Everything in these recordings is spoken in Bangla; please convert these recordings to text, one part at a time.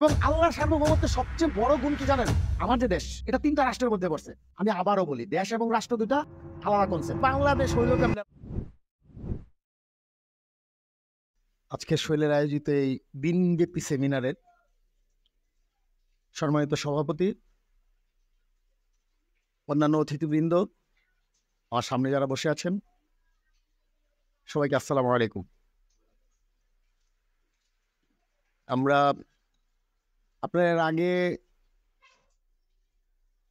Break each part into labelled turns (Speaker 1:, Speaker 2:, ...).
Speaker 1: এবং আল্লাহর সার্বভৌমত্বের সবচেয়ে বড় গুণ কি জানেন? আমার যে দেশ, এটা ৩ টা রাষ্ট্রের মধ্যে পড়ছে। আমি আবারও বলি, দেশ এবং রাষ্ট্র ২ টা আলাদা কনসেপ্ট। বাংলাদেশ হইল কেমনে? আজকে শৈলের আয়োজিত এই দিনব্যাপী সেমিনারের সম্মানিত সভাপতি, অন্যান্য অতিথিবৃন্দ, আমার সামনে যারা বসে আছেন, সবাইকে আসসালামু আলাইকুম। আমরা আপনার আগে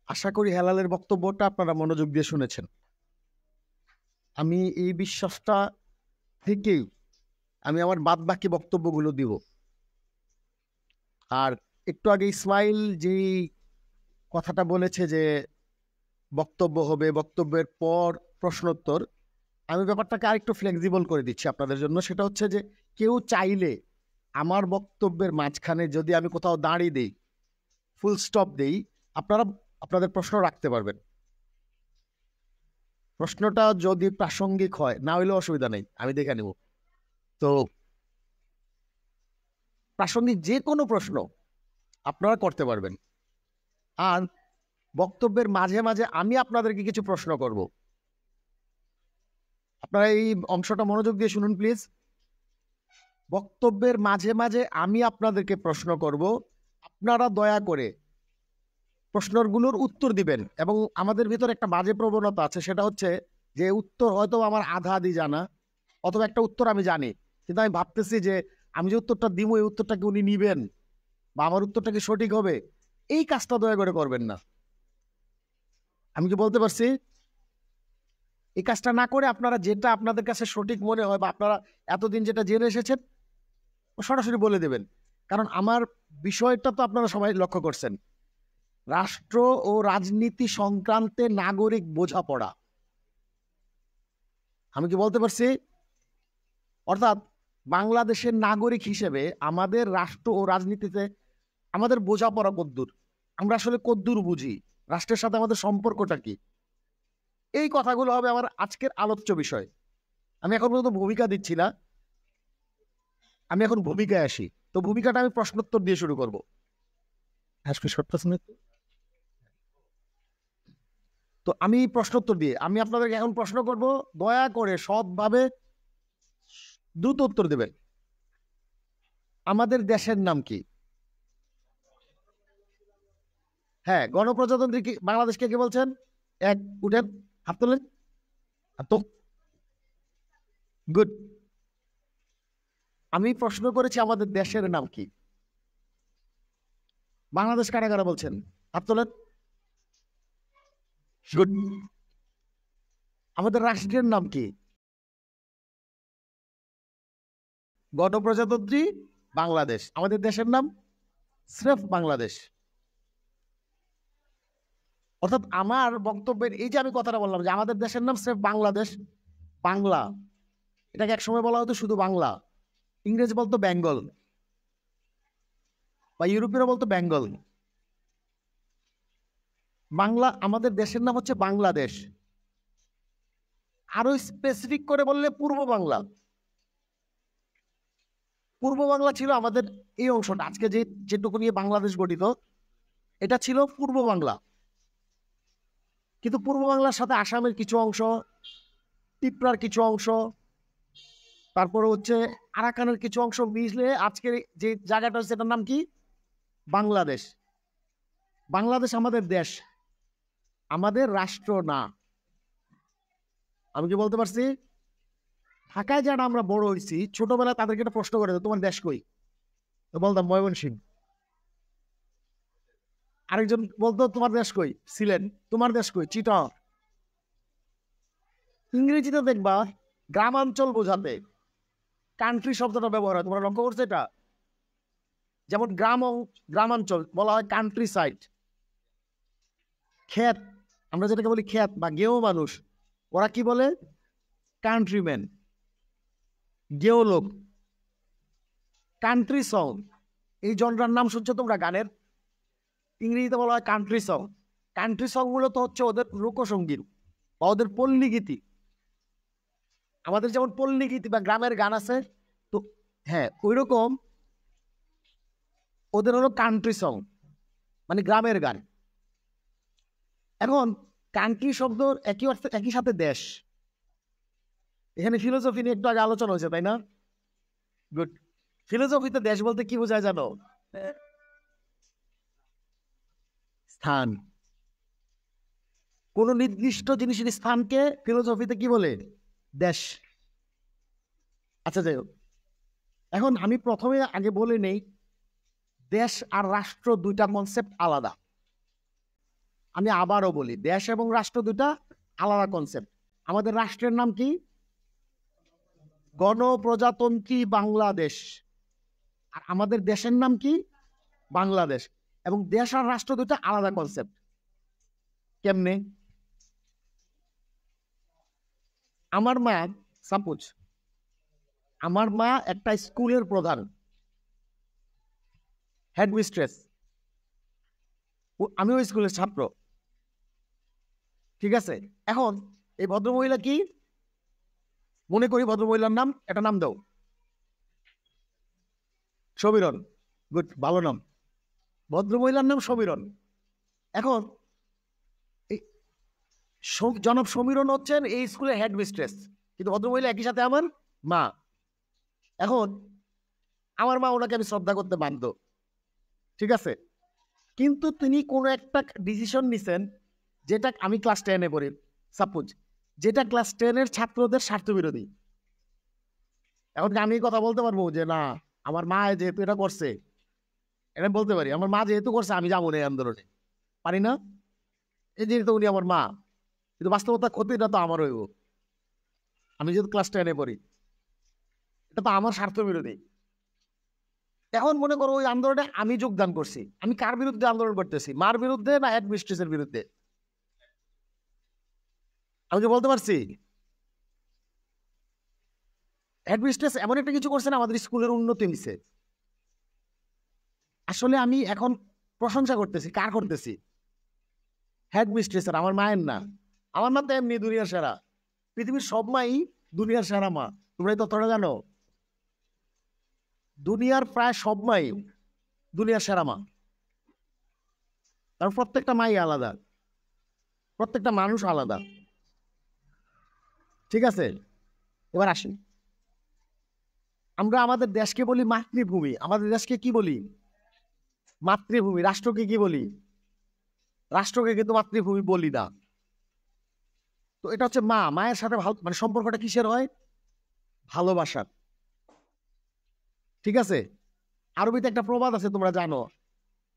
Speaker 1: আশা করি হেলালের বক্তব্যটা আপনারা মনোযোগ দিয়ে শুনেছেন। আমি এই বিশ্বাসটা থেকেই আমি আমার বাদবাকি বক্তব্যগুলো দিব। আর একটু আগে ইসমাইল যেই কথাটা বলেছে যে বক্তব্য হবে, বক্তব্যের পর প্রশ্নোত্তর, আমি ব্যাপারটাকে আরেকটু ফ্লেক্সিবল করে দিচ্ছি আপনাদের জন্য। সেটা হচ্ছে যে কেউ চাইলে আমার বক্তব্যের মাঝখানে যদি আমি কোথাও দাঁড়িয়ে দিই, ফুল স্টপ দেই, আপনারা আপনাদের প্রশ্ন রাখতে পারবেন। প্রশ্নটা যদি প্রাসঙ্গিক হয়, না হইলেও অসুবিধা নেই, আমি দেখে নেব। তো প্রাসঙ্গিক যে কোনো প্রশ্ন আপনারা করতে পারবেন। আর বক্তব্যের মাঝে মাঝে আমি আপনাদেরকে কিছু প্রশ্ন করব। আপনারা এই অংশটা মনোযোগ দিয়ে শুনুন প্লিজ। বক্তব্যের মাঝে মাঝে আমি আপনাদেরকে প্রশ্ন করব, আপনারা দয়া করে প্রশ্নগুলোর উত্তর দিবেন। এবং আমাদের ভিতর একটা বাজে প্রবণতা আছে, সেটা হচ্ছে যে উত্তর হয়তো আমার আধা আধি জানা, অথবা একটা উত্তর আমি জানি, কিন্তু আমি ভাবতেছি যে আমি যে উত্তরটা দিব এই উত্তরটাকে উনি নিবেন বা আমার উত্তরটা কি সঠিক হবে। এই কাজটা দয়া করে করবেন না। আমি কি বলতে পারছি? এই কাজটা না করে আপনারা যেটা আপনাদের কাছে সঠিক মনে হয় বা আপনারা এতদিন যেটা জেনে এসেছেন সরাসরি বলে দেবেন। কারণ আমার বিষয়টা তো আপনারা সবাই লক্ষ্য করছেন, রাষ্ট্র ও রাজনীতি সংক্রান্তে নাগরিক বোঝাপড়া। আমি কি বলতে পারছি? অর্থাৎ বাংলাদেশের নাগরিক হিসেবে আমাদের রাষ্ট্র ও রাজনীতিতে আমাদের বোঝাপড়া কদ্দূর, আমরা আসলে কদ্দূর বুঝি, রাষ্ট্রের সাথে আমাদের সম্পর্কটা কি, এই কথাগুলো হবে আমার আজকের আলোচ্য বিষয়। আমি এখন পর্যন্ত ভূমিকা দিচ্ছি না, আমি এখন ভূমিকায় আসি। তো ভূমিকাটা আমি প্রশ্নোত্তর দিয়ে শুরু করবো। তো আমি প্রশ্নোত্তর দিয়ে আমি আপনাদেরকে এখন প্রশ্ন করব, দয়া করে সৎভাবে দ্রুত উত্তর দেবেন। আমাদের দেশের নাম কি? হ্যাঁ, গণপ্রজাতন্ত্রী কি বাংলাদেশকে কে বলছেন? এক, উঠেন, হাত তোলেন। তো গুড। আমি প্রশ্ন করেছি আমাদের দেশের নাম কি? বাংলাদেশ কারা কারা বলছেন? হাত তোলেন। গুড। আমাদের রাষ্ট্রের নাম কি? গণপ্রজাতন্ত্রী বাংলাদেশ। আমাদের দেশের নাম স্রেফ বাংলাদেশ। অর্থাৎ আমার বক্তব্যের এই যে আমি কথাটা বললাম যে আমাদের দেশের নাম স্রেফ বাংলাদেশ, বাংলা, এটাকে একসময় বলা হতো শুধু বাংলা। ইংরেজি বলতো বেঙ্গল, বা ইউরোপীয়রা বলতো বেঙ্গল। বাংলা, আমাদের দেশের নাম হচ্ছে বাংলাদেশ। আরো স্পেসিফিক করে বললে পূর্ব বাংলা। পূর্ব বাংলা ছিল আমাদের এই অংশটা, আজকে যে যেটুকু নিয়ে বাংলাদেশ গঠিত, এটা ছিল পূর্ব বাংলা। কিন্তু পূর্ব বাংলার সাথে আসামের কিছু অংশ, ত্রিপুরার কিছু অংশ, তারপরে হচ্ছে আরাকানের কিছু অংশ মিশলে আজকের যে জায়গাটা হচ্ছে এটার নাম কি? বাংলাদেশ। বাংলাদেশ আমাদের দেশ, আমাদের রাষ্ট্র না। আমি কি বলতে পারছি? ঢাকায় যারা আমরা বড় হয়েছি, ছোটবেলায় তাদেরকে একটা প্রশ্ন করে তোমার দেশ কই, তো বলতাম ময়মনসিংহ। আরেকজন বলতো তোমার দেশ কই, সিলেট। তোমার দেশ কই, চিটাগং। ইংরেজিতে দেখবা গ্রামাঞ্চল বোঝাতে কান্ট্রি শব্দটা ব্যবহার হয়, তোমরা লক্ষ্য করছো এটা? যেমন গ্রামাঞ্চল বলা হয় কান্ট্রি সাইড। ক্ষেত, আমরা যেটাকে বলি ক্ষেত বা গেও মানুষ, ওরা কি বলে? কান্ট্রিম্যান, গেও লোক। কান্ট্রি সং, এই জনরার নাম শুনছো তোমরা গানের? ইংরেজিতে বলা হয় কান্ট্রি সং। কান্ট্রি সং মূলত হচ্ছে ওদের লোকসঙ্গীত বা ওদের পল্লী গীতি। আমাদের যেমন পল্লী গীতি বা গ্রামের গান আছে, তো হ্যাঁ ওদের হলো কান্ট্রি সং, মানে গ্রামের গান। এখন কান্ট্রি শব্দ একই অর্থে একই সাথে দেশ। এখানে ফিলোসফি নিয়ে একটু আগে আলোচনা হয়েছে, তাই না? গুড। ফিলোসফিতে দেশ বলতে কি বোঝায় জানো? স্থান। কোন নির্দিষ্ট জিনিসের স্থানকে ফিলোসফিতে কি বলে? দেশ। আচ্ছা, যাই হোক, এখন আমি প্রথমে আগে বলে নেই, দেশ আর রাষ্ট্র দুইটা কনসেপ্ট আলাদা। আমি আবারও বলি, দেশ এবং রাষ্ট্র দুইটা আলাদা কনসেপ্ট। আমাদের রাষ্ট্রের নাম কি? গণপ্রজাতন্ত্রী বাংলাদেশ। আর আমাদের দেশের নাম কি? বাংলাদেশ। এবং দেশ আর রাষ্ট্র দুইটা আলাদা কনসেপ্ট। কেমনে? আমার মা, সাপোজ আমার মা একটা স্কুলের প্রধান, হেডমিস্ট্রেস, আমি ওই স্কুলের ছাত্র, ঠিক আছে? এখন এই ভদ্রমহিলা কি, মনে করি ভদ্রমহিলার নাম, একটা নাম দাও। সমীরন। গুড, ভালো নাম। ভদ্রমহিলার নাম সমীরন। এখন জনাব সমীরন হচ্ছেন এই স্কুলের হেডমিস্ট্রেস, কিন্তু ভদ্রমহিলা একই সাথে আমার মা। এখন আমার মা, ওনাকে আমি শ্রদ্ধা করতে বাধ্য, ঠিক আছে? কিন্তু তিনি কোনো একটা ডিসিশন নিছেন, যেটা আমি ক্লাস 10-এ পড়ি, সাপোজ, যেটা ক্লাস 10-এর ছাত্রদের স্বার্থ বিরোধী। এখন আমি কথা বলতে পারবো যে না, আমার মা যেহেতু এটা করছে, এটা বলতে পারি, আমার মা যেহেতু করছে আমি যাবো না এই আন্দোলনে, পারি না? এই যেহেতু উনি আমার মা, কিন্তু বাস্তবতা ক্ষতিটা তো আমার হইব। আমি যেহেতু ক্লাস 10-এ পড়ি, এটা তো আমার স্বার্থ বিরোধী। এখন মনে করো ওই আন্দোলনে আমি যোগদান করছি, আমি কার বিরুদ্ধে আন্দোলন করতেছি? মার বিরুদ্ধে না হেডমিস্ট্রেসের বিরুদ্ধে? আমি কি বলতে পারছি? হেডমিস্ট্রেস এমন একটা কিছু করছে না, আমাদের স্কুলের উন্নতি হয়েছে। আসলে আমি এখন প্রশংসা করতেছি, কার করতেছি? হেডমিস্ট্রেসের, আমার মায়ের না। আমার মা তো এমনি দুনিয়ার সেরা, পৃথিবীর সব মাই দুনিয়ার সেরা মা। তোমরা এই তথ্যটা জানো? দুনিয়ার প্রায় সব মাই দুনিয়ার সেরা মা। কারণ প্রত্যেকটা মাই আলাদা, প্রত্যেকটা মানুষ আলাদা, ঠিক আছে? এবার আসি, আমরা আমাদের দেশকে বলি মাতৃভূমি। আমাদের দেশকে কি বলি? মাতৃভূমি। রাষ্ট্রকে কি বলি? রাষ্ট্রকে কিন্তু মাতৃভূমি বলি না। তো এটা হচ্ছে মা, মায়ের সাথে ভালো, মানে সম্পর্কটা কিসের হয়? ভালোবাসার, ঠিক আছে? আরবিতে একটা প্রবাদ আছে, তোমরা জানো,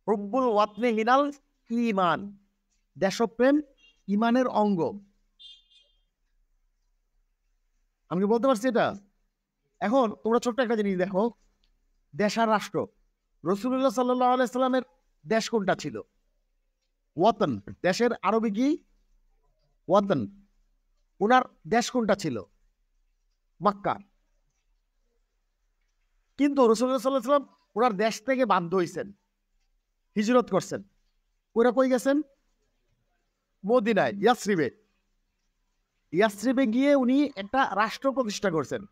Speaker 1: রব্বুল ওয়াতনে হিনাল ঈমান, দেশপ্রেম ইমানের অঙ্গ। আমি কি বলতে পারছি এটা? এখন তোমরা ছোট্ট একটা জিনিস দেখো, দেশ আর রাষ্ট্র। রাসূলুল্লাহ সাল্লাল্লাহু আলাইহি সাল্লামের দেশ কোনটা ছিল? ওয়াতন। দেশের আরবি কি? ওয়াতন। ওনার দেশ কোনটা ছিল? মক্কা। কিন্তু রাসূলুল্লাহ সাল্লাল্লাহু আলাইহি সাল্লাম ওনার দেশ থেকে বাধ্য হইছেন, হিজরত করছেন। ওরা কই গেছেন? মদিনায়, ইয়াসরিবে। ইয়াসরিবে গিয়ে উনি একটা রাষ্ট্র প্রতিষ্ঠা করছেন।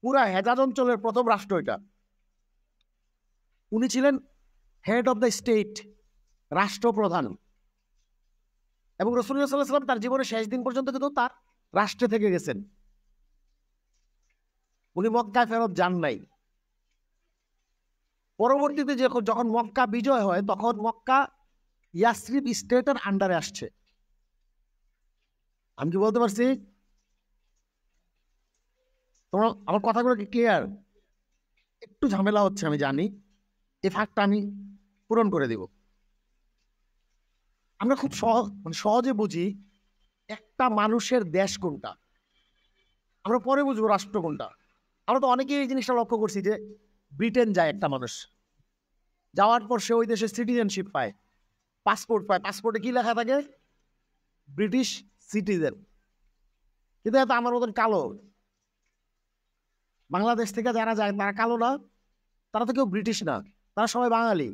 Speaker 1: পুরা হেজাজ অঞ্চলের প্রথম রাষ্ট্র এটা। উনি ছিলেন হেড অফ দ্য স্টেট, রাষ্ট্রপ্রধান। এবং রাসূলুল্লাহ সাল্লাল্লাহু আলাইহি ওয়াসাল্লাম তার জীবনের শেষ দিন পর্যন্ত কিন্তু তার রাষ্ট্রে থেকে গেছেন। উনি মক্কায় ফেরত যান নাই। পরবর্তীতে যখন মক্কা বিজয় হয়, তখন মক্কা ইয়াসরিব স্টেটের আন্ডারে আসছে। আমি কি বলতে পারছি? তোমরা আমার কথাগুলো কি ক্লিয়ার? একটু ঝামেলা হচ্ছে আমি জানি, এই ফাঁকটা আমি পূরণ করে দিব। আমরা খুব সহজে বুঝি একটা মানুষের দেশ কোনটা, আমরা পরে বুঝবো রাষ্ট্র কোনটা। আমরা তো অনেকেই এই জিনিসটা লক্ষ্য করছি যে ব্রিটেন যায় একটা মানুষ, যাওয়ার পর সে ওই দেশের সিটিজেনশিপ পায়, পাসপোর্ট পায়। পাসপোর্টে কি লেখা থাকে? British citizen. কিন্তু এত আমার মতন কালো, বাংলাদেশ থেকে যারা যায় তারা কালো না, তারা তো কেউ ব্রিটিশ না, তারা সবাই বাঙালি,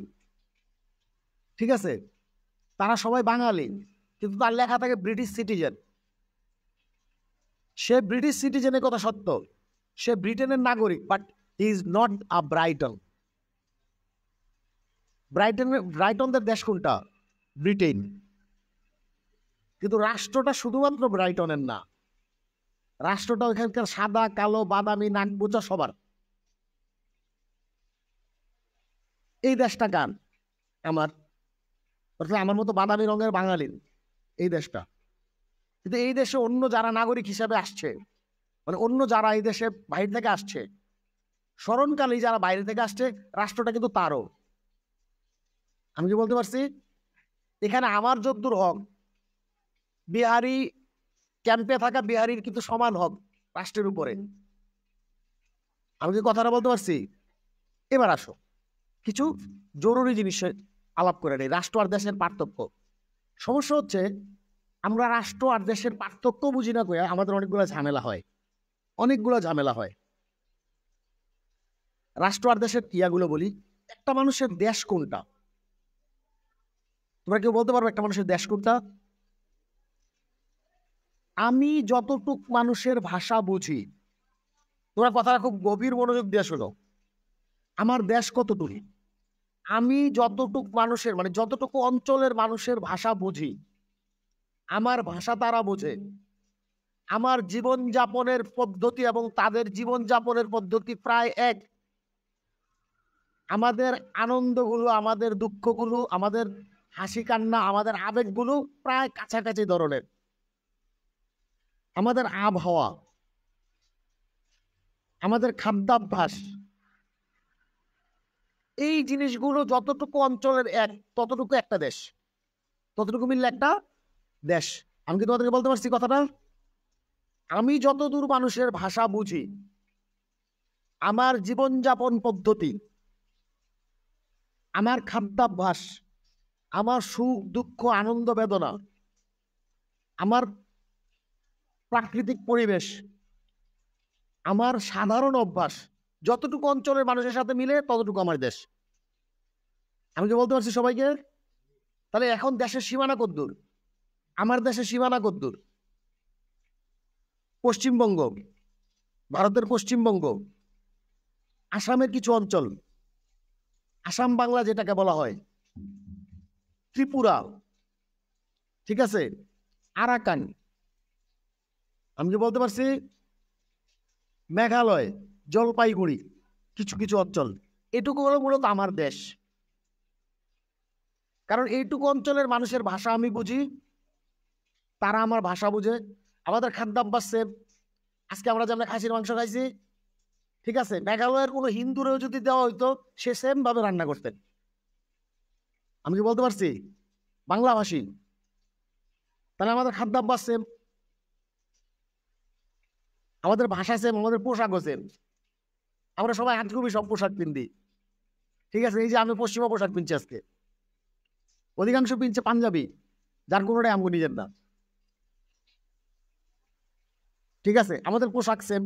Speaker 1: ঠিক আছে? তারা সবাই বাঙালি, কিন্তু তার লেখা থাকে ব্রিটিশ সিটিজেন। সে ব্রিটিশ সিটিজেনের কথা সত্য, সে ব্রিটেনের নাগরিক, but he is not a Briton. ব্রাইটনদের দেশ কোনটা? ব্রিটেন। কিন্তু রাষ্ট্রটা শুধুমাত্র ব্রাইটনের না, রাষ্ট্রটা ওইখানকার সাদা কালো বাদামি নাক বোচা সবার। এই দেশটা কার? আমার। অর্থাৎ আমার মতো বাদামি রঙের বাঙালির এই দেশটা। কিন্তু এই দেশে অন্য যারা নাগরিক হিসাবে আসছে, মানে অন্য যারা এই দেশে বাইরে থেকে আসছে, স্মরণকালেই যারা বাইরে থেকে আসছে, রাষ্ট্রটা কিন্তু তারও। আমি কি বলতে পারছি? এখানে আমার যদ্দূর হক, বিহারি ক্যাম্পে থাকা বিহারির কিন্তু সমান হক রাষ্ট্রের উপরে। আমি কি কথাটা বলতে পারছি? এবার আসো কিছু জরুরি জিনিস আলাপ করে নেই, রাষ্ট্র আর দেশের পার্থক্য। সমস্যা হচ্ছে আমরা রাষ্ট্র আর দেশের পার্থক্য বুঝি না কয়ে আমাদের অনেকগুলো ঝামেলা হয়। রাষ্ট্র আর দেশের ইয়াগুলো বলি। একটা মানুষের দেশ কোনটা? তোমরা কেউ বলতে পারবে একটা মানুষের দেশ কোনটা? আমি যতটুক মানুষের ভাষা বুঝি, তোমরা কথাটা খুব গভীর মনোযোগ দিয়ে শোনো, আমার দেশ কতটুকু? আমি যতটুক মানুষের, মানে যতটুকু অঞ্চলের মানুষের ভাষা বুঝি, আমার ভাষা তারা বোঝে, আমার জীবনযাপনের পদ্ধতি এবং তাদের জীবনযাপনের পদ্ধতি প্রায় এক, আমাদের আনন্দগুলো, আমাদের দুঃখগুলো, আমাদের হাসি কান্না, আমাদের আবেগগুলো প্রায় কাছাকাছি ধরনের, আমাদের আবহাওয়া, আমাদের খাদ্যাভ্যাস, এই জিনিসগুলো যতটুকু অঞ্চলের এক, ততটুকু একটা দেশ, ততটুকু মিললে একটা দেশ। আমি কি তোমাদেরকে বলতে পারছি কথাটা? আমি যতদূর মানুষের ভাষা বুঝি, আমার জীবনযাপন পদ্ধতি, আমার খাদ্যাভ্যাস, আমার সুখ দুঃখ আনন্দ বেদনা, আমার প্রাকৃতিক পরিবেশ, আমার সাধারণ অভ্যাস, যতটুকু অঞ্চলের মানুষের সাথে মিলে ততটুকু আমার দেশ। আমি কি বলতে পারছি সবাইকে? তাহলে এখন দেশের সীমানা কদ্দূর? আমার দেশের সীমানা কদ্দূর? পশ্চিমবঙ্গ, ভারতের পশ্চিমবঙ্গ, আসামের কিছু অঞ্চল, আসাম বাংলা যেটাকে বলা হয়, ত্রিপুরা, ঠিক আছে, আরাকান, আমি কি বলতে পারছি? মেঘালয়, জলপাইগুড়ি, কিছু কিছু অঞ্চল, এটুকু হলো মূলত আমার দেশ। কারণ এইটুকু অঞ্চলের মানুষের ভাষা আমি বুঝি, তারা আমার ভাষা বুঝে, আমাদের খাদ্যাভ্যাস সেম। আজকে আমরা যেমন খাসির মাংস খাইছি, ঠিক আছে, মেঘালয়ের কোনো হিন্দুরেও যদি দেওয়া হইতো সে সেম ভাবে রান্না করতেন। আমি কি বলতে পারছি? বাংলাভাষী, তাহলে আমাদের খাদ্যাভ্যাস সেম, আমাদের ভাষা সেম, আমাদের পোশাকও সেম। আমরা সবাই হাতগুবি সব পোশাক পিনদি, ঠিক আছে। এই যে আমি পশ্চিমা পোশাক পিনছি আজকে, অধিকাংশ পিনছে পাঞ্জাবি, যার কোনোটাই আমগো নিজের না, ঠিক আছে। আমাদের পোশাক সেম,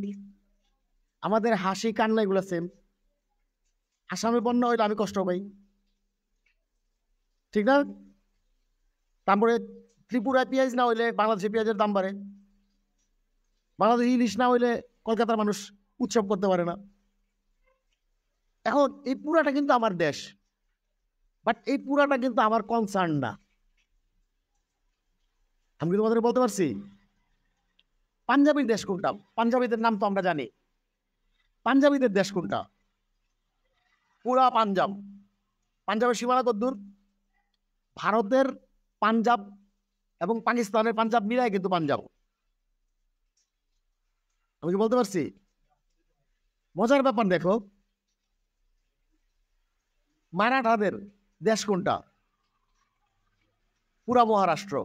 Speaker 1: আমাদের হাসি কান্না এগুলো সেম। আসামে বন্যা হইলে আমি কষ্ট পাই, ঠিক না? তারপরে ত্রিপুরায় পেঁয়াজ না হইলে বাংলাদেশে পেঁয়াজের দাম বাড়ে, বাংলাদেশে ইলিশ না হইলে কলকাতার মানুষ উৎসব করতে পারে না। এখন এই পুরাটা কিন্তু আমার দেশ, বাট এই পুরাটা কিন্তু আমার কনসার্ন না। আমি কি তোমাদের বলতে পারছি? পাঞ্জাবির দেশ কোনটা? পাঞ্জাবিদের নাম তো আমরা জানি। পাঞ্জাবিদের দেশ কোনটা? পুরা পাঞ্জাব। পাঞ্জাবের সীমানা কতদূর? ভারতের পাঞ্জাব এবং পাকিস্তানের পাঞ্জাব মিলায় কিন্তু পাঞ্জাব। আমি কি বলতে পারছি? মজার ব্যাপার দেখো, মারাঠাদের দেশ কোনটা? পুরা মহারাষ্ট্র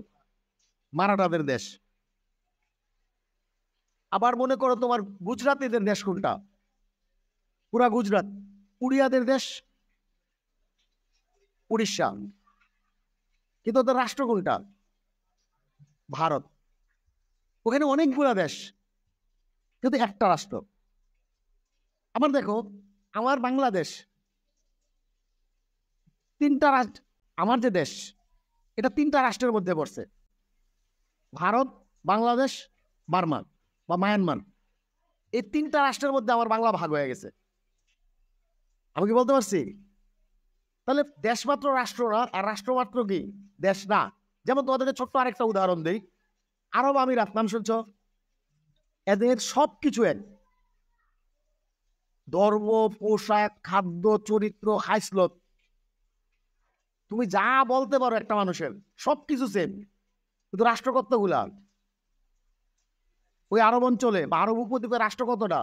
Speaker 1: মারাঠাদের দেশ। আবার মনে করো তোমার গুজরাতিদের দেশ কোনটা? পুরা গুজরাট। উড়িয়াদের দেশ উড়িষ্যা। কিন্তু ওদের রাষ্ট্র কোনটা? ভারত। ওখানে অনেকগুলো দেশ, কিন্তু একটা রাষ্ট্র। আবার দেখো, আমার বাংলাদেশ, তিনটা রাষ্ট্র, আমার যে দেশ এটা তিনটা রাষ্ট্রের মধ্যে পড়ছে, ভারত, বাংলাদেশ, বার্মা বা মায়ানমার। এই তিনটা রাষ্ট্রের মধ্যে আমার বাংলা ভাগ হয়ে গেছে। আমি কি বলতে পারছি? তাহলে দেশ মাত্র রাষ্ট্র না, আর রাষ্ট্র মাত্র কি দেশ না। যেমন তোমাদেরকে ছোট্ট আরেকটা উদাহরণ দিই, আরব আমিরাত নাম শুনছ? এদের সবকিছু এক, ধর্ম, পোশাক, খাদ্য, চরিত্র, হাইসলত, তুমি যা বলতে পারো একটা মানুষের সবকিছু সেম, কিন্তু রাষ্ট্র কতগুলা? ওই আরব অঞ্চলে বা আরব উপদ্বীপের রাষ্ট্র কতটা?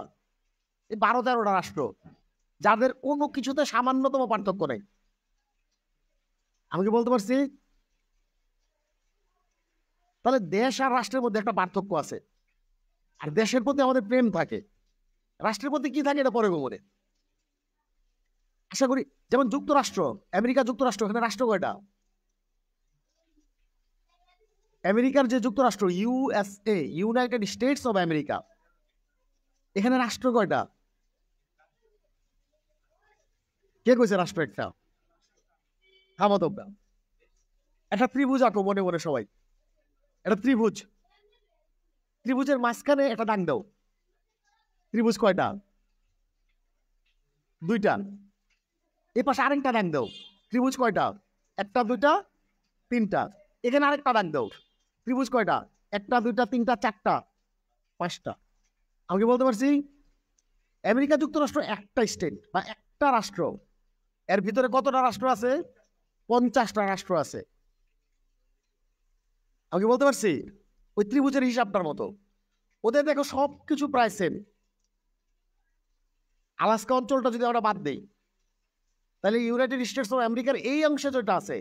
Speaker 1: এই 12-13টা রাষ্ট্র, যাদের কোনো কিছুতে সামান্যতম পার্থক্য নেই। আমি কি বলতে পারছি? তাহলে দেশ আর রাষ্ট্রের মধ্যে একটা পার্থক্য আছে, আর দেশের প্রতি আমাদের প্রেম থাকে, রাষ্ট্রের প্রতি কি থাকে এটা পরে গোমরে আশা করি। যেমন যুক্তরাষ্ট্র, আমেরিকা যুক্তরাষ্ট্র, এখানে রাষ্ট্র কয়টা? আমেরিকার যে যুক্তরাষ্ট্র USA, United states of America, এখানে রাষ্ট্র কয়টা? কে কইছে রাষ্ট্র একটা? থামতব্যা, একটা ত্রিভুজ আঁকো মনে মনে সবাই, একটা ত্রিভুজ, ত্রিভুজের মাঝখানে একটা দাগ দাও। ত্রিভুজ কয়টা? দুইটা। এ পাশে আরেকটা দাগ দাও। ত্রিভুজ কয়টা? একটা, দুইটা, তিনটা। এখানে আরেকটা দাগ দাও। ত্রিভুজ কয়টা? একটা, দুইটা, তিনটা, চারটা, পাঁচটা। আমি কি বলতে পারছি? আমেরিকা যুক্তরাষ্ট্র একটা স্টেট বা একটা রাষ্ট্র, এর ভিতরে কতটা রাষ্ট্র আছে? 50টা রাষ্ট্র আছে। আমি কি বলতে পারছি? ওই ত্রিভুজের হিসাবটার মতো। ওদের দেখো সবকিছু প্রায় সেম। আলাস্কা অঞ্চলটা যদি আমরা বাদ দিই, তাহলে ইউনাইটেড স্টেটস অফ আমেরিকার এই অংশে যেটা আছে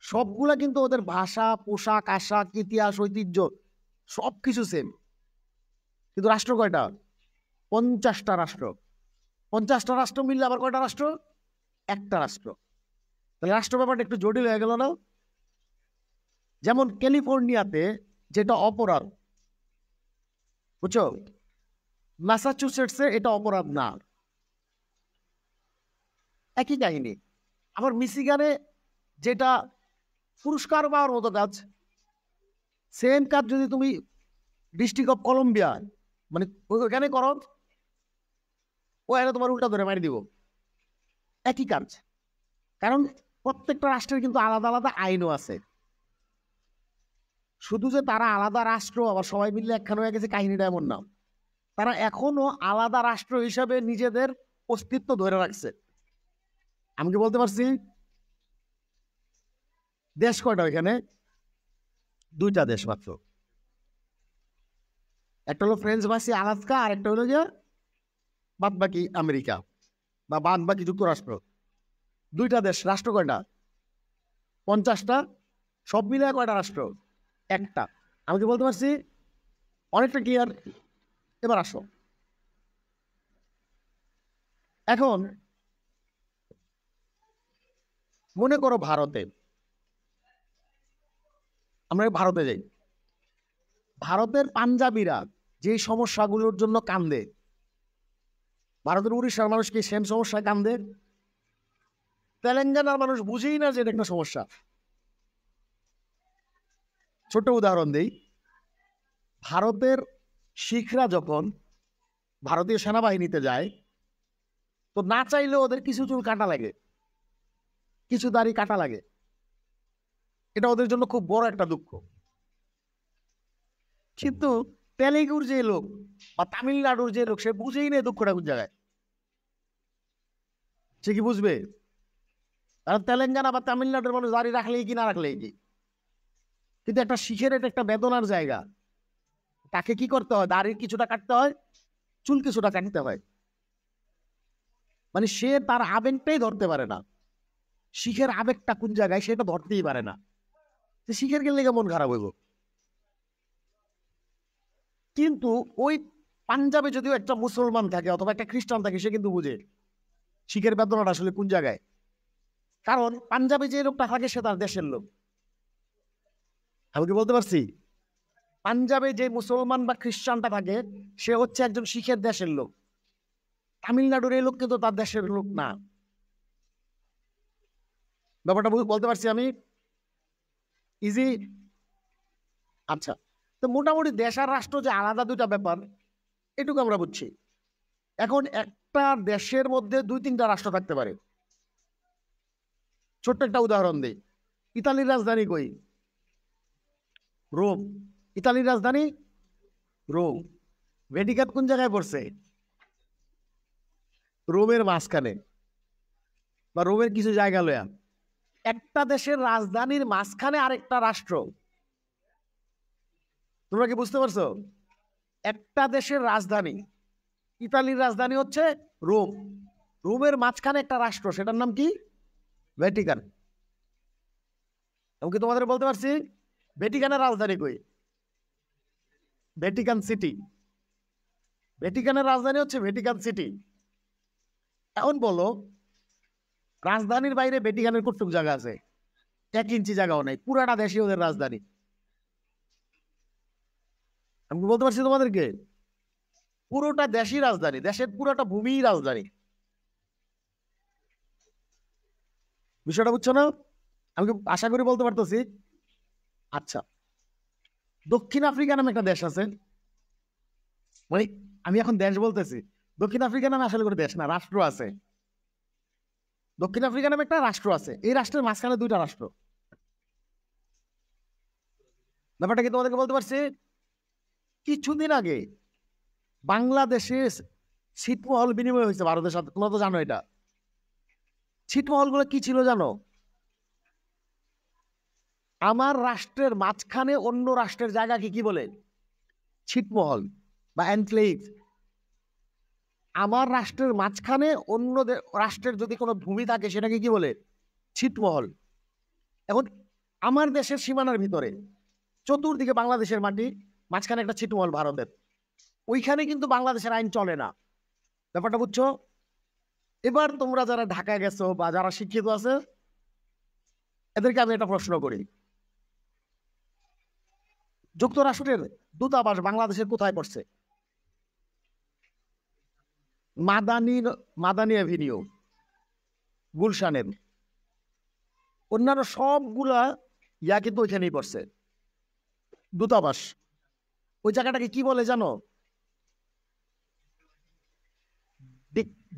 Speaker 1: সবগুলা কিন্তু ওদের ভাষা, পোশাক, আশাক, ইতিহাস, ঐতিহ্য সবকিছু সেম, কিন্তু রাষ্ট্র কয়টা? 50টা রাষ্ট্র। 50টা রাষ্ট্র মিললে আবার কয়টা রাষ্ট্র? একটা রাষ্ট্র। তাহলে রাষ্ট্র ব্যাপারটা একটু জটিল হয়ে গেল না? যেমন ক্যালিফোর্নিয়াতে যেটা অপরাধ, বুঝছো, ম্যাসাচুসেটসে এটা অপরাধ না। একই কাহিনী। আবার মিশিগানে যেটা পুরস্কার পাওয়ার মতো কাজ, সেম কাজ যদি তুমি ডিস্ট্রিক্ট অফ কলম্বিয়া, মানে ওখানে করো, ও এনে তোমার উল্টা ধরে মারি দিব। একই কাজ। কারণ প্রত্যেকটা রাষ্ট্রের কিন্তু আলাদা আলাদা আইনও আছে। শুধু যে তারা আলাদা রাষ্ট্র আবার সবাই মিলে একখানে হয়ে গেছে কাহিনীটা এমন না, তারা এখনো আলাদা রাষ্ট্র হিসাবে নিজেদের অস্তিত্ব ধরে রাখছে। আমি কি বলতে পারছি? দেশ কয়টা এখানে? দুইটা দেশ মাত্র। একটা হলো ফ্রেঞ্চ ভাষী আলাস্কা, আর একটা হলো যে বাদ বাকি আমেরিকা বা বাদ বাকি যুক্তরাষ্ট্র। দুইটা দেশ। রাষ্ট্র কয়টা? 50টা। সব মিলে কয়টা রাষ্ট্র? একটা। আমি কি বলতে পারছি? অনেকটা ক্লিয়ার। এবার আসো, এখন মনে করো ভারতে, আমরা ভারতে যাই, ভারতের পাঞ্জাবিরা যে সমস্যাগুলোর জন্য কান্দে, ভারতের উড়িষ্যার মানুষ কি সেম সমস্যায় কান্দে? তেলেঙ্গানার মানুষ বুঝেই না যে এটা একটা সমস্যা। ছোট উদাহরণ দিই, ভারতের শিখরা যখন ভারতীয় সেনাবাহিনীতে যায়, তো না চাইলেও ওদের কিছু চুল কাটা লাগে, কিছু দাড়ি কাটা লাগে। এটা ওদের জন্য খুব বড় একটা দুঃখ। কিন্তু তেলেগুর যে লোক বা তামিলনাড়ুর যে লোক, সে বুঝেই নেই দুঃখটা কোন জায়গায়। সে কি বুঝবে? কারণ তেলেঙ্গানা বা তামিলনাড়ুর মানুষ দাড়ি রাখলেই কি না রাখলেই কি। কিন্তু একটা শিখের এটা একটা বেদনার জায়গা। তাকে কি করতে হয়? দাড়ির কিছুটা কাটতে হয়, চুল কিছুটা কাটতে হয়। মানে সে তার আবেগটাই ধরতে পারে না। শিখের আবেগটা কোন জায়গায় সেটা ধরতেই পারে না। শিখের গেলে মন খারাপ হইব। কিন্তু ওই পাঞ্জাবে যদিও একটা মুসলমান থাকে অথবা একটা খ্রিস্টান থাকে, সে কিন্তু বুঝে শিখের বেদনাটা আসলে কোন জায়গায়। কারণ পাঞ্জাবে যে লোকটা থাকে সে তার দেশের লোক। আমি কি বলতে পারছি? পাঞ্জাবে যে মুসলমান বা খ্রিস্টানটা থাকে সে হচ্ছে একজন শিখের দেশের লোক। তামিলনাড়ুর এই লোক কিন্তু তার দেশের লোক না। ব্যাপারটা বলতে পারছি আমি? ইজি? আচ্ছা, তো মোটামুটি দেশ আর রাষ্ট্র যে আলাদা দুটা ব্যাপার, এটুকু আমরা বুঝছি। এখন একটা দেশের মধ্যে 2-3টা রাষ্ট্র থাকতে পারে। ছোট্ট একটা উদাহরণ দিই, ইতালির রাজধানী কই? রোম। ইতালির রাজধানী রোম। ভ্যাটিকান কোন জায়গায় পড়ছে? রোমের মাঝখানে বা রোমের কিছু জায়গা লয়া। একটা দেশের রাজধানীর মাঝখানে আরেকটা রাষ্ট্র, তোমরা কি বুঝতে পারছো? একটা দেশের রাজধানী, ইতালির রাজধানী হচ্ছে রোম, রোমের মাঝখানে একটা রাষ্ট্র, সেটার নাম কি? ভ্যাটিকান। আমি কি তোমাদের বলতে পারছি ভ্যাটিকানের রাজধানী কই? Vatican city. ভ্যাটিকানের রাজধানী হচ্ছে ভ্যাটিকান সিটি। এখন বলো, রাজধানীর বাইরে ভ্যাটিকানের কতটুকু জায়গা আছে? 1 ইঞ্চি জায়গাও নাই, পুরাটা দেশই ওদের রাজধানী। আমি বলতে পারছি তোমাদেরকে, পুরোটা দেশই রাজধানী, দেশের পুরোটা ভূমিই রাজধানী। বিষয়টা বুঝছো না? আমি আশা করি বলতে পারতেছি। আচ্ছা, দক্ষিণ আফ্রিকা নামে একটা দেশ আছে, মানে আমি এখন দেশ বলতেছি, দক্ষিণ আফ্রিকা নামে আসলে কোনো দেশ না, রাষ্ট্র আছে। দক্ষিণ আফ্রিকা নামে একটা রাষ্ট্র আছে, এই রাষ্ট্রের মাঝখানে 2টা রাষ্ট্র। ব্যাপারটা কি তোমাদেরকে বলতে পারছি? কিছুদিন আগে বাংলাদেশে ছিটমহল বিনিময় হয়েছে ভারতের সাথে, তোমরা তো জানো এটা। ছিটমহল গুলো কি ছিল জানো? আমার রাষ্ট্রের মাঝখানে অন্য রাষ্ট্রের জায়গাকে কি বলে? ছিটমহল বা এনক্লেভ। আমার রাষ্ট্রের মাঝখানে অন্য রাষ্ট্রের যদি কোনো ভূমি থাকে সেটাকে কি বলে? ছিটমহল। এখন আমার দেশের সীমানার ভিতরে চতুর্দিকে বাংলাদেশের মাটি, মাঝখানে একটা ছিটমহল ভারতের, ওইখানে কিন্তু বাংলাদেশের আইন চলে না। ব্যাপারটা বুঝছো? এবার তোমরা যারা ঢাকায় গেছো বা যারা শিক্ষিত আছে, এদেরকে আমি একটা প্রশ্ন করি, যুক্তরাষ্ট্রের দূতাবাস বাংলাদেশের কোথায় পড়ছে? মাদানী মাদানী অ্যাভিনিউ, গুলশানের। অন্যান্য সবগুলা কিন্তু ওইখানেই পড়ছে দূতাবাস। ওই জায়গাটাকে কি বলে জানো?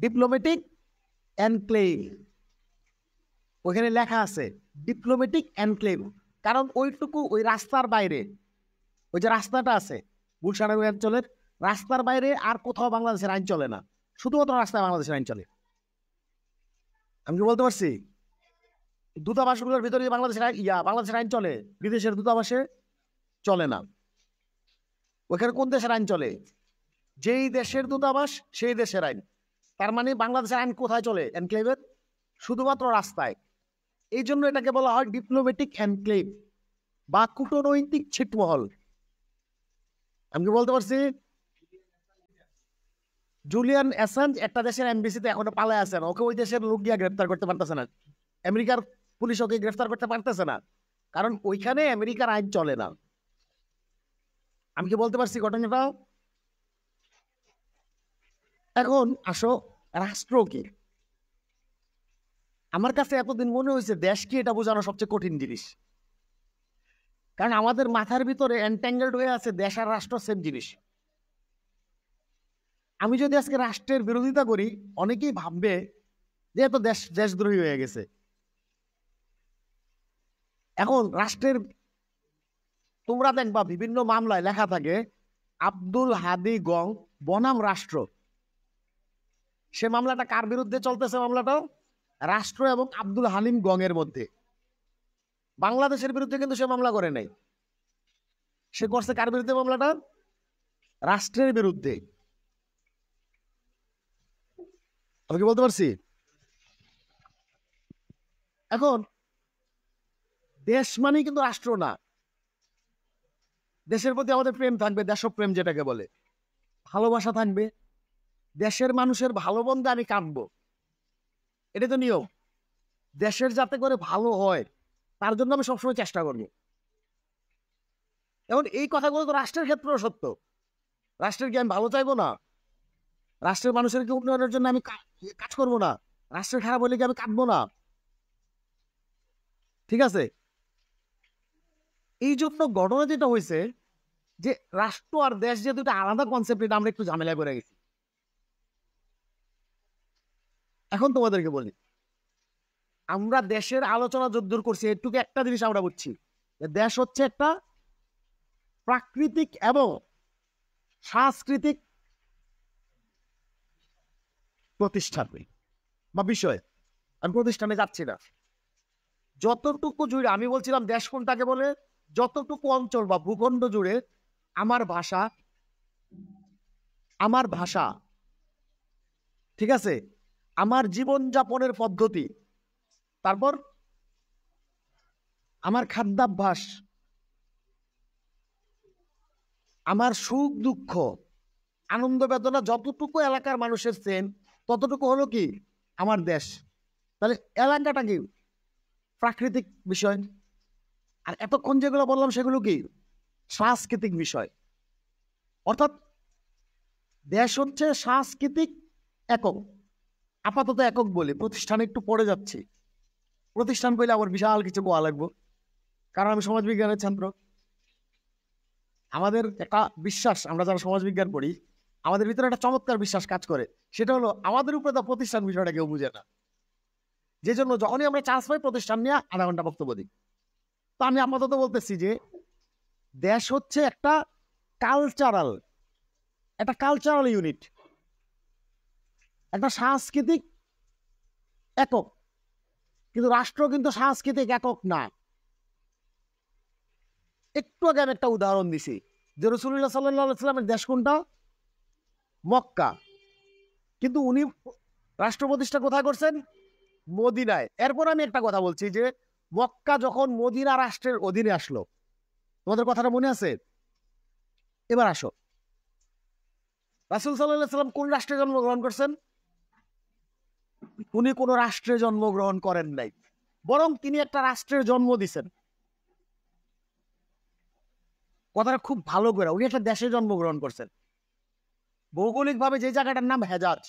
Speaker 1: Diplomatic enclave. ওইখানে লেখা আছে ডিপ্লোম্যাটিক এনক্লেভ, কারণ ওইটুকু ওই রাস্তার বাইরে, ওই যে রাস্তাটা আছে গুলশানের ওই অঞ্চলের রাস্তার বাইরে আর কোথাও বাংলাদেশের আইন চলে না, শুধুমাত্র রাস্তায় বাংলাদেশের আইন চলে। আমি কি বলতে পারছি? দূতাবাসগুলোর ভিতরে বাংলাদেশের আইন চলে, বিদেশের দূতাবাসে চলে না। ওখানে কোন দেশের আইন চলে? যেই দেশের দূতাবাস সেই দেশের আইন। তার মানে বাংলাদেশের আইন কোথায় চলে? এনক্লেভের, শুধুমাত্র রাস্তায়। এই জন্য এটাকে বলা হয় ডিপ্লোম্যাটিক এনক্লেভ বা কূটনৈতিক ছিটমহল। আমি কি বলতে পারছি? জুলিয়ান অ্যাসাঞ্জ একটা দেশের এমবিসিতে এখনো পালায় আছে না, ওকে ওই দেশের লোক গিয়া গ্রেফতার করতে পারতেছে না, আমেরিকার পুলিশ ওকে গ্রেফতার করতে পারতেছে না, কারণ ওইখানে আমেরিকার আইন চলে না। আমি কি বলতে পারছি ঘটনাটা? এখন আসো, রাষ্ট্র কি? আমার কাছে এতদিন মনে হয়েছে দেশ কি এটা বোঝানো সবচেয়ে কঠিন জিনিস, কারণ আমাদের মাথার ভিতরে এনট্যাঙ্গেলড হয়ে আছে দেশ আর রাষ্ট্র সেম জিনিস। আমি যদি আজকে রাষ্ট্রের বিরোধিতা করি, অনেকেই ভাববে যে এত দেশদ্রোহী হয়ে গেছে। এখন রাষ্ট্রের, তোমরা দেখবা বিভিন্ন মামলায় লেখা থাকে আব্দুল হাদি গং বনাম রাষ্ট্র। সে মামলাটা কার বিরুদ্ধে চলতেছে? মামলাটা রাষ্ট্র এবং আব্দুল হালিম গং এর মধ্যে। বাংলাদেশের বিরুদ্ধে কিন্তু সে মামলা করে নাই, সে করছে কার বিরুদ্ধে মামলাটা? রাষ্ট্রের বিরুদ্ধে। আমি কি বলতে পারছি? এখন দেশ মানেই কিন্তু রাষ্ট্র না। দেশের প্রতি আমাদের প্রেম থাকবে, দেশপ্রেম যেটাকে বলে, ভালোবাসা থাকবে, দেশের মানুষের ভালো মন্দে আমি কাঁদবো, এটা তো নিয়ম। দেশের যাতে করে ভালো হয় তার জন্য আমি সবসময় চেষ্টা করবো। এখন এই কথাগুলো তো রাষ্ট্রের ক্ষেত্রেও সত্য। রাষ্ট্রের কি আমি ভালো চাইবো না? রাষ্ট্রের মানুষের কি উন্নয়নের জন্য আমি কাজ করবো না? রাষ্ট্রের খারাপ হলে কি আমি কাঁদবো না? ঠিক আছে। এই জন্য ঘটনা যেটা হয়েছে যে রাষ্ট্র আর দেশ যে দুটো আলাদা কনসেপ্ট, এটা আমরা একটু ঝামেলায় পড়ে গেছি। এখন তোমাদেরকে বলি, আমরা দেশের আলোচনা যদ্দূর করছি একটুকু একটা জিনিস আমরা বুঝছি, দেশ হচ্ছে একটা প্রাকৃতিক এবং সাংস্কৃতিক প্রতিষ্ঠান বা বিষয়। আমি প্রতিষ্ঠানে যাচ্ছি না, যতটুকু জুড়ে আমি বলছিলাম দেশ কোনটাকে বলে, যতটুকু অঞ্চল বা ভূখণ্ড জুড়ে আমার ভাষা, ঠিক আছে, আমার জীবনযাপনের পদ্ধতি, তারপর আমার খাদ্যাভ্যাস, আমার সুখ দুঃখ, আনন্দ বেদনা, যতটুকু এলাকার মানুষের সেন ততটুকু হলো কি আমার দেশ। তাহলে এলাকাটা কি প্রাকৃতিক বিষয়, আর এতক্ষণ যেগুলো বললাম সেগুলো কি সাংস্কৃতিক বিষয়। অর্থাৎ দেশ হচ্ছে সাংস্কৃতিক একক, আপাতত একক বলি, প্রতিষ্ঠানে একটু পড়ে যাচ্ছি। প্রতিষ্ঠান বলে আমার বিশাল কিছু কোয়া লাগবো, কারণ আমি সমাজবিজ্ঞানের ছাত্র। আমাদের একটা বিশ্বাস, আমরা যারা সমাজবিজ্ঞান পড়ি, আমাদের ভিতরে একটা চমৎকার বিশ্বাস কাজ করে, সেটা হলো আমাদের উপরে তো প্রতিষ্ঠান বিষয়টা কেউ বুঝে না। যে জন্য যখনই আমরা চান্স পাই প্রতিষ্ঠান নিয়ে আধা ঘন্টা বক্তব্য দিই। তো আমি আপাতত বলতেছি যে দেশ হচ্ছে একটা কালচারাল ইউনিট, একটা সাংস্কৃতিক একক। কিন্তু রাষ্ট্র কিন্তু সাংস্কৃতিক একক না। একটু আগে আমি একটা উদাহরণ দিছি যে রাসূলুল্লাহ সাল্লাল্লাহু আলাইহি ওয়াসাল্লামের দেশ কোনটা? মক্কা। কিন্তু উনি রাষ্ট্র প্রতিষ্ঠা কোথায় করছেন? মদিনায়। এরপর আমি একটা কথা বলছি যে মক্কা যখন মদিনা রাষ্ট্রের অধীনে আসলো, তোমাদের কথাটা মনে আছে? এবার আসো, রাসূল সাল্লাল্লাহু আলাইহি ওয়াসাল্লাম কোন রাষ্ট্রে জন্মগ্রহণ করছেন? উনি কোনো রাষ্ট্রে জন্মগ্রহণ করেন নাই, বরং তিনি একটা রাষ্ট্রের জন্ম দিছেন। কথাটা খুব ভালো করে, উনি একটা দেশে জন্মগ্রহণ করছেন, ভৌগোলিকভাবে যে জায়গাটার নাম হেজাজ।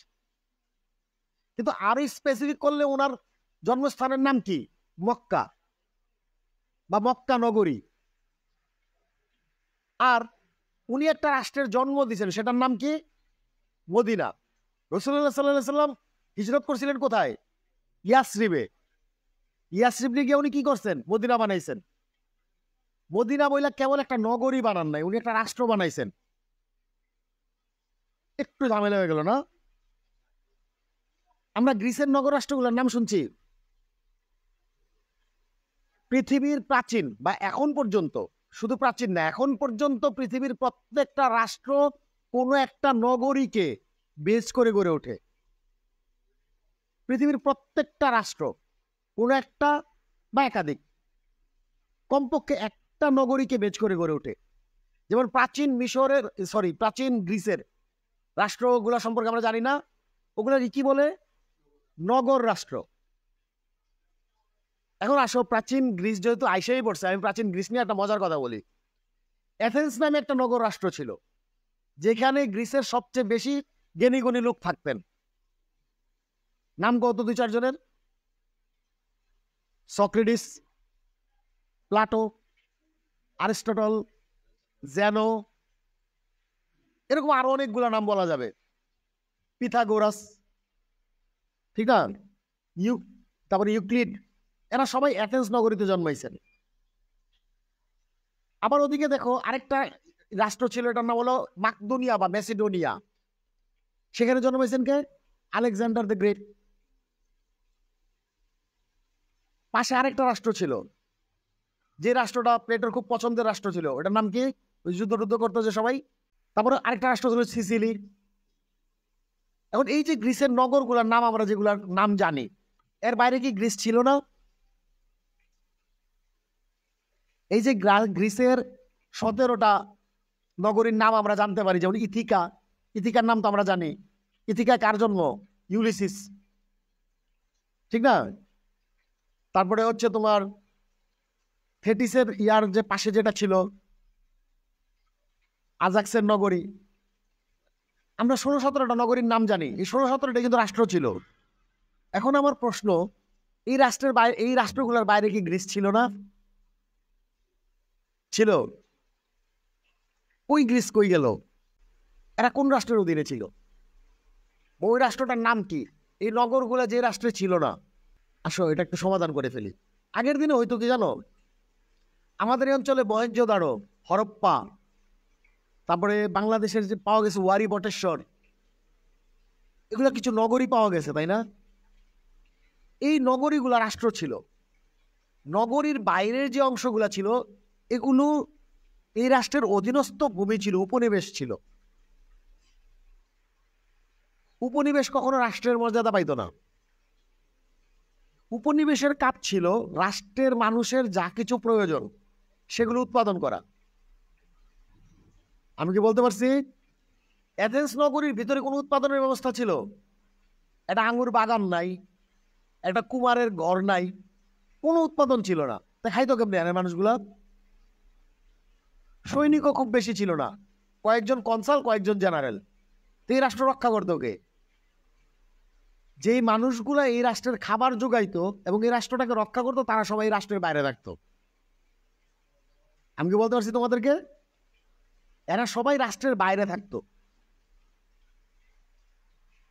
Speaker 1: কিন্তু আরো স্পেসিফিক করলে ওনার জন্মস্থানের নাম কি? মক্কা বা মক্কা নগরী। আর উনি একটা রাষ্ট্রের জন্ম দিয়েছেন, সেটার নাম কি? মদিনা। রাসূলুল্লাহ সাল্লাল্লাহু আলাইহি ওয়াসাল্লাম হিজরত করছিলেন কোথায়? ইয়াসরিবে। ইয়াসরিবে গিয়ে উনি কি করছেন? মদিনা বানাইছেন। মদিনা বইলা কেবল একটা নগরী বানান নাই, উনি একটা রাষ্ট্র বানাইছেন। একটু ঝামেলা হয়ে গেল না? আমরা গ্রিসের নগর রাষ্ট্রগুলোর নাম শুনছি। পৃথিবীর প্রাচীন বা এখন পর্যন্ত, শুধু প্রাচীন না, এখন পর্যন্ত পৃথিবীর প্রত্যেকটা রাষ্ট্র কোনো একটা নগরীকে বেস করে গড়ে ওঠে। পৃথিবীর প্রত্যেকটা রাষ্ট্র কোনো একটা বা একাধিক, কমপক্ষে একটা নগরীকে বেচ করে গড়ে ওঠে। যেমন প্রাচীন গ্রিসের রাষ্ট্রগুলো সম্পর্কে আমরা জানি না, ওগুলো কি বলে? নগর রাষ্ট্র। এখন আসো, প্রাচীন গ্রিস যেহেতু আইসেই পড়ছে, আমি প্রাচীন গ্রিস নিয়ে একটা মজার কথা বলি। এথেন্স নামে একটা নগর রাষ্ট্র ছিল, যেখানে গ্রিসের সবচেয়ে বেশি জ্ঞানী গুণী লোক থাকতেন। নাম কত 2-4 জনের? সক্রেটিস, প্লাটো, আরিস্টটল, জেনো, এরকম আরো অনেকগুলো নাম বলা যাবে, পিথাগোরাস, ঠিক না, তারপরে ইউক্লিড, এরা সবাই এথেন্স নগরীতে জন্মাইছেন। আবার ওদিকে দেখো আরেকটা রাষ্ট্র ছিল, এটার নাম হলো মাকদোনিয়া বা মেসিডোনিয়া। সেখানে জন্মাইছেন কে? Alexander the great. পাশে আরেকটা রাষ্ট্র ছিল, যে রাষ্ট্রটা প্লেটোর খুব পছন্দের রাষ্ট্র ছিল, ওটার নাম কি? ওই যুদ্ধ করতো যে সবাই। তারপরে আরেকটা রাষ্ট্র ছিল সিসিলি। এখন এই যে গ্রিসের নগরগুলোর নাম আমরা যেগুলার নাম জানি, এর বাইরে কি গ্রিস ছিল না? এই যে গ্রিসের 17টা নগরীর নাম আমরা জানতে পারি, যেমন ইথিকার নাম তো আমরা জানি। ইথিকা কার জন্ম? ইউলিসিস, ঠিক না? তারপরে হচ্ছে তোমার থেটিসের ইয়ার যে পাশে যেটা ছিল আজাক্সের নগরী। আমরা 16-17টা নগরীর নাম জানি, এই 16-17টা কিন্তু রাষ্ট্র ছিল। এখন আমার প্রশ্ন, এই রাষ্ট্রের বাইরে, এই রাষ্ট্রগুলোর বাইরে কি গ্রিস ছিল না? ছিল। ওই গ্রিস কই গেল? এরা কোন রাষ্ট্রের অধীনে ছিল? ওই রাষ্ট্রটার নাম কি? এই নগরগুলো যে রাষ্ট্রে ছিল না, আসো এটা একটু সমাধান করে ফেলি। আগের দিনে হয়তো কি জানো, আমাদের এই অঞ্চলে মহেঞ্জোদারো, হরপ্পা, তারপরে বাংলাদেশের যে পাওয়া গেছে ওয়ারি বটেশ্বর, এগুলো কিছু নগরী পাওয়া গেছে, তাই না? এই নগরীগুলা রাষ্ট্র ছিল। নগরীর বাইরের যে অংশগুলা ছিল এগুলো এই রাষ্ট্রের অধীনস্থ ভূমি ছিল, উপনিবেশ ছিল। উপনিবেশ কখনো রাষ্ট্রের মর্যাদা পাইতো না। উপনিবেশের কাজ ছিল রাষ্ট্রের মানুষের যা কিছু প্রয়োজন সেগুলো উৎপাদন করা। আমি কি বলতে পারছি? এথেন্স নগরীর ভিতরে কোনো উৎপাদনের ব্যবস্থা ছিল? একটা আঙুর বাগান নাই, একটা কুমারের ঘর নাই, কোনো উৎপাদন ছিল না। তাই খাইতো কেমনি আরে মানুষগুলা? সৈনিকও খুব বেশি ছিল না, কয়েকজন কনসাল, কয়েকজন জেনারেল। তো এই রাষ্ট্র রক্ষা করতো কে? যেই মানুষগুলা এই রাষ্ট্রের খাবার যোগাইতো এবং এই রাষ্ট্রটাকে রক্ষা করতো, তারা সবাই রাষ্ট্রের বাইরে থাকতো। আমি কি বলতে পারছি তোমাদেরকে? এরা সবাই রাষ্ট্রের বাইরে থাকতো।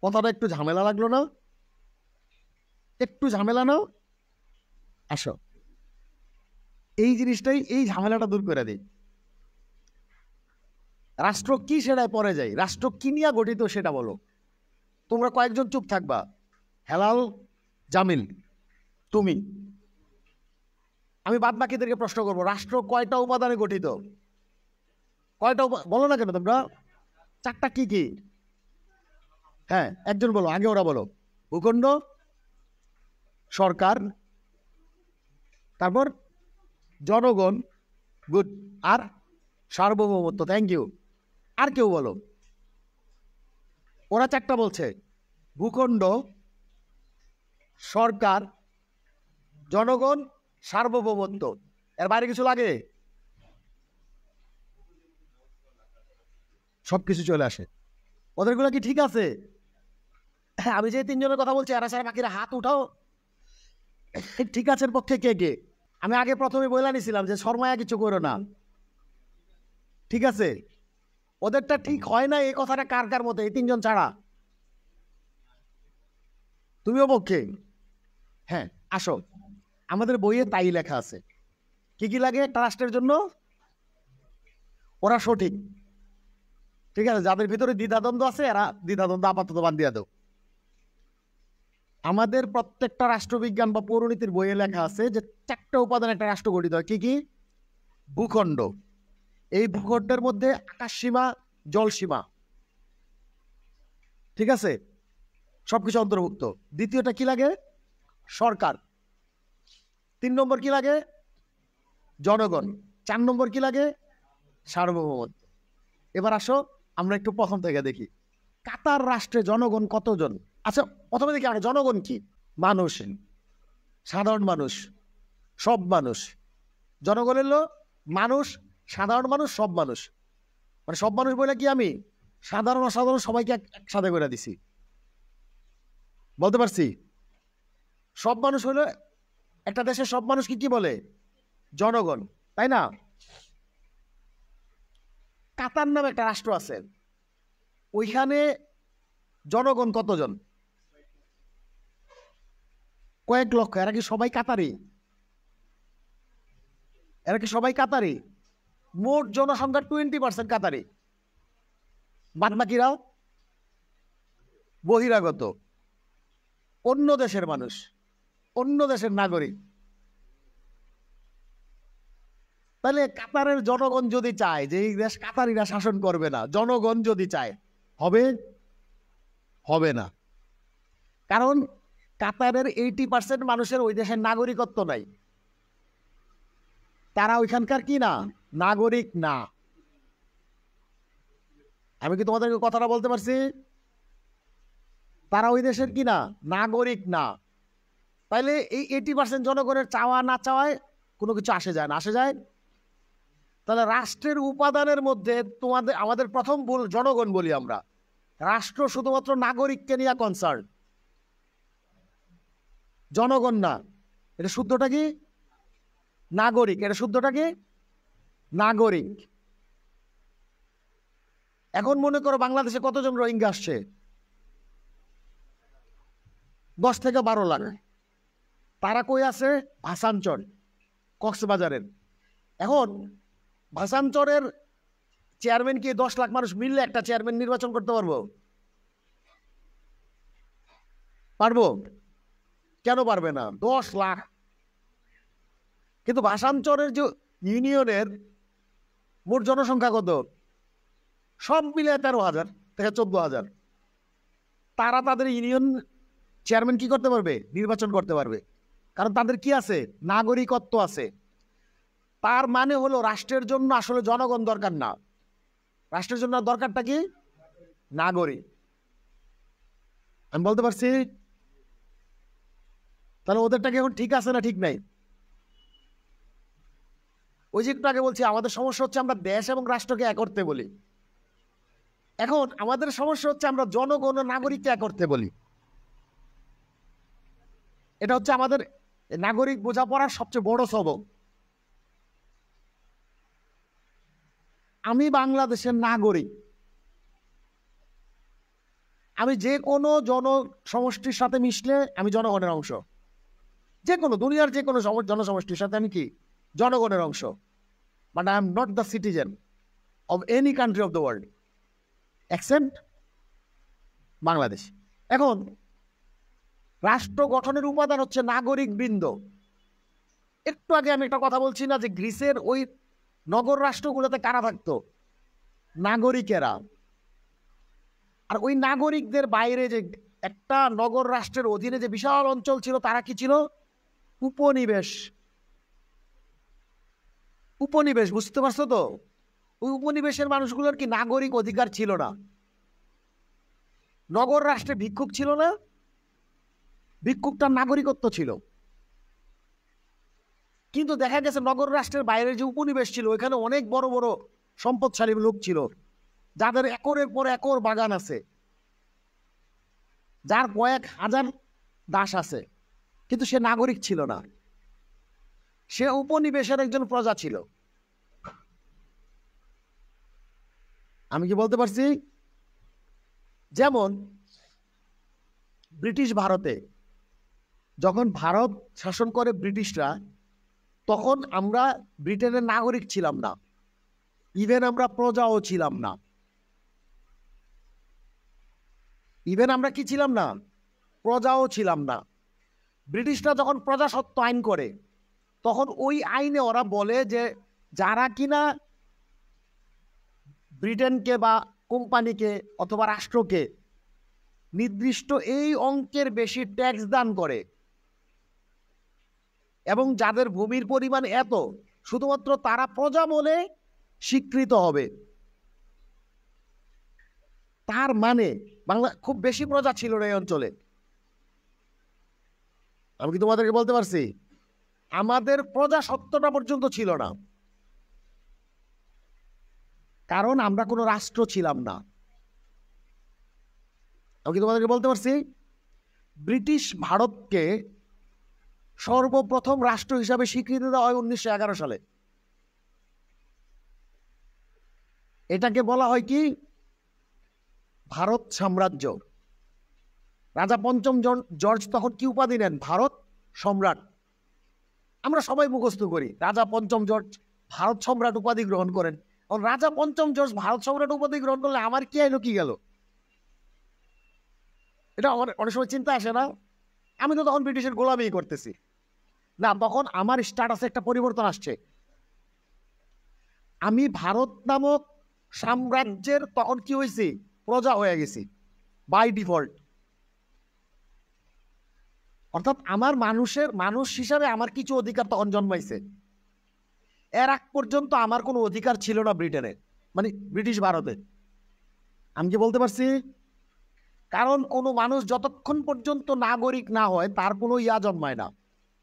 Speaker 1: কথাটা একটু ঝামেলা লাগলো না? একটু ঝামেলা না? আসো এই জিনিসটাই, এই ঝামেলাটা দূর করে দিই। রাষ্ট্র কি সেটাই পরে যাই। রাষ্ট্র কি নিয়ে গঠিত সেটা বলো। তোমরা কয়েকজন চুপ থাকবা, হেলাল, জামিল, তুমি। আমি বাদ বাকিদেরকে প্রশ্ন করবো, রাষ্ট্র কয়টা উপাদানে গঠিত? কয়টা বলো না কেন তোমরা? চারটা। কি কি? হ্যাঁ, একজন বলো, আগে ওরা বলো। ভূখণ্ড, সরকার, তারপর জনগণ, গুড, আর সার্বভৌমত্ব। Thank you. আর কেউ বলো। ওরা চারটা বলছে, ভূখণ্ড, সরকার, জনগণ, সার্বভৌমত্ব। এর বাইরে কিছু লাগে? সবকিছু চলে আসে। ওদেরগুলো কি ঠিক আছে? হ্যাঁ, আমি যে তিনজনের কথা বলছি এরা ছাড়া বাকিরা হাত উঠাও। ঠিক আছে পক্ষে কে কে? আমি আগে প্রথমে বলে নিছিলাম যে শর্মায়া কিছু করো না, ঠিক আছে? ওদেরটা ঠিক হয় না, এই কথাটা কার কার মতে? এই তিনজন ছাড়া তুমিও পক্ষে? হ্যাঁ, আসো, আমাদের বইয়ে তাই লেখা আছে। কি কি লাগে একটা রাষ্ট্রের জন্য? ওরা সঠিক, ঠিক আছে? যাদের ভিতরে দ্বিধাদ্বন্দ্ব আছে এরা দ্বিধাদ্বন্দ্ব আপাতত বাদ দিয়ে দাও। আমাদের প্রত্যেকটা রাষ্ট্রবিজ্ঞান বা পৌরনীতির বইয়ে লেখা আছে যে চারটা উপাদান একটা রাষ্ট্র গঠিত হয়। কি কি? ভূখণ্ড, এই ভূখণ্ডের মধ্যে আকাশ সীমা, জল সীমা, ঠিক আছে? সবকিছু অন্তর্ভুক্ত। দ্বিতীয়টা কি লাগে? সরকার। 3 নম্বর কি লাগে? জনগণ। 4 নম্বর কি লাগে? সার্বভৌমত্ব। এবার আসো আমরা একটু প্রথম থেকে দেখি, কাতার রাষ্ট্রে জনগণ কতজন? আচ্ছা, প্রথমে দেখি আমরা জনগণ কি। মানুষ, সাধারণ মানুষ, সব মানুষ। জনগণ হলো মানুষ, সাধারণ মানুষ, সব মানুষ। মানে সব মানুষ বলে কি আমি সাধারণ অসাধারণ সবাইকে একসাথে করে দিছি? বলতে পারছি? সব মানুষ হলো একটা দেশের সব মানুষকে কি বলে? জনগণ, তাই না? কাতার নামে একটা রাষ্ট্র আছে, ওইখানে জনগণ কতজন? কয়েক লক্ষ। এরা কি সবাই কাতারি? এরা কি সবাই কাতারি? মোট জনসংখ্যার 20% কাতারি, বাদ বাকিরাও বহিরাগত, অন্য দেশের মানুষ, অন্য দেশের নাগরিক। তাহলে কাতারের জনগণ যদি চায় যে এই দেশ কাতারিরা শাসন করবে না, জনগণ যদি চায়, হবে? হবে না। কারণ কাতারের 80% মানুষের ওই দেশের নাগরিকত্ব নাই। তারা ওইখানকার কি না? নাগরিক না। আমি কি তোমাদেরকে কথাটা বলতে পারছি? তারা ওই দেশের কি না? নাগরিক না। তাইলে এই 80% জনগণের চাওয়া না চাওয়ায় কোনো কিছু আসে যায় না, আসে যায়। তাহলে রাষ্ট্রের উপাদানের মধ্যে আমাদের প্রথম ভুল জনগণ বলি আমরা। রাষ্ট্র শুধুমাত্র নাগরিককে নিয়ে কনসার্ন, জনগণ না। এটা শুদ্ধটা কি? নাগরিক। এটা শুদ্ধটা কি? নাগরিক। এখন মনে করো বাংলাদেশে কতজন রোহিঙ্গা আসছে? 10 থেকে 12 লাখ। তারা কই আছে? ভাসানচর, কক্সবাজারের। এখন ভাসানচরের চেয়ারম্যান কি 10 লাখ মানুষ মিললে একটা চেয়ারম্যান নির্বাচন করতে পারবো? পারবো? কেন পারবে না? 10 লাখ। কিন্তু ভাসানচরের যে ইউনিয়নের মোট জনসংখ্যা কত? সব মিলে 13,000 থেকে 14,000। তারা তাদের ইউনিয়ন চেয়ারম্যান কি করতে পারবে? নির্বাচন করতে পারবে। কারণ তাদের কি আছে? নাগরিকত্ব আছে। তার মানে হলো রাষ্ট্রের জন্য আসলে জনগণ দরকার না, রাষ্ট্রের জন্য দরকারটা কি? নাগরিক। আমি বলতে পারছি? তাহলে ওদেরটা কি এখন ঠিক আছে না ঠিক নাই? ওই যে একটু আগে বলছি আমাদের সমস্যা হচ্ছে আমরা দেশ এবং রাষ্ট্রকে এক করতে বলি। এখন আমাদের সমস্যা হচ্ছে আমরা জনগণ ও নাগরিককে এক করতে বলি। এটা হচ্ছে আমাদের নাগরিক বোঝাপড়ার সবচেয়ে বড় সবক। আমি বাংলাদেশের নাগরিক, আমি যে কোনো জনসমষ্টির সাথে মিশলে আমি জনগণের অংশ। যে কোনো দুনিয়ার যে কোনো জনসমষ্টির সাথে আমি কি? জনগণের অংশ। But I am not the citizen of any country of the world except Bangladesh. এখন রাষ্ট্র গঠনের উপাদান হচ্ছে নাগরিক বৃন্দ। একটু আগে আমি একটা কথা বলছি না যে গ্রিসের ওই নগর রাষ্ট্রগুলোতে কারা থাকতো? নাগরিকেরা। আর ওই নাগরিকদের বাইরে যে একটা নগর রাষ্ট্রের অধীনে যে বিশাল অঞ্চল ছিল তারা কি ছিল? উপনিবেশ। উপনিবেশ, বুঝতে পারছো তো? ওই উপনিবেশের মানুষগুলোর কি নাগরিক অধিকার ছিল না? নগর রাষ্ট্রে ভিক্ষুক ছিল না, ভিক্ষুকটার নাগরিকত্ব ছিল। কিন্তু দেখা গেছে নগর রাষ্ট্রের বাইরে যে উপনিবেশ ছিল ওইখানে অনেক বড় বড় সম্পদশালী লোক ছিল, যাদের একরের পর একর বাগান আছে, যার কয়েক হাজার দাস আছে, কিন্তু সে নাগরিক ছিল না, সে উপনিবেশের একজন প্রজা ছিল। আমি কি বলতে পারছি? যেমন ব্রিটিশ ভারতে যখন ভারত শাসন করে ব্রিটিশরা, তখন আমরা ব্রিটেনের নাগরিক ছিলাম না, ইভেন আমরা প্রজাও ছিলাম না। ইভেন আমরা কি ছিলাম না? প্রজাও ছিলাম না। ব্রিটিশরা যখন প্রজাসত্ব আইন করে তখন ওই আইনে ওরা বলে যে যারা কিনা ব্রিটেনকে বা কোম্পানিকে অথবা রাষ্ট্রকে নির্দিষ্ট এই অঙ্কের বেশি ট্যাক্স দান করে এবং যাদের ভূমির পরিমাণ এত, শুধুমাত্র তারা প্রজা বলে স্বীকৃত হবে। তার মানে বাংলা খুব বেশি প্রজা ছিল না এই অঞ্চলে। আমি কি তোমাদেরকে বলতে পারছি? আমাদের প্রজাসত্বটা পর্যন্ত ছিল না, কারণ আমরা কোনো রাষ্ট্র ছিলাম না। আমি কি তোমাদেরকে বলতে পারছি? ব্রিটিশ ভারতকে সর্বপ্রথম রাষ্ট্র হিসাবে স্বীকৃতি দেওয়া হয় 1911 সালে। এটাকে বলা হয় কি? ভারত সাম্রাজ্য। রাজা পঞ্চম জর্জ তখন কি উপাধি নেন? ভারত সম্রাট। আমরা সবাই মুখস্থ করি রাজা পঞ্চম জর্জ ভারত সম্রাট উপাধি গ্রহণ করেন। রাজা পঞ্চম জর্জ ভারত সম্রাট উপাধি গ্রহণ করলে আমার কি আইলো কি গেল? এটা অনেক সময় চিন্তা আসে না? আমি তো তখন ব্রিটিশের গোলামি করতেছি না, তখন আমার স্ট্যাটাসে একটা পরিবর্তন আসছে। আমি ভারত নামক সাম্রাজ্যের তখন কি হয়েছি? প্রজা হয়ে গেছি বাই ডিফল্ট। অর্থাৎ আমার মানুষ হিসাবে আমার কিছু অধিকার তখন জন্মাইছে। এর আগ পর্যন্ত আমার কোনো অধিকার ছিল না ব্রিটেনে, মানে ব্রিটিশ ভারতে। আমি কি বলতে পারছি? কারণ কোনো মানুষ যতক্ষণ পর্যন্ত নাগরিক না হয় তার কোনো জন্মায় না,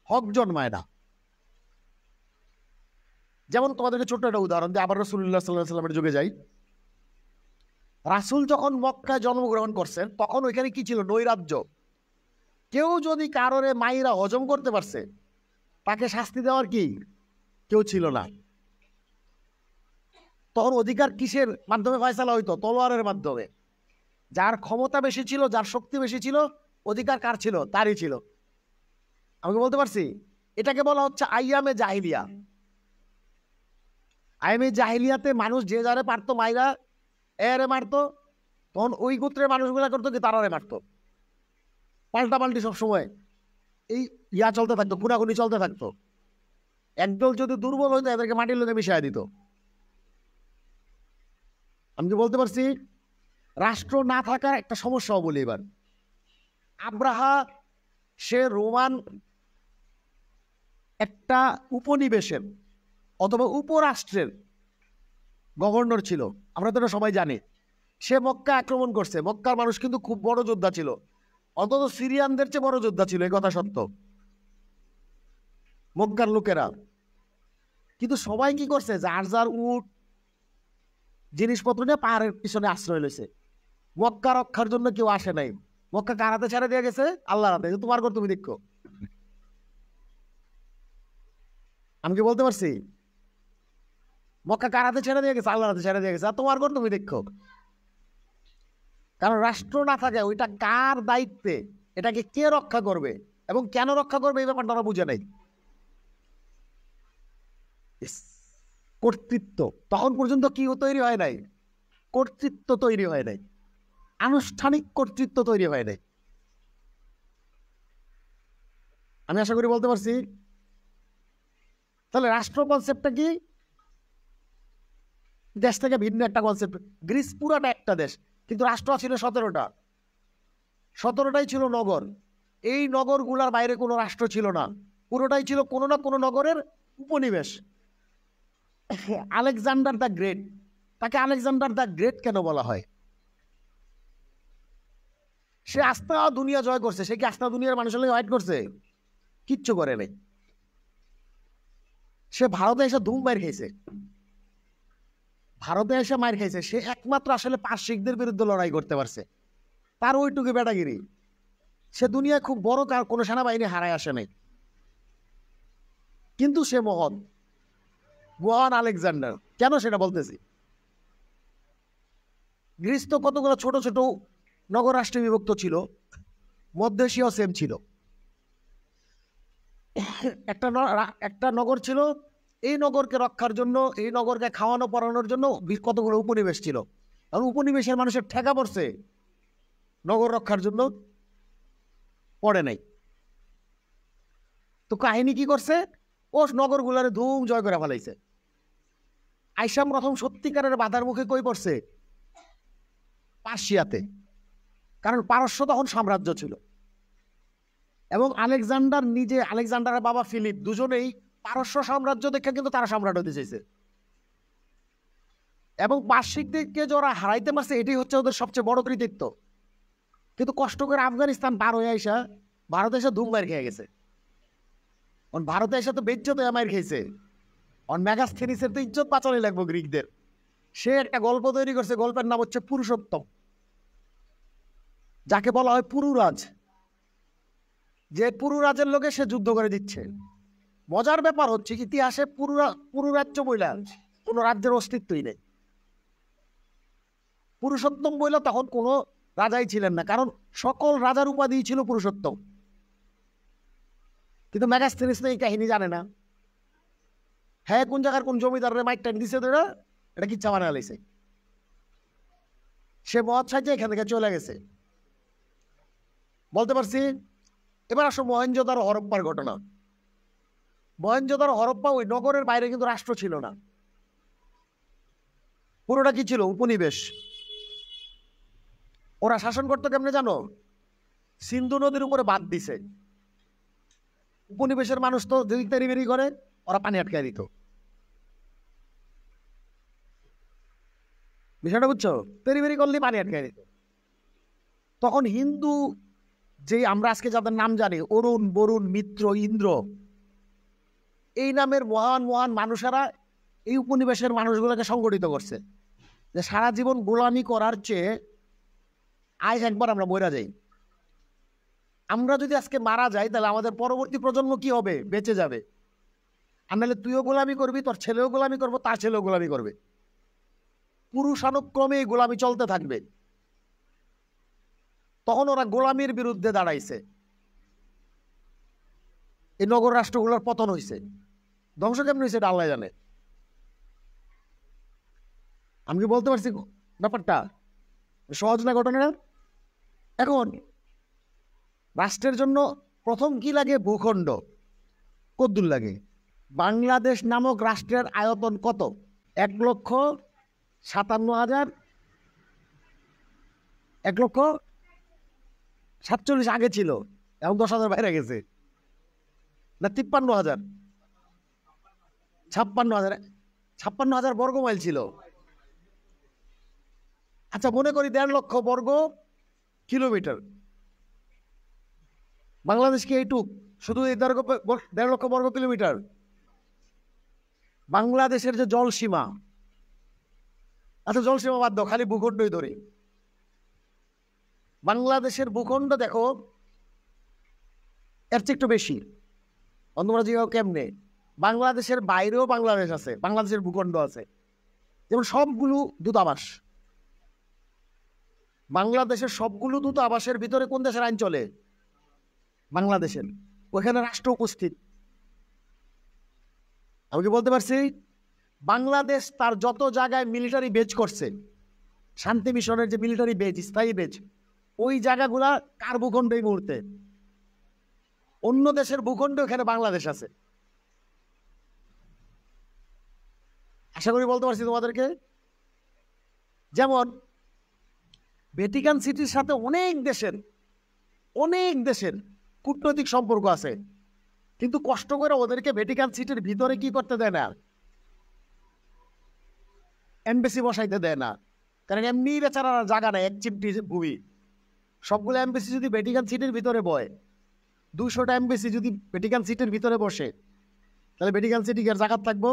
Speaker 1: হক জন্মায় না। যেমন তোমাদেরকে ছোট্ট একটা উদাহরণ দিয়ে আবার রাসূলুল্লাহ সাল্লাল্লাহু আলাইহি ওয়াসাল্লামের যুগে যাই। রাসূল যখন মক্কায় জন্মগ্রহণ করছেন তখন ওইখানে কি ছিল? নৈরাজ্য। কেউ যদি কারোরে মাইরা হজম করতে পারছে, তাকে শাস্তি দেওয়ার কি কেউ ছিল না। তখন অধিকার কিসের মাধ্যমে ফয়সালা হইতো? তলোয়ারের মাধ্যমে। যার ক্ষমতা বেশি ছিল, যার শক্তি বেশি ছিল, অধিকার কার ছিল? তারই ছিল। আমাকে বলতে পারছি? এটাকে বলা হচ্ছে আইয়ামে জাহিলিয়া। আইয়ামে জাহিলিয়াতে মানুষ যে যারে পারতো মাইরা এরে মারতো, তখন ওই গোত্রের মানুষগুলা করতো কি তারারে মারতো। পাল্টাপাল্টি সবসময় এই চলতে থাকতো, খুনাখুনি চলতে থাকতো। একদল যদি দুর্বল হইতো এদেরকে মাটির লোকে মিশিয়ে দিত। আমি কি বলতে পারছি? রাষ্ট্র না থাকার একটা সমস্যাও বলি এবার। আব্রাহা সে রোমান একটা উপনিবেশের অথবা উপরাষ্ট্রের গভর্নর ছিল, আমরা তো সবাই জানি। সে মক্কা আক্রমণ করছে। মক্কার মানুষ কিন্তু খুব বড় যোদ্ধা ছিল, অন্তত সিরিয়ানদের চেয়ে বড় যোদ্ধা ছিল, এই কথা সত্য, মক্কার লোকেরা। কিন্তু সবাই কি করছে? যার যার উট জিনিসপত্র নিয়ে পাহাড়ের পিছনে আশ্রয় লইছে। মক্কা রক্ষার জন্য কেউ আসে নাই। মক্কা কার হাতে ছেড়ে দিয়ে গেছে? আল্লাহর হাতে। তোমার ঘর তুমি দেখো। আমি কি বলতে পারছি? মক্কা কার হাতে ছেড়ে দিয়ে গেছে? আল্লাহর হাতে ছেড়ে দিয়ে গেছে। আর তোমার ঘর তুমি দেখো। কারণ রাষ্ট্র না থাকে ওইটা কার দায়িত্বে, এটাকে কে রক্ষা করবে এবং কেন রক্ষা করবে, এই ব্যাপারটা ওরা বুঝে নাই। কর্তৃত্ব তখন পর্যন্ত কি তৈরি হয় নাই? কর্তৃত্ব তৈরি হয় নাই, আনুষ্ঠানিক কর্তৃত্ব তৈরি হয় নাই। আমি আশা করি বলতে পারছি। তাহলে রাষ্ট্র কনসেপ্টটা কি? দেশ থেকে ভিন্ন একটা কনসেপ্ট। গ্রিস পুরাটা একটা দেশ, কিন্তু রাষ্ট্র ছিল 17টা। 17টাই ছিল নগর। এই নগরগুলার বাইরে কোনো রাষ্ট্র ছিল না, পুরোটাই ছিল কোনো না কোনো নগরের উপনিবেশ। আলেকজান্ডার দ্য গ্রেট, তাকে আলেকজান্ডার দ্য গ্রেট কেন বলা হয়? সে আস্তা দুনিয়া জয় করছে। সে কি আস্তা দুনিয়ার মানুষের লাগে ফাইট করছে? কিচ্ছু করে নাই। সে ভারতে এসে ধুম মার খেয়েছে। ভারতে এসে মার খেয়েছে। সে একমাত্র আসলে পারসিকদের বিরুদ্ধে লড়াই করতে পারছে। তার ওইটুকু বেটাগিরি। সে দুনিয়ায় খুব বড় তার কোনো সেনাবাহিনী হারায় আসে নাই, কিন্তু সে মহান, মহান আলেকজান্ডার। কেন সেটা বলতেছি? গ্রিস তো কতগুলো ছোট ছোট নগর রাষ্ট্রে বিভক্ত ছিল, মধ্য এশিয়াও সেম ছিল। একটা নগর ছিল, এই নগরকে রক্ষার জন্য, এই নগরকে খাওয়ানো পড়ানোর জন্য কতগুলো উপনিবেশ ছিল। এবং উপনিবেশের মানুষের ঠেকা পড়ছে, নগর রক্ষার জন্য পড়ে নাই। তো কাহিনী কি করছে? ও নগরগুলারে ধুম জয় করে ফেলাইছে। আইসাম প্রথম সত্যিকারের বাধার মুখে কই পড়ছে? পার্সিয়াতে। কারণ পারস্য তখন সাম্রাজ্য ছিল, এবং আলেকজান্ডার নিজে, আলেকজান্ডারের বাবা ফিলিপ, দুজনেই পারস্য সাম্রাজ্য দেখে কিন্তু তারা সম্রাট হতে চাইছে। এবং পার্সিকদেরকে যারা হারাইতে পারছে, এটাই হচ্ছে ওদের সবচেয়ে বড় কৃতিত্ব। কিন্তু কষ্ট করে আফগানিস্তান পার হয়ে আইসা ভারতে এসে ধুম মার খেয়ে গেছে। ভারতে এসে তো বেজ্জত মার খেয়েছে। মেগাস্থেনিসের তো ইজ্জত বাঁচানো লাগবো গ্রিকদের। সে একটা গল্প তৈরি করছে, গল্পের নাম হচ্ছে পুরুষোত্তম, যাকে বলা হয় পুরুরাজ। যে পুরুরাজের লোকে সে যুদ্ধ করে দিচ্ছে। মজার ব্যাপার হচ্ছে ইতিহাসে পুরুরাজ্য বইলা কোনো রাজ্যের অস্তিত্বই নেই। পুরুষোত্তম বইলা তখন কোনো রাজাই ছিলেন না, কারণ সকল রাজার উপাধি ছিল পুরুষোত্তম। কিন্তু মেগাস্থেনিস এই কাহিনী জানে না। হ্যাঁ, কোন জায়গার কোন জমিদারের মাইক টাইম দিছে তো এটা কিচ্ছা বানা লাইছে। সে মদ সাইজে এখান থেকে চলে গেছে। বলতে পারছি। এবার আসো মহেঞ্জোদারো হরপ্পার ঘটনা। মহেঞ্জোদারো হরপ্পা, ওই নগরের বাইরে কিন্তু রাষ্ট্র ছিল না, পুরোটা কি ছিল? উপনিবেশ। ওরা শাসন করতো কেমনে জানো? সিন্ধু নদীর উপরে বাঁধ দিছে। উপনিবেশের মানুষ তো যদি তেরিবেরি করে, ওরা পানি আটকে দিত। বিষয়টা বুঝছো? তেরিবেরি করলে পানি আটকে দিত। তখন হিন্দু, যে আমরা আজকে যাদের নাম জানি, অরুণ, বরুণ, মিত্র, ইন্দ্র, এই নামের মহান মহান মানুষেরা এই উপনিবেশের মানুষগুলোকে সংগঠিত করছে যে সারা জীবন গোলামি করার চেয়ে আজ একবার আমরা মরে যাই। আমরা যদি আজকে মারা যাই, তাহলে আমাদের পরবর্তী প্রজন্ম কি হবে? বেঁচে যাবে। আর নাহলে তুইও গোলামি করবি, তোর ছেলেও গোলামি করবো, তার ছেলেও গোলামি করবে। পুরুষানুক্রমে এই গোলামি চলতে থাকবে। তখন ওরা গোলামির বিরুদ্ধে দাঁড়াইছে, এই নগর রাষ্ট্রগুলোর পতন হয়েছে। ধ্বংস কেমন হয়েছে এটা আল্লাহ জানে। আমি কি বলতে পারছি ব্যাপারটা? সহজ না ঘটনা? এখন রাষ্ট্রের জন্য প্রথম কি লাগে? ভূখণ্ড। কদ্দুর লাগে? বাংলাদেশ নামক রাষ্ট্রের আয়তন কত? 1,57,000, 1,47,000 আগে ছিল, এখন 10,000 বাইরে গেছে না? 53,000, 56,000 বর্গ মাইল ছিল। আচ্ছা মনে করি 1.5 লক্ষ বর্গ কিলোমিটার। বাংলাদেশ কি এইটুক? শুধু এই 1.5 লক্ষ বর্গ কিলোমিটার? বাংলাদেশের যে জলসীমা, আচ্ছা জলসীমা বাদ দাও, খালি ভূখণ্ডই ধরে। বাংলাদেশের ভূখণ্ড দেখো এর চেয়ে একটু বেশি। অন্যরা জিগাও কেমনে? বাংলাদেশের বাইরেও বাংলাদেশ আছে, বাংলাদেশের ভূখণ্ড আছে। যেমন সবগুলো দূতাবাস, বাংলাদেশের সবগুলো দূতাবাসের ভিতরে কোন দেশের আইন চলে? বাংলাদেশের। ওখানে রাষ্ট্র উপস্থিত। আমি কি বলতে পারছি? বাংলাদেশ তার যত জায়গায় মিলিটারি বেজ করছে, শান্তি মিশনের যে মিলিটারি বেজ, স্থায়ী বেজ, ওই জায়গাগুলা কার ভূখণ্ড এই মুহূর্তে? অন্য দেশের ভূখণ্ড এখানে বাংলাদেশ আছে। আশা করি বলতে পারছি তোমাদেরকে। যেমন ভ্যাটিকান সিটির সাথে অনেক দেশের কূটনৈতিক সম্পর্ক আছে, কিন্তু কষ্ট করে ওদেরকে ভ্যাটিকান সিটির ভিতরে কি করতে দেয় না? এমবেসি বসাইতে দেয় না। কারণ এমনি বেচারা জায়গা নেই, এক চিমটি ভূমি। সবগুলো এমবেসি যদি ভ্যাটিকান সিটির ভিতরে বয়, 200টা এমবেসি যদি ভ্যাটিকান সিটির ভিতরে বসে, তাহলে ভ্যাটিকান সিটি কি আর জায়গা থাকবো?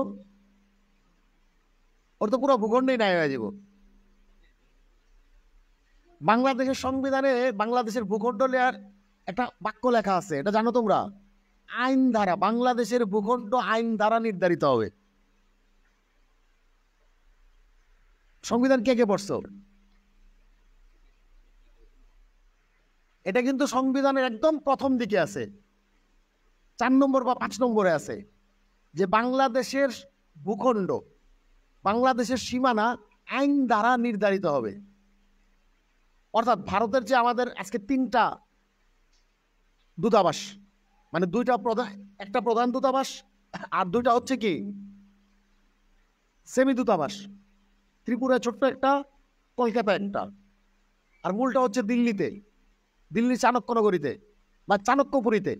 Speaker 1: ওর তো পুরো ভূখণ্ডই নাই হয়ে যাব। বাংলাদেশের সংবিধানে বাংলাদেশের ভূখণ্ড নেওয়ার একটা বাক্য লেখা আছে, এটা জানো তোমরা? আইন দ্বারা, বাংলাদেশের ভূখণ্ড আইন দ্বারা নির্ধারিত হবে। সংবিধান কে কে পড়ছো? এটা কিন্তু সংবিধানের একদম প্রথম দিকে আছে, 4 নম্বর বা 5 নম্বরে আছে, যে বাংলাদেশের ভূখণ্ড, বাংলাদেশের সীমানা আইন দ্বারা নির্ধারিত হবে। অর্থাৎ ভারতের যে আমাদের আজকে 3টা দূতাবাস, মানে 2টা প্রধান, একটা প্রধান দূতাবাস আর 2টা হচ্ছে কি সেমি দূতাবাস। ত্রিপুরা ছোট্ট একটা, কলকাতা একটা, আর মূলটা হচ্ছে দিল্লিতে, দিল্লি চাণক্যনগরীতে বা চাণক্যপুরীতে।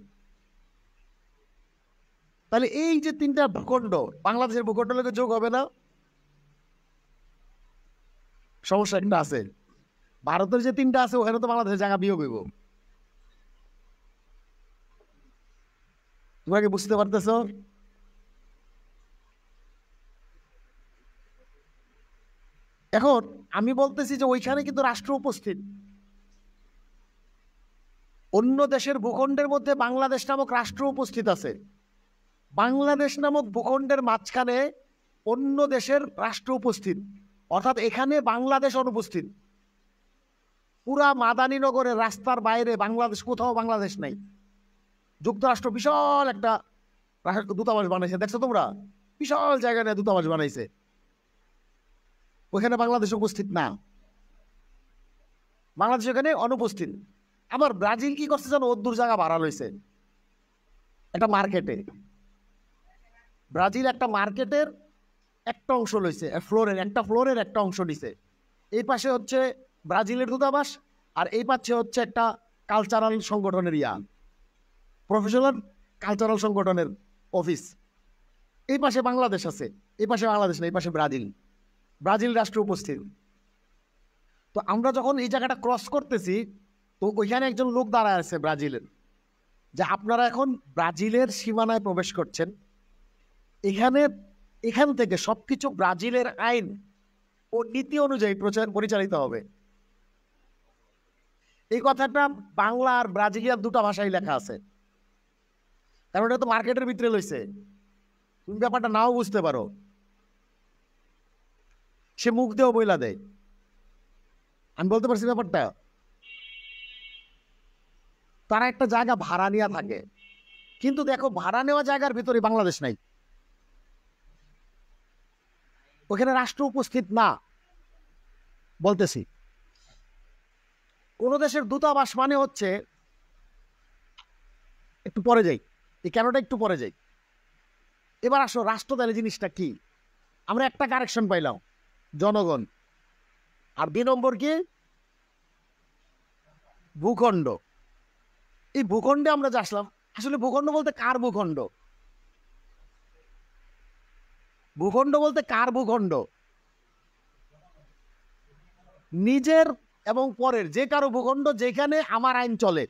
Speaker 1: তাহলে এই যে 3টা ভূখণ্ড বাংলাদেশের ভূখণ্ড লোকে যোগ হবে না? সমস্যা একটা আছে। ভারতের যে 3টা আছে ওখানে তো বাংলাদেশের জায়গা বিয়োগ হইব। তোমরা কি বুঝতে পারতেছ? এখন আমি বলতেছি যে ওইখানে কিন্তু রাষ্ট্র উপস্থিত। অন্য দেশের ভূখণ্ডের মধ্যে বাংলাদেশ নামক রাষ্ট্র উপস্থিত আছে। বাংলাদেশ নামক ভূখণ্ডের মাঝখানে অন্য দেশের রাষ্ট্র উপস্থিত, অর্থাৎ এখানে বাংলাদেশ অনুপস্থিত। পুরা মাদানীনগরের রাস্তার বাইরে বাংলাদেশ, কোথাও বাংলাদেশ নাই। যুক্তরাষ্ট্র বিশাল একটা দূতাবাস বানাইছে, দেখছো তোমরা? বিশাল জায়গা নিয়ে দূতাবাস বানাইছে, ওখানে বাংলাদেশ উপস্থিত না, বাংলাদেশ এখানে অনুপস্থিত। আবার ব্রাজিল কি করছে জানো? ওর জায়গা ভাড়া লইছে একটা মার্কেটে। ব্রাজিল একটা মার্কেটের একটা অংশ লইছে, ফ্লোরের একটা অংশ নিছে। এই পাশে হচ্ছে ব্রাজিলের দূতাবাস, আর এই পাশে হচ্ছে একটা কালচারাল সংগঠনের প্রফেশনাল কালচারাল সংগঠনের অফিস। এই পাশে বাংলাদেশ আছে, এই পাশে বাংলাদেশ না, এই পাশে ব্রাজিল রাষ্ট্র উপস্থিত। তো আমরা যখন এই জায়গাটা ক্রস করতেছি, তো ওইখানে একজন লোক দাঁড়ায় আছে ব্রাজিলের, যে আপনারা এখন ব্রাজিলের সীমানায় প্রবেশ করছেন, এখান থেকে সবকিছু ব্রাজিলের আইন ও নীতি অনুযায়ী পরিচালিত হবে। এই কথাটা বাংলা আর ব্রাজিলিয়ান 2টা ভাষায় লেখা আছে, কারণ এটা তো মার্কেটের ভিতরে লইছে। তুমি ব্যাপারটা নাও বুঝতে পারো, সে মুখ দিয়েও বইলা দেয়। আমি বলতে পারছি ব্যাপারটা? তারা একটা জায়গা ভাড়া নিয়ে থাকে, কিন্তু দেখো ভাড়া নেওয়া জায়গার ভিতরে বাংলাদেশ নাই, ওখানে রাষ্ট্র উপস্থিত না। বলতেছি কোন দেশের দূতাবাস মানে হচ্ছে, একটু পরে যাই, এই কেনটা একটু পরে যাই। এবার আসো রাষ্ট্র তাহলে জিনিসটা কি। আমরা একটা কারেকশন পাইলাম, জনগণ। আর 2 নম্বর কি, ভূখণ্ড। এই ভূখণ্ডে আমরা যে আসলাম, আসলে ভূখণ্ড বলতে কার ভূখণ্ড? ভূখণ্ড বলতে কার ভূখণ্ড? নিজের এবং পরের যে কারো ভূখণ্ড, যেখানে আমার আইন চলে।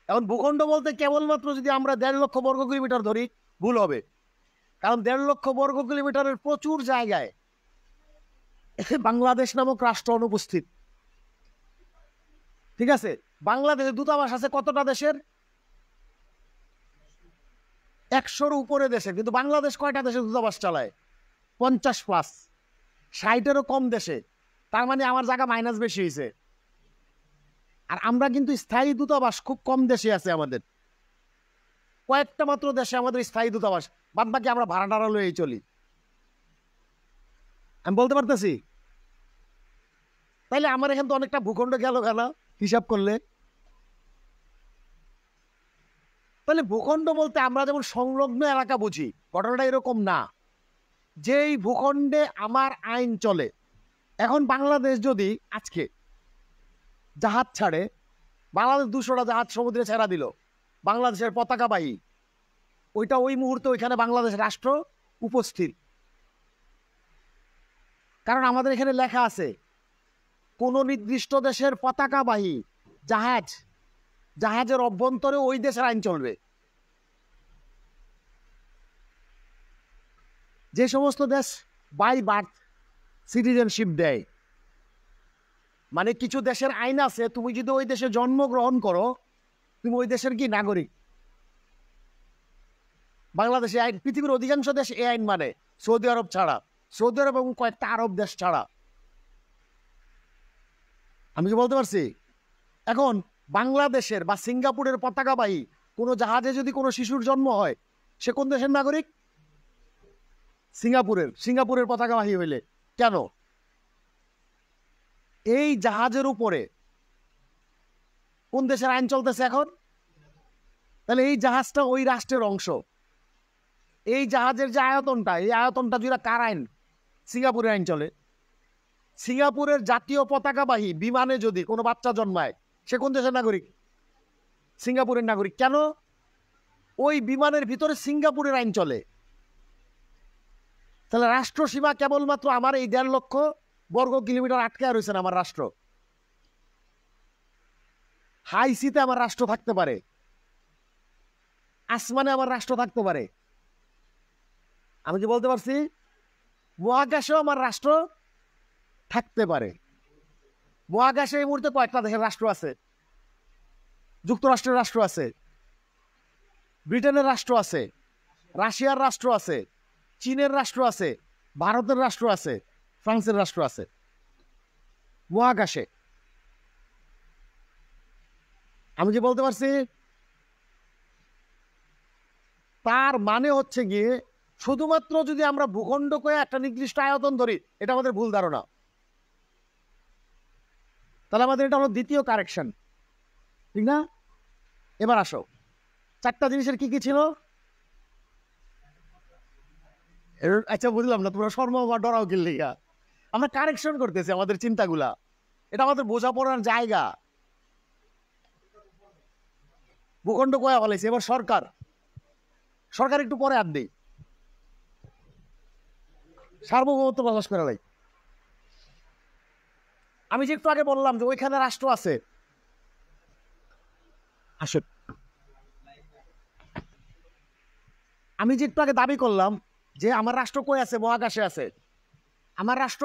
Speaker 1: এখন ভূখণ্ড বলতে কেবলমাত্র যদি আমরা 1.5 লক্ষ বর্গ কিলোমিটার ধরি, ভুল হবে, কারণ 1.5 লক্ষ বর্গ কিলোমিটারের প্রচুর জায়গায় বাংলাদেশ নামক রাষ্ট্র অনুপস্থিত। ঠিক আছে, বাংলাদেশের দূতাবাস আছে কতটা দেশের? 100-র উপরে দেশে, কিন্তু বাংলাদেশ কয়টা দেশে দূতাবাস চালায়? 50+, 60-এরও কম দেশে। তার মানে আমার জায়গা মাইনাস বেশি হয়েছে। আর আমরা কিন্তু স্থায়ী দূতাবাস খুব কম দেশে আছে, আমাদের কয়েকটা মাত্র দেশে আমাদের স্থায়ী দূতাবাস, বাদ বাকি আমরা ভাড়া টাড়া লয়েই চলি। আমি বলতে পারতেছি, তাইলে আমার এখান তো অনেকটা ভূখণ্ড গেল গেল হিসাব করলে। তাহলে ভূখণ্ড বলতে আমরা যেমন সংলগ্ন এলাকা বুঝি, ঘটনাটা এরকম না। যেই ভূখণ্ডে আমার আইন চলে। এখন বাংলাদেশ যদি আজকে জাহাজ ছাড়ে, বাংলাদেশ 200টা জাহাজ সমুদ্রে ছেড়া দিল, বাংলাদেশের পতাকাবাহী, ওইটা ওই মুহূর্তে ওইখানে বাংলাদেশ রাষ্ট্র উপস্থিত। কারণ আমাদের এখানে লেখা আছে কোন নির্দিষ্ট দেশের পতাকাবাহী জাহাজ, জাহাজের অভ্যন্তরে ওই দেশের আইন চলবে। যে সমস্ত দেশ বাই বার্থ সিটিজেনশিপ দেয়, মানে কিছু দেশের আইন আছে, তুমি যদি ওই দেশে জন্মগ্রহণ করো, তুমি ওই দেশের কি নাগরিক। বাংলাদেশে আইন, পৃথিবীর অধিকাংশ দেশ এই আইন মানে, সৌদি আরব ছাড়া, সৌদি আরব এবং কয়েকটা আরব দেশ ছাড়া। আমি কি বলতে পারছি? এখন বাংলাদেশের বা সিঙ্গাপুরের পতাকাবাহী কোনো জাহাজে যদি কোনো শিশুর জন্ম হয়, সে কোন দেশের নাগরিক? সিঙ্গাপুরের। সিঙ্গাপুরের পতাকাবাহী হইলে কেন? এই জাহাজের উপরে কোন দেশের আইন চলতেছে এখন? তাহলে এই জাহাজটা ওই রাষ্ট্রের অংশ। এই জাহাজের যে আয়তনটা, এই আয়তনটা জুড়ে কার আইন? সিঙ্গাপুরের আইন চলে। সিঙ্গাপুরের জাতীয় পতাকাবাহী বিমানে যদি কোনো বাচ্চা জন্মায়, সে কোন দেশের নাগরিক? সিঙ্গাপুরের নাগরিক। কেন? ওই বিমানের ভিতরে সিঙ্গাপুরের আইন চলে। তাহলে রাষ্ট্র সীমা কেবলমাত্র আমার এই 1.5 লক্ষ বর্গ কিলোমিটার আটকে রয়েছে না আমার রাষ্ট্র। হাই সিতে আমার রাষ্ট্র থাকতে পারে, আসমানে আমার রাষ্ট্র থাকতে পারে। আমি কি বলতে পারছি? মহাকাশেও আমার রাষ্ট্র থাকতে পারে। মহাকাশে এই মুহূর্তে কয়েকটা দেশের রাষ্ট্র আছে। যুক্তরাষ্ট্রের রাষ্ট্র আছে, ব্রিটেনের রাষ্ট্র আছে, রাশিয়ার রাষ্ট্র আছে, চীনের রাষ্ট্র আছে, ভারতের রাষ্ট্র আছে, ফ্রান্সের রাষ্ট্র আছে মহাকাশে। আমি কি বলতে পারছি? তার মানে হচ্ছে গিয়ে শুধুমাত্র যদি আমরা ভূখণ্ড করে একটা নির্দিষ্ট আয়তন ধরি, এটা আমাদের ভুল ধারণা। তাহলে আমাদের এটা হলো দ্বিতীয় কারেকশন, ঠিক না? এবার আসো, 4টা জিনিসের কি কি ছিল? আচ্ছা বুঝলাম না, তোমরা শর্মা বা ডরাও কিল্লিগা। আমরা কারেকশন করতেছি আমাদের চিন্তাগুলা, এটা আমাদের বোঝাপড়ার জায়গা। ভূখণ্ড কয়া বলেছে, এবার সরকার। সরকার একটু পরে আর দেই, সার্বভৌমত্ব প্রকাশ করা যায়। আমি যে একটু আগে বললাম যে ওইখানে রাষ্ট্র আছে, আসলে আমি যে একটু আগে দাবি করলাম যে আমার রাষ্ট্র কই আছে? মহাকাশে আছে। আমার রাষ্ট্র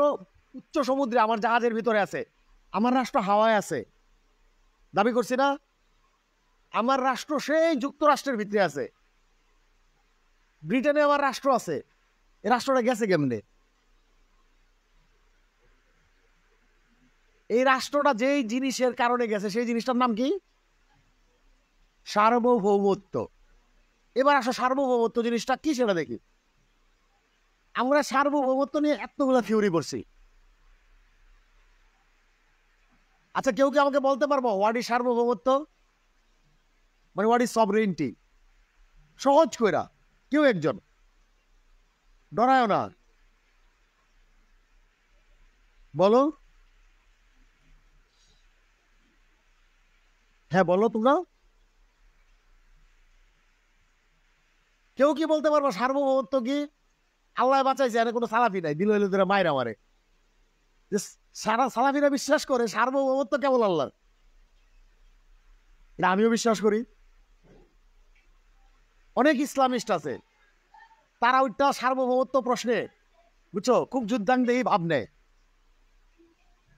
Speaker 1: উচ্চ সমুদ্রে আমার জাহাজের ভিতরে আছে। আমার রাষ্ট্র হাওয়ায় আছে, দাবি করছি না? আমার রাষ্ট্র সেই যুক্তরাষ্ট্রের ভিতরে আছে। ব্রিটেনে আমার রাষ্ট্র আছে, এই রাষ্ট্রটা গেছে কেমনে? এই রাষ্ট্রটা যেই জিনিসের কারণে গেছে সেই জিনিসটার নাম কি? সার্বভৌমত্ব। এবার আসো সার্বভৌমত্ব জিনিসটা কি সেটা দেখি। আমরা সার্বভৌমত্ব নিয়ে এতগুলো থিওরি পড়ছি। আচ্ছা, কেউ কি আমাকে বলতে পারবো হোয়াট ইজ সার্বভৌমত্ব, মানে হোয়াট ইজ সভরেন্টি? সহজ কইরা কেউ একজন, ডরায় না, বলো। হ্যাঁ বলো তোমরা, কেউ কি বলতে পারবো সার্বভৌমত্ব কি? আল্লাহ বাঁচাইছে, এখানে কোনো সালাফি নাই, দিল হইলে তোরা মায়েরা মারে। সারা সালাফিরা বিশ্বাস করে সার্বভৌমত্ব কেবল আল্লাহ, এটা আমিও বিশ্বাস করি। অনেক ইসলামিস্ট আছে, তারা ওইটা সার্বভৌমত্ব প্রশ্নে, বুঝছো, খুব যুদ্ধাঙ্গী ভাব নেয়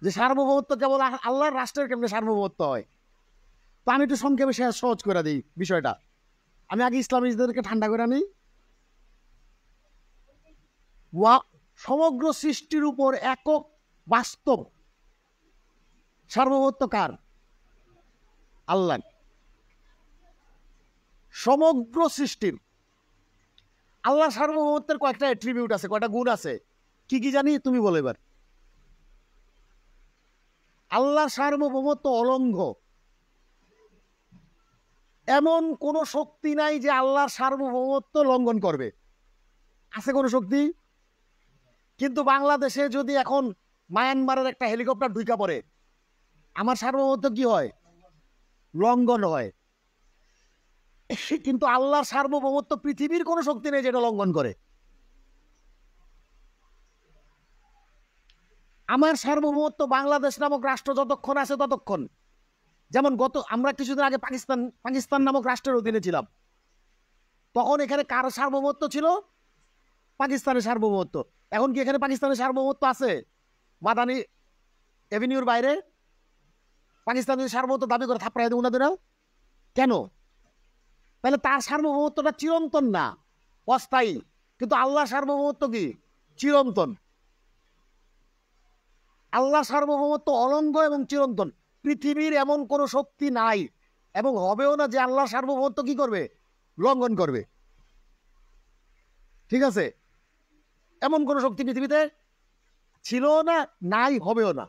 Speaker 1: যে সার্বভৌমত্ব কেবল আল্লাহর, রাষ্ট্রের কেমনে সার্বভৌমত্ব হয়। তো আমি একটু সংক্ষেপে সহজ করে দিই বিষয়টা। আমি আগে ইসলামিস্টদেরকে ঠান্ডা করে নিই। সমগ্র সৃষ্টির উপর একক বাস্তব সার্বভৌমত্ব কার? আল্লাহ। সমগ্র সৃষ্টির আল্লাহ সার্বভৌমত্বের কয়েকটা অ্যাট্রিবিউট আছে, কয়েকটা গুণ আছে। কি কি জানি তুমি বলো এবার। আল্লাহ সার্বভৌমত্ব অলঙ্ঘ, এমন কোন শক্তি নাই যে আল্লাহর সার্বভৌমত্ব লঙ্ঘন করবে। আছে কোন শক্তি? কিন্তু বাংলাদেশে যদি এখন মায়ানমারের একটা হেলিকপ্টার ঢুকা পড়ে, আমার সার্বভৌমত্ব কি হয়? লঙ্ঘন হয়। কিন্তু আল্লাহর সার্বভৌমত্ব পৃথিবীর কোন শক্তি নেই যেটা লঙ্ঘন করে। আমার সার্বভৌমত্ব বাংলাদেশ নামক রাষ্ট্র যতক্ষণ আছে ততক্ষণ। যেমন আমরা কিছুদিন আগে পাকিস্তান নামক রাষ্ট্রের অধীনে ছিলাম, তখন এখানে কার সার্বভৌমত্ব ছিল? পাকিস্তানের সার্বভৌমত্ব। এখন কি এখানে পাকিস্তানের সার্বভৌমত্ব আছে? মাদানী এভিনিউর বাইরে পাকিস্তানের সার্বভৌমত্ব দাবি করে থাপড়াই দেব ওনাদের। কেন? তাহলে তার সার্বভৌমত্বটা চিরন্তন না, অস্থায়ী। কিন্তু আল্লাহ সার্বভৌমত্ব কি? চিরন্তন। আল্লাহ সার্বভৌমত্ব অলঙ্ঘ এবং চিরন্তন। পৃথিবীর এমন কোন শক্তি নাই এবং হবেও না যে আল্লাহ সার্বভৌমত্ব কি করবে? লঙ্ঘন করবে। ঠিক আছে? এমন কোন শক্তি পৃথিবীতে ছিল না, নাই, হবেও না।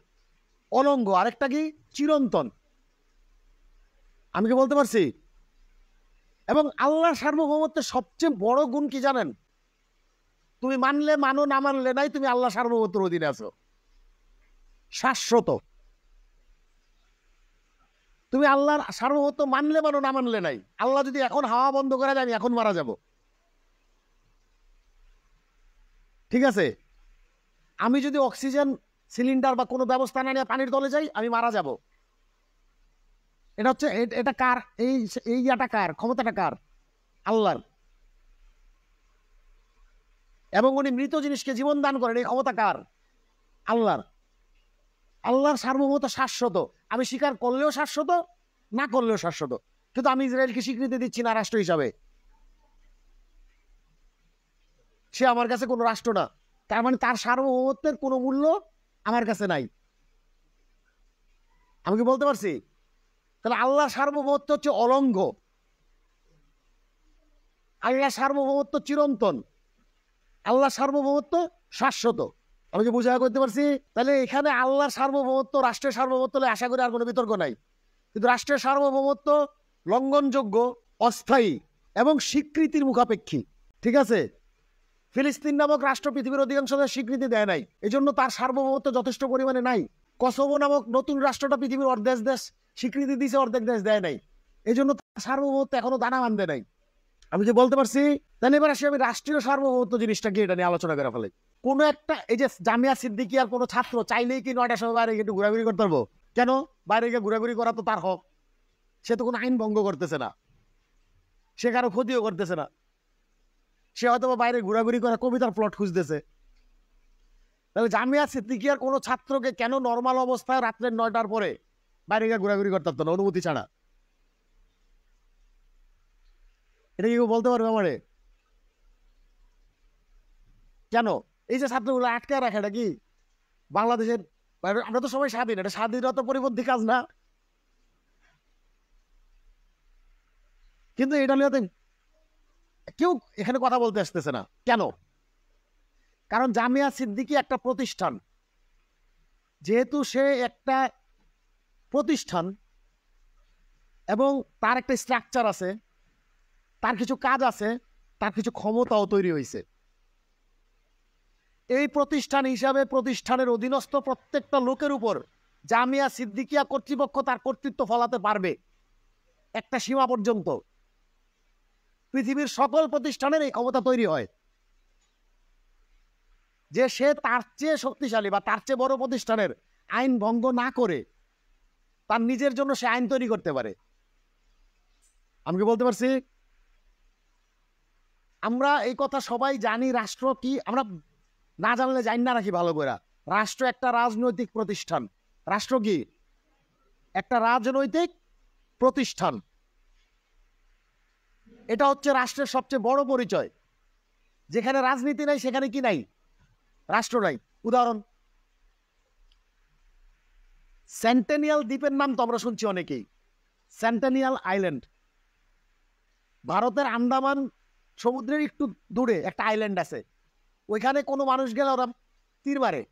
Speaker 1: অলঙ্ঘ। আরেকটা কি? চিরন্তন। আমি কি বলতে পারছি? এবং আল্লাহ সার্বভৌমত্বের সবচেয়ে বড় গুণ কি জানেন? তুমি মানলে মানো, না মানলে নাই, তুমি আল্লাহ সার্বভৌমত্বের অধীনে আছো। শাশ্বত। তুমি আল্লাহর সার্বভৌমত্ব মানলে মানো, না মানলে নাই। আল্লাহ যদি এখন হাওয়া বন্ধ করে দেয়, আমি এখন মারা যাব। ঠিক আছে? আমি যদি অক্সিজেন সিলিন্ডার বা কোনো ব্যবস্থা না নিয়ে পানির তলে যাই, আমি মারা যাব। এটা হচ্ছে, এটা কার? এই ইয়াটা কার? ক্ষমতাটা কার? আল্লাহর। এবং উনি মৃত জিনিসকে জীবন দান করেন, এই ক্ষমতা কার? আল্লাহর। আল্লাহর সার্বভৌমত্ব শাশ্বত। আমি স্বীকার করলেও শাশ্বত, না করলেও শাশ্বত। কিন্তু আমি ইসরায়েলকে স্বীকৃতি দিচ্ছি না রাষ্ট্র হিসাবে, সে আমার কাছে কোনো রাষ্ট্র না। তার মানে তার সার্বভৌমত্বের কোনো মূল্য আমার কাছে নাই। আমি কি বলতে পারছি? তাহলে আল্লাহ সার্বভৌমত্ব হচ্ছে অলঙ্ঘ, আল্লাহ সার্বভৌমত্ব চিরন্তন, আল্লাহ সার্বভৌমত্ব শাশ্বত। আমি কি বুঝা করতে পারছি? তাহলে এখানে আল্লাহর সার্বভৌমত্ব, রাষ্ট্রের সার্বভৌমত্ব আশা করি আর কোনো বিতর্ক নাই। কিন্তু রাষ্ট্রের সার্বভৌমত্ব লঙ্ঘনযোগ্য, অস্থায়ী এবং স্বীকৃতির মুখাপেক্ষী। ঠিক আছে? ফিলিস্তিন নামক রাষ্ট্র পৃথিবীর অধিকাংশ স্বীকৃতি দেয় নাই, এজন্য তার সার্বভৌমত্ব যথেষ্ট পরিমাণে নাই। কসোভো নামক নতুন রাষ্ট্রটা পৃথিবীর অর্ধেক দেশ স্বীকৃতি দিয়েছে, অর্ধেক দেশ দেয় নাই, এজন্য তার সার্বভৌমত্ব এখনো দানা বাঁধে নাই। আমি যে বলতে পারছি? তাহলে এবার আসি আমি রাষ্ট্রীয় সার্বভৌমত্ব জিনিসটা কি, এটা নিয়ে আলোচনা করে ফেলে। কোন একটা, এই যে জামিয়া সিদ্দিকিয়ার কোনো ছাত্র চাইলেই কি 9টার সময় বাইরে একটু ঘোরাঘুরি করতে পারবো? কেন? বাইরে গিয়ে ঘোরাঘুরি করা তো তার হক। সে তো কোনো আইন ভঙ্গ করতেছে না, সে কারো ক্ষতিও করতেছে না। সে হয়তো বাইরে ঘোরাঘুরি করা কবিতার প্লট খুঁজতেছে। তাহলে জামিয়া সিদ্দিকিয়ার কোনো ছাত্রকে কেন নর্মাল অবস্থায় রাত্রে 9টার পরে বাইরে গিয়ে ঘোরাঘুরি করতে পারতো না অনুমতি ছাড়া? এটা কি কেউ বলতে পারবে আমারে? কেন? এই যে ছাত্রগুলো আটকে রাখে, এটা কি বাংলাদেশের আমরা তো সবাই স্বাধীন, এটা স্বাধীনতা পরিপন্থী কাজ না? কিন্তু এটা নিয়ে কেউ এখানে কথা বলতে আসতেছে না কেন? কারণ জামিয়া সিদ্দিকী একটা প্রতিষ্ঠান, যেহেতু সে একটা প্রতিষ্ঠান এবং তার একটা স্ট্রাকচার আছে, তার কিছু কাজ আছে, তার কিছু ক্ষমতাও তৈরি হয়েছে। এই প্রতিষ্ঠান হিসাবে প্রতিষ্ঠানের অধীনস্থ প্রত্যেকটা লোকের উপর জামিয়া সিদ্দিকিয়া কর্তৃপক্ষ তার কর্তৃত্ব ফলাতে পারবে একটা সীমা পর্যন্ত। পৃথিবীর সকল প্রতিষ্ঠানের এই ক্ষমতা তৈরি হয় যে সে তার চেয়ে শক্তিশালী বা তার চেয়ে বড় প্রতিষ্ঠানের আইন ভঙ্গ না করে তার নিজের জন্য সে আইন তৈরি করতে পারে। আমি কি বলতে পারছি? আমরা এই কথা সবাই জানি। রাষ্ট্র কি আমরা না জানলে জানি না রাখি ভালো করে। রাষ্ট্র একটা রাজনৈতিক প্রতিষ্ঠান। রাষ্ট্র কি একটা রাজনৈতিক প্রতিষ্ঠান। এটা হচ্ছে রাষ্ট্রের সবচেয়ে বড় পরিচয়। যেখানে রাজনীতি নাই সেখানে কি নাই? রাষ্ট্র নাই। উদাহরণ, সেন্টেনিয়াল দ্বীপের নাম তো আমরা শুনছি অনেকেই। সেন্টেনিয়াল আইল্যান্ড ভারতের আন্দামান সমুদ্রের একটু দূরে একটা আইল্যান্ড আছে। ওইখানে কোনো মানুষ গেলে ওরা তীর মারে।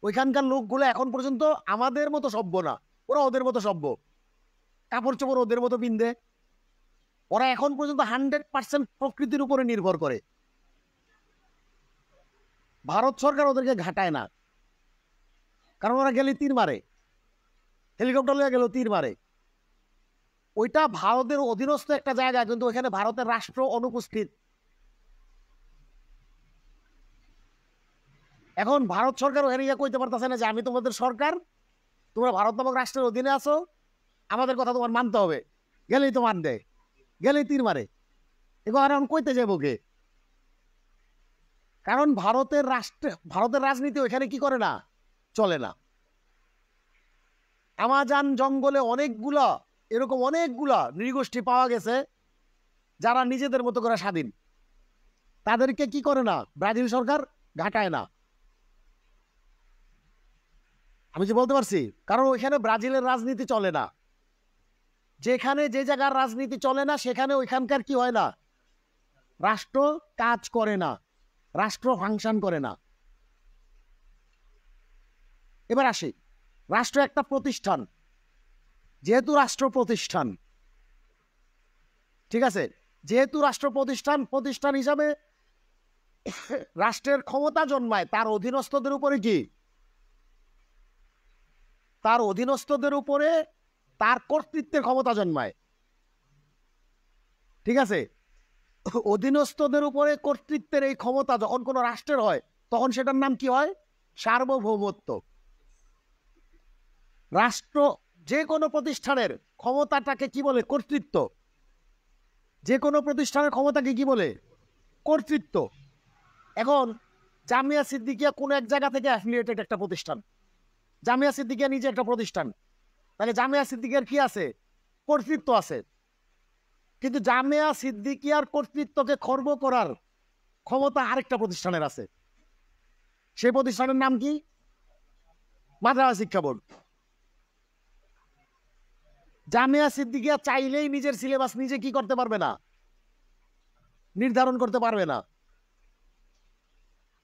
Speaker 1: ওইখানকার লোকগুলো এখন পর্যন্ত আমাদের মতো সভ্য না, ওরা ওদের মতো সভ্য। কাপড় চোপড় ওদের মতো পিন্ধে। ওরা এখন পর্যন্ত 100% প্রকৃতির উপরে নির্ভর করে। ভারত সরকার ওদেরকে ঘাটায় না, কারণ ওরা গেলে তীর মারে, হেলিকপ্টার নিয়ে গেলেও তীর মারে। ওইটা ভারতের অধীনস্থ একটা জায়গা, কিন্তু ওইখানে ভারতের রাষ্ট্র অনুপস্থিত। এখন ভারত সরকার ওখানে গিয়ে কইতে পারতেছে না যে আমি তোমাদের সরকার, তোমরা ভারত নামক রাষ্ট্রের অধীনে আছো, আমাদের কথা তোমার মানতে হবে। গেলেই তো মানবে, গেলেই তীর মারে। এবার এখন কইতে যাবো কে? কারণ ভারতের রাজনীতি ওইখানে কি করে না, চলে না। আমাজন জঙ্গলে এরকম অনেকগুলা নৃগোষ্ঠী পাওয়া গেছে যারা নিজেদের মতো করে স্বাধীন। তাদেরকে কি করে না ব্রাজিল সরকার ঘাটায় না। আমি কি বলতে পারছি? কারণ ওইখানে ব্রাজিলের রাজনীতি চলে না। যেখানে যে জায়গার রাজনীতি চলে না সেখানে ওইখানকার কি হয় না, রাষ্ট্র কাজ করে না, রাষ্ট্র ফাংশন করে না। এবার আসি, রাষ্ট্র একটা প্রতিষ্ঠান। যেহেতু রাষ্ট্র প্রতিষ্ঠান, ঠিক আছে, যেহেতু রাষ্ট্র প্রতিষ্ঠান হিসাবে রাষ্ট্রের ক্ষমতা জন্মায় তার অধীনস্থদের উপরে কি, তার অধীনস্থদের উপরে তার কর্তৃত্বের ক্ষমতা জন্মায়। ঠিক আছে, অধীনস্থদের উপরে কর্তৃত্বের এই ক্ষমতা যখন কোনো রাষ্ট্রের হয় তখন সেটার নাম কি হয়? সার্বভৌমত্ব। রাষ্ট্র যে কোনো প্রতিষ্ঠানের ক্ষমতাটাকে কি বলে? কর্তৃত্ব। যে কোনো প্রতিষ্ঠানের ক্ষমতাকে কি বলে? কর্তৃত্ব। এখন জামিয়া সিদ্দিকিয়া কোন এক জায়গা থেকে অ্যাফিলিয়েটেড একটা প্রতিষ্ঠান। জামিয়া সিদ্দিকিয়া নিজে একটা প্রতিষ্ঠান, তাহলে জামিয়া সিদ্দিকিয়ার কি আছে? কর্তৃত্ব আছে। কিন্তু জামিয়া সিদ্দিকিয়ার কর্তৃত্বকে খর্ব করার ক্ষমতা আরেকটা প্রতিষ্ঠানের আছে। সেই প্রতিষ্ঠানের নাম কি? মাদ্রাসা শিক্ষা বোর্ড। জামিয়া সিদ্দিকিয়া চাইলেই নিজের সিলেবাস নিজে কি করতে পারবে না, নির্ধারণ করতে পারবে না।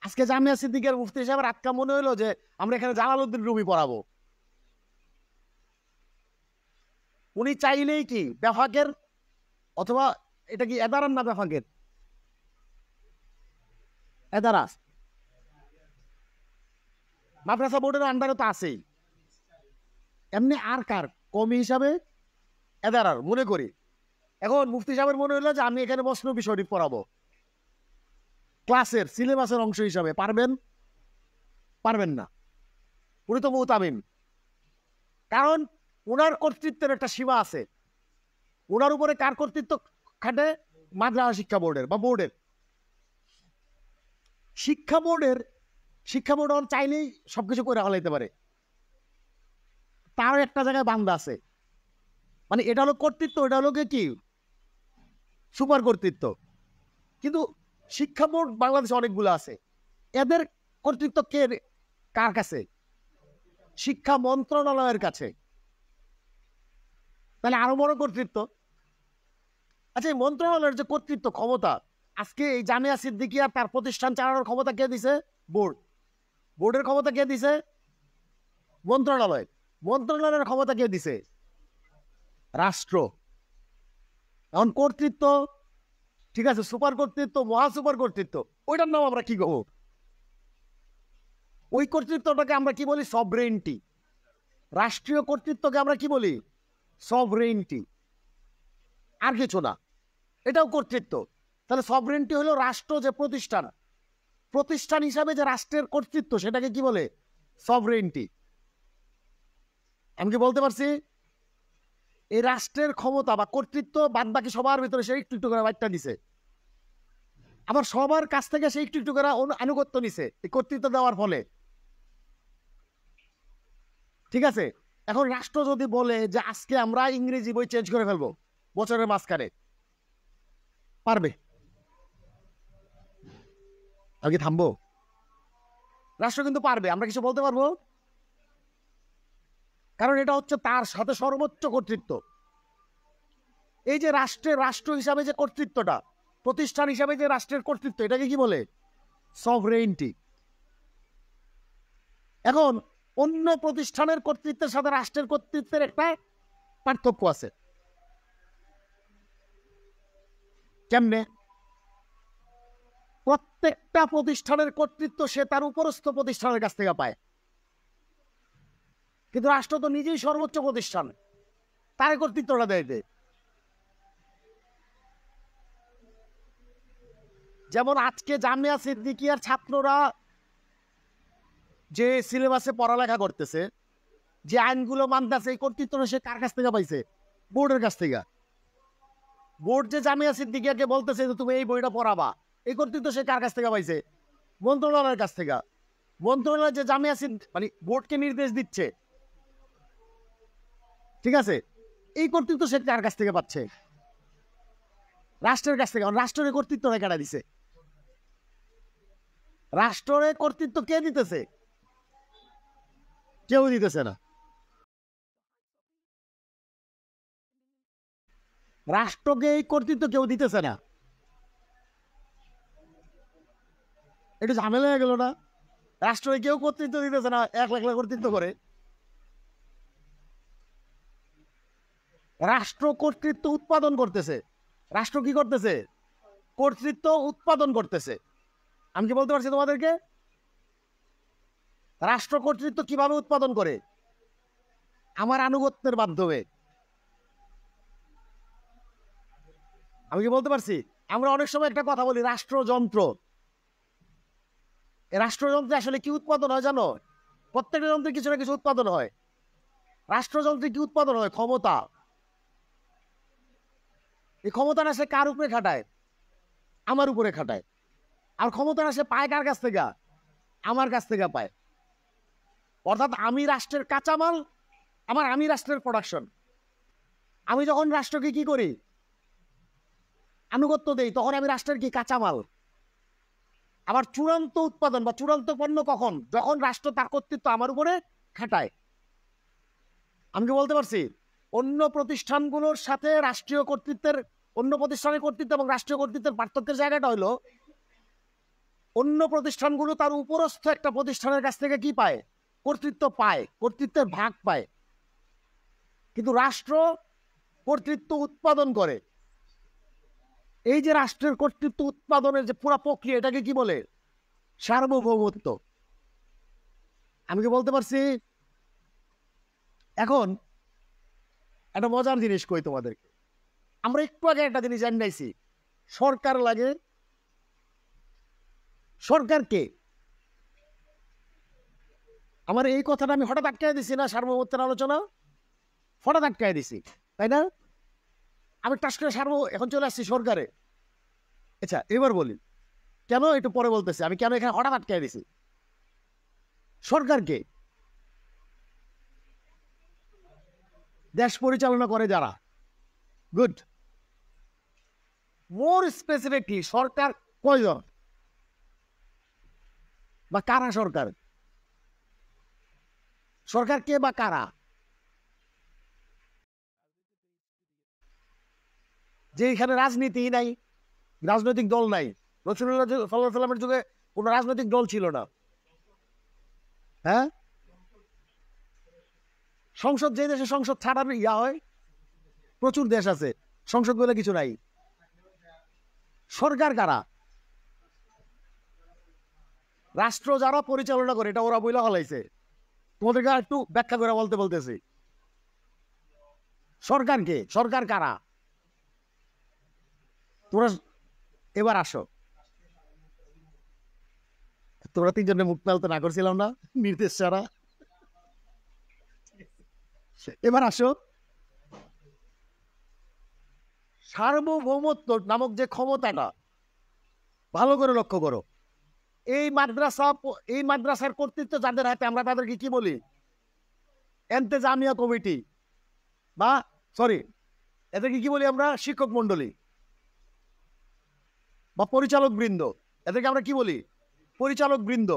Speaker 1: আজকে জামিয়া সিদ্দিকিয়ার মুফতি সাহেবের আটকা মনে হলো যে আমরা এখানে জালালউদ্দিন রুমি পড়াবো। উনি চাইলেই কি বেফাকের, অথবা এটা কি এদারান না বেফাকের? এদারাস মাদ্রাসা বোর্ডের আন্ডারে তো আছেই। এমনি আর কার কমি হিসাবে এদারার মনে করি। এখন মুফতি সাহেবের মনে হলো যে আমি এখানে মসনবী শরীফ পড়াবো ক্লাসের সিলেবাসের অংশ হিসাবে। পারবেন? পারবেন না। উনি তো মুতামিম। কারণ ওনার কর্তৃত্বের একটা সীমা আছে। ওনার উপরে কার কর্তৃত্ব খাটে? মাদ্রাসা শিক্ষা বোর্ডের বা বোর্ডের। শিক্ষা বোর্ড চাইলেই সবকিছু করে ফেলাইতে পারে। তার একটা জায়গায় বান্দা আছে, মানে এটা হলো কর্তৃত্ব, এটা হলো কি সুপার কর্তৃত্ব। কিন্তু শিক্ষা বোর্ড বাংলাদেশে অনেকগুলো আছে, এদের কর্তৃত্ব কে কার কাছে? শিক্ষা মন্ত্রণালয়ের কাছে। তাহলে আরো বড় কর্তৃত্ব। আচ্ছা, এই মন্ত্রণালয়ের যে কর্তৃত্ব ক্ষমতা, আজকে এই জামিয়া সিদ্দিকিয়া তার প্রতিষ্ঠান চালানোর ক্ষমতা কে দিছে? বোর্ড। বোর্ডের ক্ষমতা কে দিছে? মন্ত্রণালয়। মন্ত্রণালয়ের ক্ষমতা কে দিছে? রাষ্ট্র। এখন কর্তৃত্ব, ঠিক আছে, সুপার কর্তৃত্ব, মহা সুপার কর্তৃত্ব, ওইটার নাম আমরা কি কব? ওই কর্তৃত্বটাকে আমরা কি বলি? সভরেইনটি। রাষ্ট্রীয় কর্তৃত্বকে আমরা কি বলি? সভরেইনটি। আর কিছু না, এটাও কর্তৃত্ব। তাহলে সভরেইনটি হলো রাষ্ট্র যে প্রতিষ্ঠান, প্রতিষ্ঠান হিসাবে যে রাষ্ট্রের কর্তৃত্ব, সেটাকে কি বলে? সভরেইনটি। আমি কি বলতে পারছি? এই রাষ্ট্রের ক্ষমতা বা কর্তৃত্ব বাদ বাকি সবার ভিতরে সে একটু একটু করে বার্তা দিছে, আবার সবার কাছ থেকে সে একটু একটু করে আনুগত্য নিছে এই কর্তৃত্ব দেওয়ার ফলে। ঠিক আছে, এখন রাষ্ট্র যদি বলে যে আজকে আমরা ইংরেজি বই চেঞ্জ করে ফেলবো বছরের মাঝখানে, পারবে? আমি কি থামবো? রাষ্ট্র কিন্তু পারবে। আমরা কিছু বলতে পারবো? কারণ এটা হচ্ছে তার সাথে সর্বোচ্চ কর্তৃত্ব। এই যে রাষ্ট্র হিসাবে যে কর্তৃত্বটা, প্রতিষ্ঠান হিসাবে যে রাষ্ট্রের কর্তৃত্ব, এটাকে কি বলে? সভরেইনটি। এখন অন্য প্রতিষ্ঠানের কর্তৃত্বের সাথে রাষ্ট্রের কর্তৃত্বের একটা পার্থক্য আছে। কেমনে? প্রত্যেকটা প্রতিষ্ঠানের কর্তৃত্ব সে তার উপরস্থ প্রতিষ্ঠানের কাছ থেকে পায়, কিন্তু রাষ্ট্র তো নিজেই সর্বোচ্চ প্রতিষ্ঠান, তার কর্তৃত্বটা দেয়। যেমন আজকে জামিয়া সিদ্দিকিয়ার ছাত্ররা যে সিলেবাসে পড়ালেখা করতেছে, যে আইনগুলো মানতেছে, এই কর্তৃত্বটা সে কার কাছ থেকে পাইছে? বোর্ডের কাছ থেকে। বোর্ড যে জামিয়া সিদ্দিকিয়াকে বলতেছে যে তুমি এই বইটা পড়াবা, এই কর্তৃত্ব সে কার কাছ থেকে পাইছে? মন্ত্রণালয়ের কাছ থেকে। মন্ত্রণালয় যে জামিয়া মানে বোর্ডকে নির্দেশ দিচ্ছে, ঠিক আছে, এই কর্তৃত্ব সে কার কাছ থেকে পাচ্ছে? রাষ্ট্রের কাছ থেকে। রাষ্ট্রের কর্তৃত্বটা কেটে দিছে। রাষ্ট্রের কর্তৃত্ব কে দিতেছে? কেউ দিতেছে না। রাষ্ট্রকে এই কর্তৃত্ব কেউ দিতেছে না। একটু ঝামেলা হয়ে গেল না? রাষ্ট্রকে কেউ কর্তৃত্ব দিতেছে না, এক লাখ কর্তৃত্ব করে। রাষ্ট্র কর্তৃত্ব উৎপাদন করতেছে। রাষ্ট্র কি করতেছে? কর্তৃত্ব উৎপাদন করতেছে। আমি কি বলতে পারছি তোমাদেরকে? রাষ্ট্র কর্তৃত্ব কিভাবে উৎপাদন করে? আমার আনুগত্যের মাধ্যমে। আমি কি বলতে পারছি? আমরা অনেক সময় একটা কথা বলি, রাষ্ট্রযন্ত্র। রাষ্ট্রযন্ত্রে আসলে কি উৎপাদন হয় জানো? প্রত্যেকটা যন্ত্রে কিছু না কিছু উৎপাদন হয়। রাষ্ট্রযন্ত্রে কি উৎপাদন হয়? ক্ষমতা। এই ক্ষমতাটা সে কার উপরে খাটায়? আমার উপরে খাটায়। আর ক্ষমতাটা সে পায় কার কাছ থেকে? আমার কাছ থেকে পায়। অর্থাৎ আমি রাষ্ট্রের কাঁচামাল, আমি রাষ্ট্রের প্রোডাকশন। আমি যখন রাষ্ট্রকে কি করি? আনুগত্য দেই, তখন আমি রাষ্ট্রের কি? কাঁচামাল। আবার চূড়ান্ত উৎপাদন বা চূড়ান্ত পণ্য কখন? যখন রাষ্ট্র তার কর্তৃত্ব আমার উপরে খাটায়। আমি কি বলতে পারছি? অন্য প্রতিষ্ঠানগুলোর সাথে রাষ্ট্রীয় কর্তৃত্বের, অন্য প্রতিষ্ঠানের কর্তৃত্ব এবং রাষ্ট্রীয় কর্তৃত্বের পার্থক্যের জায়গাটা হলো, অন্য প্রতিষ্ঠানগুলো তার উপরস্থ একটা প্রতিষ্ঠানের কাছ থেকে কি পায়? কর্তৃত্ব পায়, কর্তৃত্বের ভাগ পায়। কিন্তু রাষ্ট্র কর্তৃত্ব উৎপাদন করে। এই যে রাষ্ট্রের কর্তৃত্ব উৎপাদনের যে পুরো প্রক্রিয়া, এটাকে কি বলে? সার্বভৌমত্ব। আমি কি বলতে পারছি? এখন একটা মজার জিনিস কই তোমাদেরকে। আমরা একটু আগে একটা জিনিস জানাইছি, সরকার লাগে। সরকার কে? আমার এই কথাটা আমি হঠাৎ আটকাই দিছি না? সার্বভৌমত্বের আলোচনা হঠাৎ আটকাই দিছি, তাই না? আমি টাস করে এখন চলে আসছি সরকারে। আচ্ছা, এবার বলি কেন, একটু পরে বলতেছি আমি কেন এখানে হঠাৎ আটকাই দিছি। সরকার কে? দেশ পরিচালনা করে যারা। গুড। মোর স্পেসিফিকলি সরকার কয়জন বা কারা সরকার? সরকার কে বা কারা? যে এখানে রাজনীতি নাই, রাজনৈতিক দল নাই। রাসূলুল্লাহ সাল্লাল্লাহু আলাইহি সাল্লামের যুগে কোন রাজনৈতিক দল ছিল না। হ্যাঁ, সংসদ, যে দেশে সংসদ ছাড়ার ইয়া হয়, প্রচুর দেশ আছে সংসদ বলে কিছু নাই। সরকার কারা? রাষ্ট্র যারা পরিচালনা করে, এটা ওরা বইলা হলাইছে। তোমাদেরকে একটু ব্যাখ্যা করে বলতেছি। সরকার কে? সরকার কারা? তোমরা এবার আসো। তোমরা তিনজনে মুখ মেলতে না করছিলাম না নির্দেশ ছাড়া? এবার আসো। সার্বভৌমত্ব নামক যে ক্ষমতাটা, ভালো করে লক্ষ্য করো। এই মাদ্রাসার কর্তৃত্ব যাদের হাতে, আমরা তাদেরকে কি বলি? এন্তেজামিয়া কমিটি, বা সরি, এদেরকে কি বলি আমরা? শিক্ষক মন্ডলী বা পরিচালক বৃন্দ। এদেরকে আমরা কি বলি? পরিচালক বৃন্দ।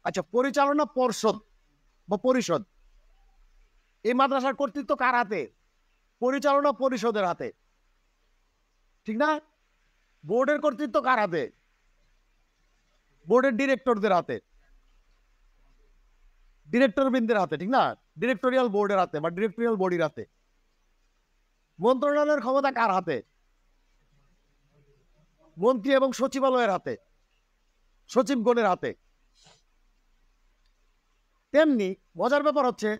Speaker 1: আচ্ছা, পরিচালনা পর্ষদ বা পরিষদ, এই মাদ্রাসার কর্তৃত্ব কার হাতে? পরিচালনা পরিষদের হাতে, ঠিক না? বোর্ডের কর্তৃত্ব কার হাতে? বোর্ডের ডিরেক্টরদের হাতে, ডিরেক্টর বৃন্দের হাতে, ঠিক না? ডিরেক্টোরিয়াল বোর্ডের হাতে বা ডিরেক্টোরিয়াল বডির হাতে। মন্ত্রণালয়ের ক্ষমতা কার হাতে? মন্ত্রী এবং সচিবালয়ের হাতে, সচিবগণের হাতে। তেমনি মজার ব্যাপার হচ্ছে,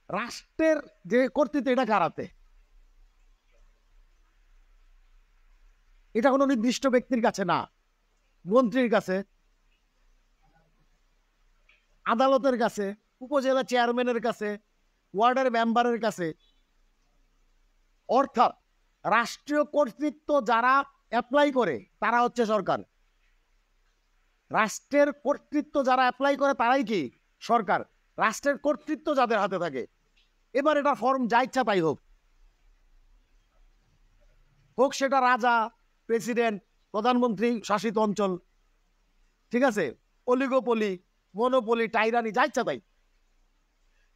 Speaker 1: রাষ্ট্রের যে কর্তৃত্ব, এটা কার হাতে? এটা কোনো নির্দিষ্ট ব্যক্তির কাছে না, মন্ত্রীর কাছে, আদালতের কাছে, উপজেলা চেয়ারম্যানের কাছে, ওয়ার্ডের মেম্বারের কাছে। অর্থাৎ রাষ্ট্রীয় কর্তৃত্ব যারা অ্যাপ্লাই করে তারা হচ্ছে সরকার। রাষ্ট্রের কর্তৃত্ব যারা অ্যাপ্লাই করে তারাই কি? সরকার। রাষ্ট্রের কর্তৃত্ব যাদের হাতে থাকে, এবার এটা ফর্ম যা ইচ্ছা তাই হোক, হোক সেটা রাজা, প্রেসিডেন্ট, প্রধানমন্ত্রী শাসিত অঞ্চল, ঠিক আছে, অলিগোপলি, মনোপলি, টাইরানি, যা ইচ্ছা তাই।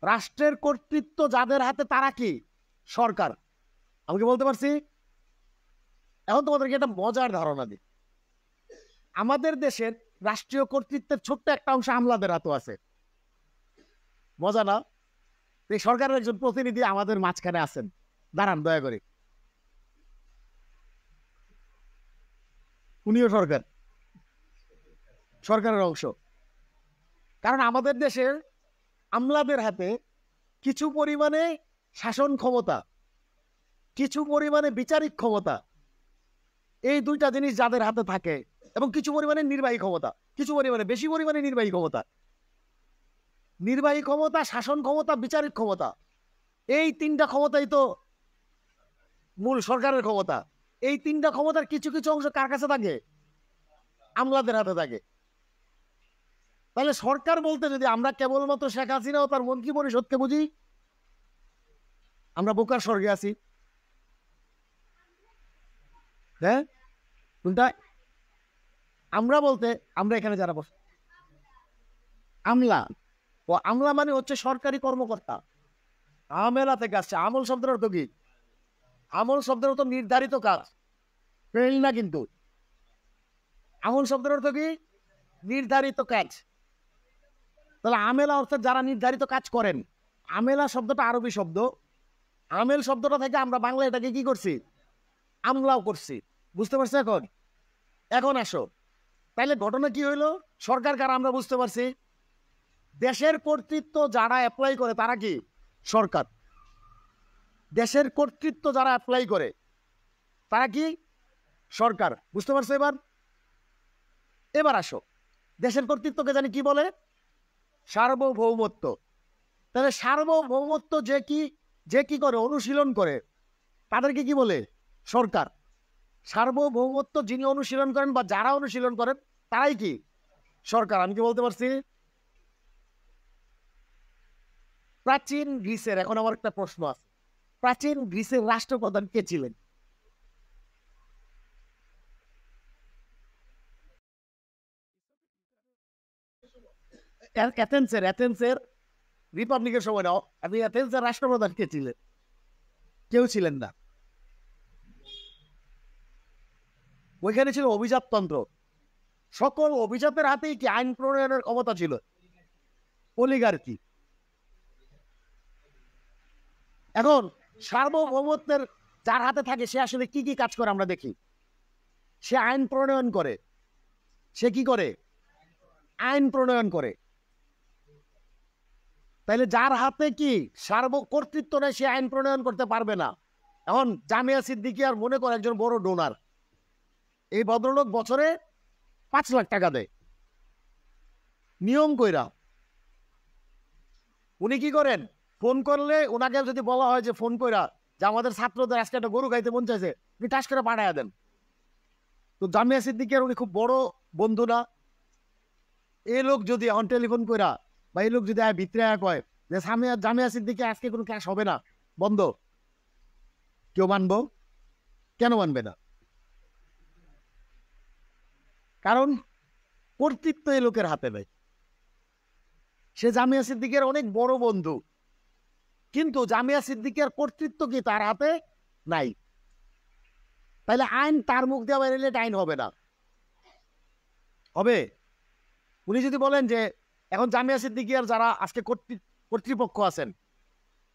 Speaker 1: রাষ্ট্রের কর্তৃত্ব যাদের হাতে তারা কি? সরকার। আমি কি বলতে পারছি? এখন তোমাদেরকে একটা মজার ধারণা দিই। আমাদের দেশের রাষ্ট্রীয় কর্তৃত্বের ছোট্ট একটা অংশ আমলাদের হাতে আছে। মজা না? এই সরকারের একজন প্রতিনিধি আমাদের মাঝখানে আছেন, দাঁড়ান দয়া করে। উনিও সরকার, সরকারের অংশ। কারণ আমাদের দেশের আমলাদের হাতে কিছু পরিমাণে শাসন ক্ষমতা, কিছু পরিমাণে বিচারিক ক্ষমতা, এই দুইটা জিনিস যাদের হাতে থাকে, এবং কিছু পরিমাণে নির্বাহী ক্ষমতা, কিছু পরিমাণে, বেশি পরিমাণে নির্বাহী ক্ষমতা। নির্বাহী ক্ষমতা, শাসন ক্ষমতা, বিচারিক ক্ষমতা, এই তিনটা ক্ষমতাই তো মূল সরকারের ক্ষমতা। এই তিনটা ক্ষমতার কিছু কিছু অংশ কার কাছে থাকে? আমলাদের হাতে থাকে। তাহলে সরকার বলতে যদি আমরা কেবলমাত্র শেখ হাসিনা ও তার মন্ত্রী পরিষদকে বুঝি, আমরা বোকার স্বর্গে আছি। হ্যাঁ, কোনটা? আমরা বলতে আমরা এখানে যারা বস, আমলা, ও আমলা মানে হচ্ছে সরকারি কর্মকর্তা। আমেলা থেকে আসছে। আমল শব্দের অর্থ কি? আমল শব্দের অর্থ নির্ধারিত কাজ, ফেল না কিন্তু। আমল শব্দের অর্থ কি? নির্ধারিত কাজ। তাহলে আমেলা অর্থাৎ যারা নির্ধারিত কাজ করেন। আমেলা শব্দটা আরবি শব্দ। আমেল শব্দটা থেকে আমরা বাংলা এটাকে কি করছি? আমলাও করছি। বুঝতে পারছি এখন? এখন আসো, তাইলে ঘটনা কি হইলো? সরকার কারা আমরা বুঝতে পারছি। দেশের কর্তৃত্ব যারা অ্যাপ্লাই করে তারা কি? সরকার। দেশের কর্তৃত্ব যারা অ্যাপ্লাই করে তারা কি? সরকার। বুঝতে পারছো এবার? এবার আসো, দেশের কর্তৃত্বকে জানি কি বলে? সার্বভৌমত্ব। তাহলে সার্বভৌমত্ব যে কি করে, অনুশীলন করে, তাদেরকে কি বলে? সরকার। সার্বভৌমত্ব যিনি অনুশীলন করেন বা যারা অনুশীলন করেন তারাই কি? সরকার। আমি কি বলতে পারছি? প্রাচীন গ্রিসের, এখন আমার একটা প্রশ্ন আছে, প্রাচীন গ্রিসের রাষ্ট্রপ্রধান কে ছিলেন? এথেন্সের রিপাবলিকের সময় নাও, আপনি এথেন্সের রাষ্ট্রপ্রধান কে ছিলেন? কেউ ছিলেন না। ওইখানে ছিল অভিজাততন্ত্র। সকল অভিজাতের হাতেই কি আইন প্রণয়নের ক্ষমতা ছিল? অলিগার্কি। এখন সার্বভৌমত্বের যার হাতে থাকে সে আসলে কি কি কাজ করে আমরা দেখি। সে আইন প্রণয়ন করে। সে কি করে? আইন প্রণয়ন করে। তাইলে যার হাতে কি কর্তৃত্ব নেই সে আইন প্রণয়ন করতে পারবে না। এখন জামিয়া সিদ্দিকিয়ার মনে করে একজন বড় ডোনার, এই ভদ্রলোক বছরে 5 লাখ টাকা দেয় নিয়ম কইরা। উনি কি করেন? ফোন করলে ওনাকে যদি বলা হয় যে ফোন কইরা যে আমাদের ছাত্রদের আজকে একটা গরু খাইতে মন চাইছে, উনি টাস করে পাঠাইয়া দেন। তো জামিয়া সিদ্দিকিয়ার উনি খুব বড় বন্ধু না? এই লোক যদি এখন টেলিফোন কইরা বা এই লোক যদি ভিতরে কয় যে জামিয়া সিদ্দিকি আজকে কোনো ক্লাস হবে না, বন্ধ, কেউ মানবো? কেন মানবে না? কারণ কর্তৃত্ব এই লোকের হাতে নেই। সে জামিয়া সিদ্দিকের অনেক বড় বন্ধু, কিন্তু জামিয়া সিদ্দিকের কর্তৃত্ব কি তার হাতে নাই। তাইলে আইন তার মুখ দিয়ে বেরোলে আইন হবে না। হবে? উনি যদি বলেন যে এখন জামিয়া সিদ্দিকিয়ার যারা আজকে কর্তৃপক্ষ আছেন,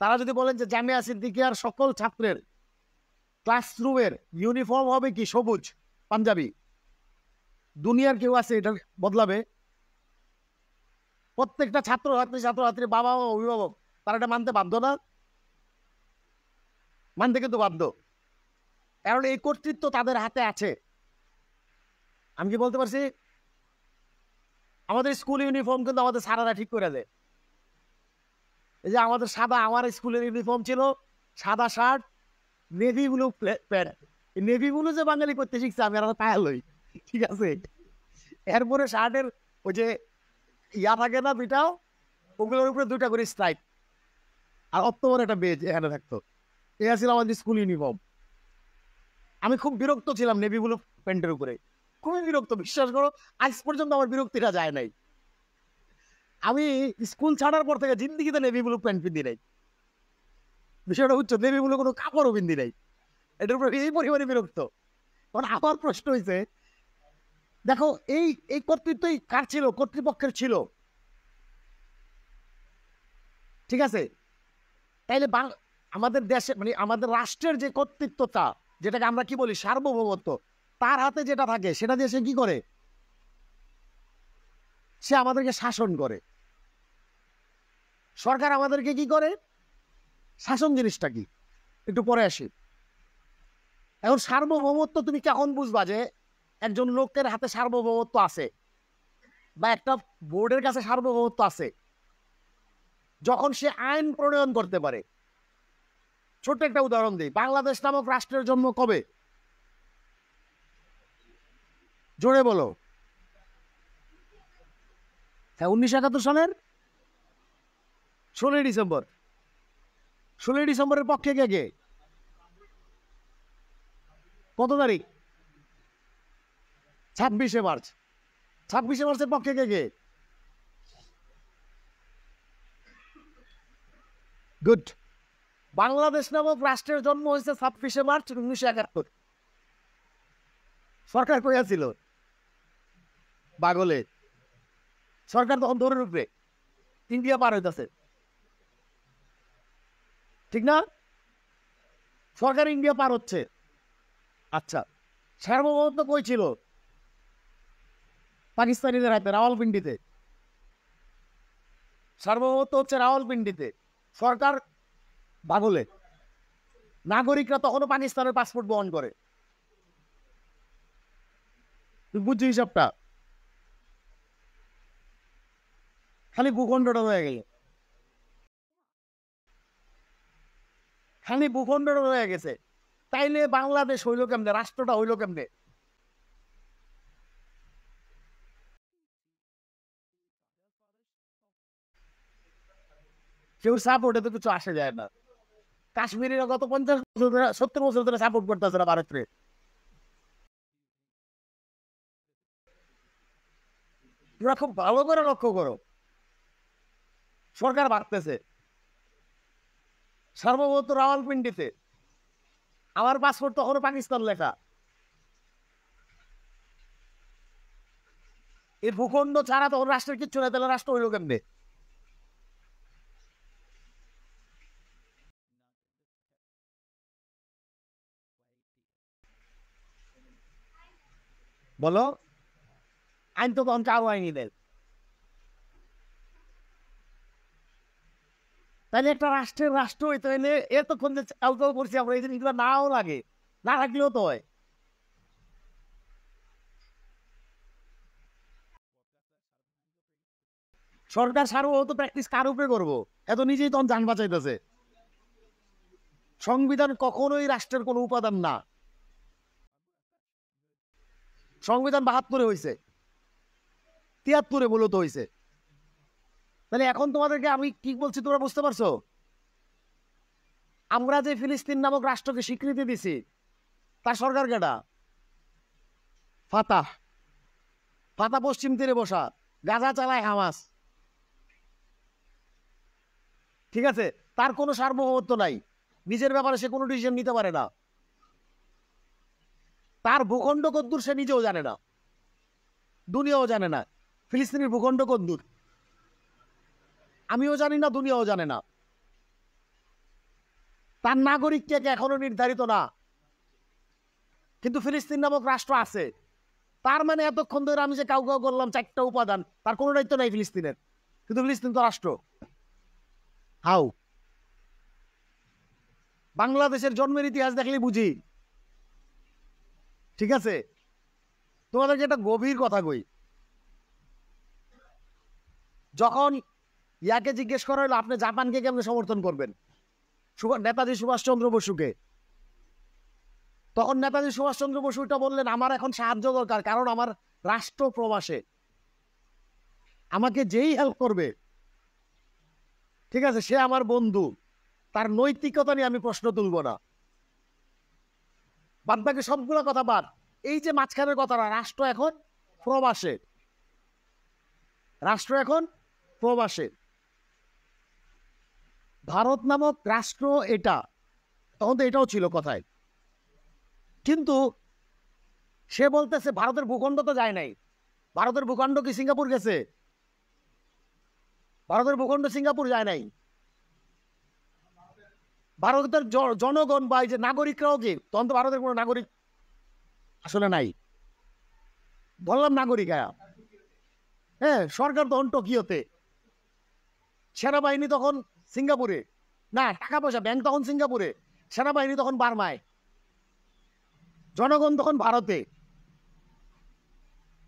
Speaker 1: তারা যদি বলেন যে জামিয়া সিদ্দিকিয়ার সকল ছাত্রের ক্লাসরুমের ইউনিফর্ম হবে কি সবুজ পাঞ্জাবি, দুনিয়ার কেউ আছে এটা বদলাবে? প্রত্যেকটা ছাত্রছাত্রী বাবা ও অভিভাবক তারা এটা মানতে বাধ্য না? মানতে কিন্তু বাধ্য, কারণ এই কর্তৃত্ব তাদের হাতে আছে। আমি কি বলতে পারছি? আমাদের স্কুল ইউনিফর্ম কিন্তু আমাদের স্যারেরা ঠিক করে দেয়। এই যে আমাদের আমার স্কুলের ইউনিফর্ম ছিল সাদা shirt, navy blue pant. Navy blue যে বাঙালি করতে শিখছে আমি আর তাই লই, ঠিক আছে। এরপরে শার্টের ওই যে ইয়া থাকে না দুইটাও, ওগুলোর উপরে 2টা করে স্ট্রাইপ, আর অত্তর একটা বেজ এখানে থাকতো। এটা ছিল আমাদের স্কুল ইউনিফর্ম। আমি খুব বিরক্ত ছিলাম নেভি ব্লু প্যান্টের উপরে, খুবই বিরক্ত। বিশ্বাস করো, আজ পর্যন্ত আমার বিরক্তিটা যায় নাই। আমি স্কুল ছাড়ার পর থেকে জিন্দিগিতে নেভি ব্লু প্যান্ট পিন্দি নাই। বিষয়টা হচ্ছে নেভি ব্লু কোনো কাপড়ও পিন্দি নাই। এটার উপরে এই পরিমাণে বিরক্ত। কারণ আমার প্রশ্ন হয়েছে, দেখো এই এই কর্তৃত্বই কার ছিল? কর্তৃপক্ষের ছিল, ঠিক আছে। তাইলে আমাদের দেশে মানে আমাদের রাষ্ট্রের যে কর্তৃত্বটা, যেটাকে আমরা কি বলি সার্বভৌমত্ব, তার হাতে যেটা থাকে সেটা দিয়ে সে কি করে? সে আমাদেরকে শাসন করে। সরকার আমাদেরকে কি করে? শাসন জিনিসটা কি একটু পরে আসি। এখন সার্বভৌমত্ব তুমি কখন বুঝবা যে একজন লোকের হাতে সার্বভৌমত্ব আছে বা একটা বোর্ডের কাছে সার্বভৌমত্ব আছে? যখন সে আইন প্রণয়ন করতে পারে। ছোট্ট একটা উদাহরণ দিই, বাংলাদেশ নামক রাষ্ট্রের জন্ম কবে? জোরে বলো। হ্যাঁ, 1971 সালের 16ই ডিসেম্বর। 16ই ডিসেম্বরের পক্ষে কে কে? কত তারিখ? 26শে মার্চ। 26শে মার্চের পক্ষে কে কে? গুড। বাংলাদেশ নামক রাষ্ট্রের জন্ম হয়েছে 26শে মার্চ 1971। সরকার কইয়া ছিল বাগলে। সরকার তখন ধরে রূপে ইন্ডিয়া পার হইতেছে, ঠিক না? সরকার ইন্ডিয়া পার হচ্ছে। আচ্ছা, সার্বভৌমত্ব কই ছিল? পাকিস্তানিদের হাতে, রাওয়ালপিন্ডিতে। সার্বভৌমত্ব হচ্ছে রাওয়ালপিন্ডিতে, সরকার বাগলে। নাগরিকরা তখনও পাকিস্তানের পাসপোর্ট বহন করে। তুই বুঝছি হিসাবটা? খালি ভূখণ্ডটা হয়ে গেল, খালি ভূখণ্ডটা হয়ে গেছে। তাইলে বাংলাদেশ হইলো কেমনে? রাষ্ট্রটা হইলো কেমনে? কেউ সাপোর্টে তো কিছু আসে যায় না। কাশ্মীরিরা গত 50 বছর ধরে 70 বছর ধরে সাপোর্ট করতেছে না ভারতকে। তোমরা খুব ভালো করে লক্ষ্য করো, সরকার ভাবতেছে সার্বভৌমত্ব রাওয়ালপিন্ডিতে, আমার পাসপোর্ট তখনও পাকিস্তান লেখা। এই ভূখণ্ড ছাড়া তখন রাষ্ট্রের কিচ্ছু নাই, তাহলে রাষ্ট্র হইল কেমনে? বলো, আইন তো তখন কারো আইনি দেয়। তাহলে একটা রাষ্ট্রের রাষ্ট্র হইতে হইলে এতক্ষণ যে চাল করছি আমরা, এই জিনিসগুলো নাও লাগে, না রাখলেও তো হয়। সরকার সার্বভৌমত্ব প্র্যাকটিস কার উপরে করবো? এত নিজেই তখন যান বাঁচাইতেছে। সংবিধান কখনোই রাষ্ট্রের কোনো উপাদান না। সংবিধান ৭২ হয়েছে, ৭৩ মূলত হয়েছে। তাহলে এখন তোমাদেরকে আমি কি বলছি তোমরা বুঝতে পারছো? আমরা যে ফিলিস্তিন নামক রাষ্ট্রকে স্বীকৃতি দিছি, তার সরকার কেডা? ফাতাহ। ফাতাহ পশ্চিম তীরে বসা, গাজা চালায় হামাস। ঠিক আছে, তার কোনো সার্বভৌমত্ব নাই, নিজের ব্যাপারে সে কোনো ডিসিশন নিতে পারে না। তার ভূখণ্ড কদ্দূর সে নিজেও জানে না, দুনিয়াও জানে না। ফিলিস্তিনের ভূখণ্ড কদ্দূর আমিও জানি না, দুনিয়াও জানে না। তার নাগরিক কে এখনো নির্ধারিত না, কিন্তু ফিলিস্তিন নামক রাষ্ট্র আছে। তার মানে এতক্ষণ ধরে আমি যে কাউ কাউ করলাম 4টা উপাদান, তার কোনো দায়িত্ব নাই ফিলিস্তিনের, কিন্তু ফিলিস্তিন তো রাষ্ট্র। হাউ? বাংলাদেশের জন্মের ইতিহাস দেখলে বুঝি। ঠিক আছে, তোমাদেরকে একটা গভীর কথা কই। যখন ইয়াকে জিজ্ঞেস করা হলো আপনি জাপানকে কেমনে সমর্থন করবেন, নেতাজি সুভাষচন্দ্র বসুকে, তখন নেতাজি সুভাষচন্দ্র বসু এটা বললেন, আমার এখন সাহায্য দরকার, কারণ আমার রাষ্ট্র প্রবাসে, আমাকে যেই হেল্প করবে, ঠিক আছে, সে আমার বন্ধু, তার নৈতিকতা নিয়ে আমি প্রশ্ন তুলব না। বাদ বাকি সবগুলো কথা বাদ, এই যে মাঝখানের কথাটা, রাষ্ট্র এখন প্রবাসে, রাষ্ট্র এখন প্রবাসে। ভারত নামক রাষ্ট্র এটা, তখন তো এটাও ছিল কথায়, কিন্তু সে বলতেছে ভারতের ভূখণ্ড তো যায় নাই। ভারতের ভূখণ্ড কি সিঙ্গাপুর গেছে? ভারতের ভূখণ্ড সিঙ্গাপুর যায় নাই। ভারতের জনগণ বা এই যে নাগরিকরাও কি, তখন তো ভারতের কোনো নাগরিক আসলে নাই। বললাম নাগরিক, হ্যাঁ, সরকার তখন টোকিওতে, সেনাবাহিনী তখন সিঙ্গাপুরে, না টাকা পয়সা ব্যাংক তখন সিঙ্গাপুরে, সেনাবাহিনী তখন বার্মায়, জনগণ তখন ভারতে,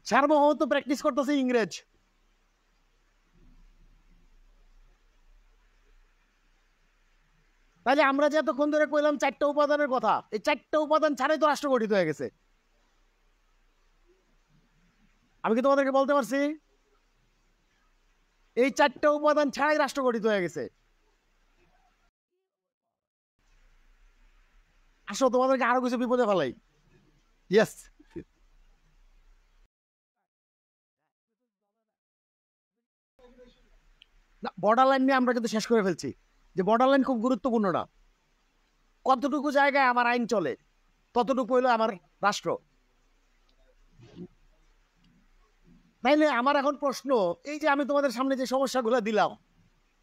Speaker 1: সার্বভৌমত্ব প্র্যাকটিস করতেছে ইংরেজ। তাহলে আমরা যে এতক্ষণ ধরে কইলাম 4টা উপাদানের কথা, এই 4টা উপাদান ছাড়াই তো রাষ্ট্র গঠিত হয়ে গেছে। আমি কি তোমাদেরকে বলতে পারছি? এই 4টা উপাদান ছাড়াই রাষ্ট্র গঠিত হয়ে গেছে। আসো তোমাদেরকে আরো কিছু বিপদে ফেলাই। ইয়েস, বর্ডার লাইন নিয়ে আমরা কিন্তু শেষ করে ফেলছি, যে বর্ডার লাইন খুব গুরুত্বপূর্ণ না। কতটুকু জায়গায় আমার আইন চলে, ততটুকু হইলো আমার রাষ্ট্র। তাইলে আমার এখন প্রশ্ন, এই যে আমি তোমাদের সামনে যে সমস্যাগুলো দিলাম,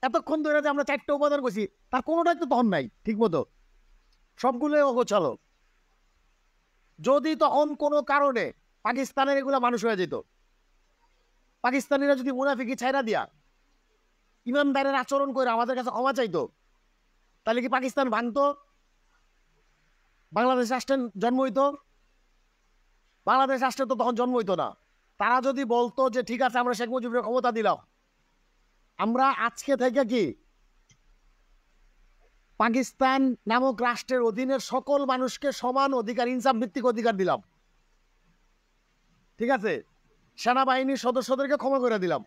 Speaker 1: এতক্ষণ ধরে যে আমরা 4টা উপাদান করছি, তার কোনোটাই তো তখন নাই ঠিক মতো, সবগুলো অগোছালো। যদি তখন কোনো কারণে পাকিস্তানের এগুলা মানুষ হয়ে যেত, পাকিস্তানিরা যদি মুনাফিকি ছাইরা দিয়া ইমানদারের আচরণ করে আমাদের কাছে ক্ষমা চাইতো, তাহলে কি পাকিস্তান ভাঙতো? বাংলাদেশ রাষ্ট্রের জন্ম হইতো? বাংলাদেশ রাষ্ট্রের তো তখন জন্ম হইতো না। তারা যদি বলতো যে ঠিক আছে আমরা শেখ মুজিবের ক্ষমতা দিলাম, আমরা আজকে থেকে কি পাকিস্তান নামক রাষ্ট্রের অধীনের সকল মানুষকে সমান অধিকার, ইনসাফ ভিত্তিক অধিকার দিলাম, ঠিক আছে, সেনাবাহিনীর সদস্যদেরকে ক্ষমা করে দিলাম,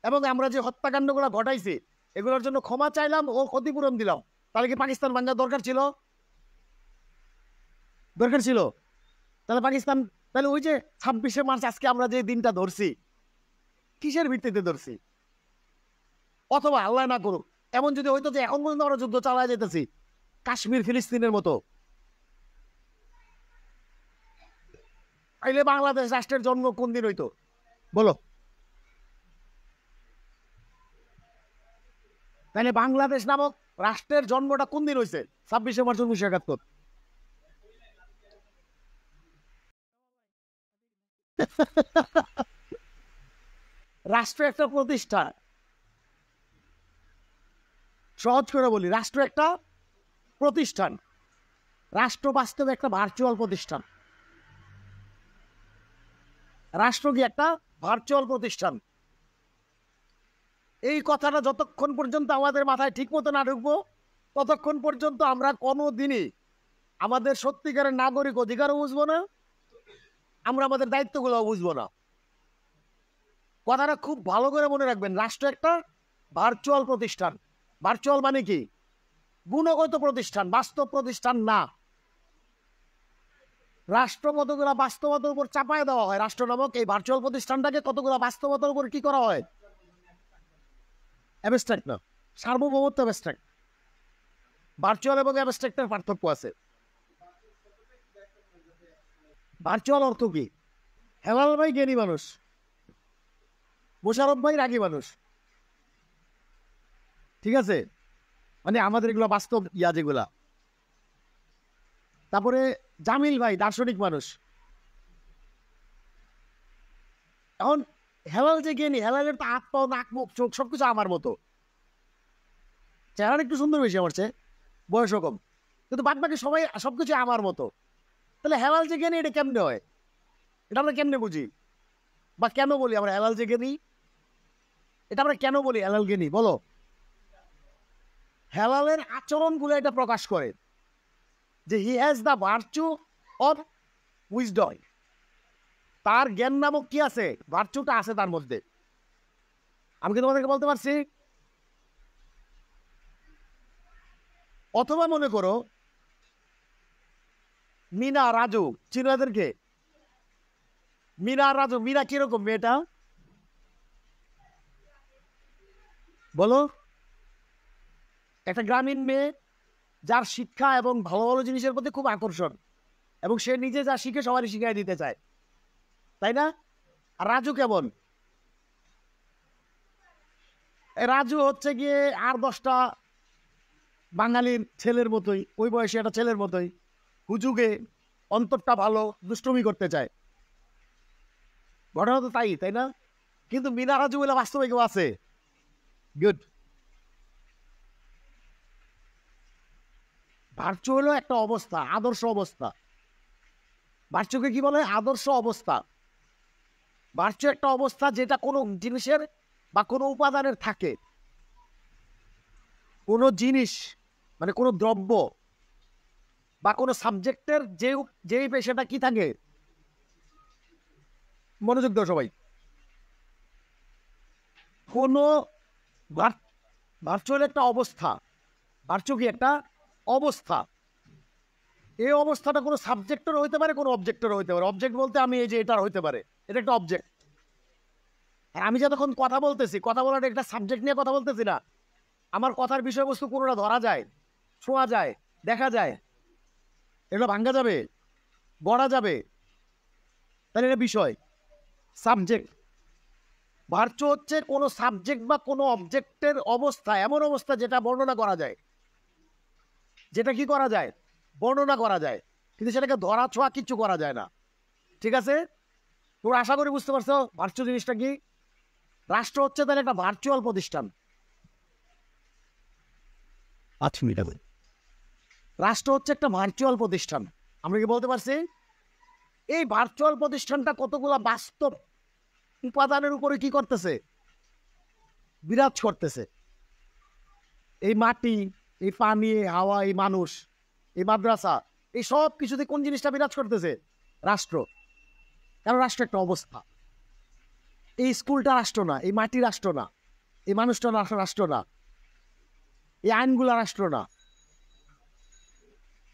Speaker 1: এবং আমরা যে হত্যাকাণ্ডগুলো ঘটাইছি এগুলোর জন্য ক্ষমা চাইলাম ও ক্ষতিপূরণ দিলাম, তাহলে কি পাকিস্তান ভাঙার দরকার ছিল? দরকার ছিল? তাহলে পাকিস্তান, তাহলে ওই যে 26শে মার্চ আজকে আমরা যে দিনটা ধরছি, কিসের ভিত্তিতে ধরছি? অথবা আল্লাহ না করুক এমন যদি হইতো যে এখন পর্যন্ত আমরা যুদ্ধ চালায় যেতেছি কাশ্মীর ফিলিস্তিনের মতো, তাইলে বাংলাদেশ রাষ্ট্রের জন্ম কোন দিন হইতো বলো? তাহলে বাংলাদেশ নামক রাষ্ট্রের জন্মটা কোন দিন হয়েছে? 26শে মার্চ 1971। রাষ্ট্র একটা প্রতিষ্ঠান, সহজ করে বলি, রাষ্ট্র একটা প্রতিষ্ঠান। রাষ্ট্র বাস্তবে একটা ভার্চুয়াল প্রতিষ্ঠান। রাষ্ট্র কি একটা ভার্চুয়াল প্রতিষ্ঠান। এই কথাটা যতক্ষণ পর্যন্ত আমাদের মাথায় ঠিক মতো না ঢুকবো ততক্ষণ পর্যন্ত আমরা কোনোদিনই আমাদের সত্যিকারের নাগরিক অধিকারও বুঝবো না, আমরা আমাদের দায়িত্বগুলোও বুঝবো না। কথাটা খুব ভালো করে মনে রাখবেন, রাষ্ট্র একটা ভার্চুয়াল প্রতিষ্ঠান। ভার্চুয়াল মানে কি? গুণগত প্রতিষ্ঠান, বাস্তব প্রতিষ্ঠান না। রাষ্ট্র কতগুলা বাস্তবতার উপর চাপায় দেওয়া হয়। রাষ্ট্র নামক এই ভার্চুয়াল প্রতিষ্ঠানটাকে কতগুলা বাস্তবতার উপর কি করা হয়? অ্যাবস্ট্রাক্ট না, সার্বভৌমত্ব অ্যাবস্ট্রাক্ট। ভার্চুয়াল এবং অ্যাবস্ট্রাক্টের পার্থক্য আছে। ভার্চুয়াল অর্থ কি? হেলাল ভাই জ্ঞানী মানুষ, মোশারফ ভাই রাগী মানুষ, ঠিক আছে, মানে আমাদের এগুলো বাস্তব ইয়া যেগুলা। তারপরে জামিল ভাই দার্শনিক মানুষ। এখন হেলাল যে জ্ঞানী, হেলালের তো হাত পাও নাক মুখ চোখ সবকিছু আমার মতো, চেহারা একটু সুন্দর বেশি আমার চেয়ে, বয়স কম, কিন্তু বাদ বাকি সবাই সবকিছু আমার মতো। তাহলে হেলাল যে জ্ঞানী এটা কেমনে হয়? এটা আমরা কেমনে বুঝি বা কেন বলি আমরা হেলাল যে জ্ঞানী? এটা আমরা কেন বলি হেলাল জ্ঞানী বলো? হেলালের আচরণগুলো এটা প্রকাশ করে যে he has the virtue of wisdom. তার জ্ঞান নামক কি আছে? ভার্চুটা আছে তার মধ্যে। আমি কি তোমাদেরকে বলতে পারছি? অথবা মনে করো মিনা রাজু, চিনো এদেরকে? মিনা রাজু, মিনা কিরকম মেয়েটা বলো? একটা গ্রামীণ মেয়ে যার শিক্ষা এবং ভালো ভালো জিনিসের প্রতি খুব আকর্ষণ, এবং সে নিজে যা শিখে সবারই শিখাই দিতে চায়, তাই না? আর রাজু কেমন? রাজু হচ্ছে গিয়ে আর 10টা বাঙালির ছেলের মতোই, ওই বয়সে একটা ছেলের মতোই, হুজুগে, অন্তরটা ভালো, দুষ্টুমি করতে চায়। ঘটনা তো তাই, তাই না? কিন্তু মিনা রাজু বলে বাস্তবে কেউ আছে? গুড। ভার্চু হলো একটা অবস্থা, আদর্শ অবস্থা। ভার্চুকে কি বলে? আদর্শ অবস্থা। ভার্চু একটা অবস্থা যেটা কোনো জিনিসের বা কোনো উপাদানের থাকে। কোনো জিনিস মানে কোনো দ্রব্য বা কোনো সাবজেক্টের যেই পেশাটা কি থাকে, মনোযোগ দাও সবাই। কোনো ভার্চুয়াল একটা অবস্থা। ভার্চু কি? একটা অবস্থা। এই অবস্থাটা কোনো সাবজেক্টেরও হইতে পারে, কোনো অবজেক্টেরও হইতে পারে। অবজেক্ট বলতে আমি এই যে এটার হইতে পারে, এটা একটা অবজেক্ট। আর আমি যতক্ষণ কথা বলতেছি, কথা বলার একটা সাবজেক্ট নিয়ে কথা বলতেছি না, আমার কথার বিষয়বস্তু কোনোটা ধরা যায়, ছোঁয়া যায়, দেখা যায়, এগুলো ভাঙ্গা যাবে, গড়া যাবে, তাহলে এটা বিষয়, সাবজেক্ট। ভার্চু হচ্ছে কোনো সাবজেক্ট বা কোনো অবজেক্টের অবস্থা, এমন অবস্থা যেটা বর্ণনা করা যায়, যেটা কি করা যায়? বর্ণনা করা যায়, কিন্তু সেটাকে ধরা ছোঁয়া কিচ্ছু করা যায় না। ঠিক আছে? তোমরা আশা করি বুঝতে পারছো ভার্চু জিনিসটা কি। রাষ্ট্র হচ্ছে তাহলে একটা ভার্চুয়াল প্রতিষ্ঠান। রাষ্ট্র হচ্ছে একটা ভার্চুয়াল প্রতিষ্ঠান। আমরা কি বলতে পারছি? এই ভার্চুয়াল প্রতিষ্ঠানটা কতগুলা বাস্তব উপাদানের উপরে কি করতেছে? বিরাজ করতেছে। এই মাটি, এই পানি, এই হাওয়া, এই মানুষ, এই মাদ্রাসা, এই সব কিছুতে কোন জিনিসটা বিরাজ করতেছে? রাষ্ট্র। কারণ রাষ্ট্র একটা অবস্থা। এই স্কুলটা রাষ্ট্র না, এই মাটি রাষ্ট্র না, এই মানুষটা রাষ্ট্র না, এই আইনগুলা রাষ্ট্র না,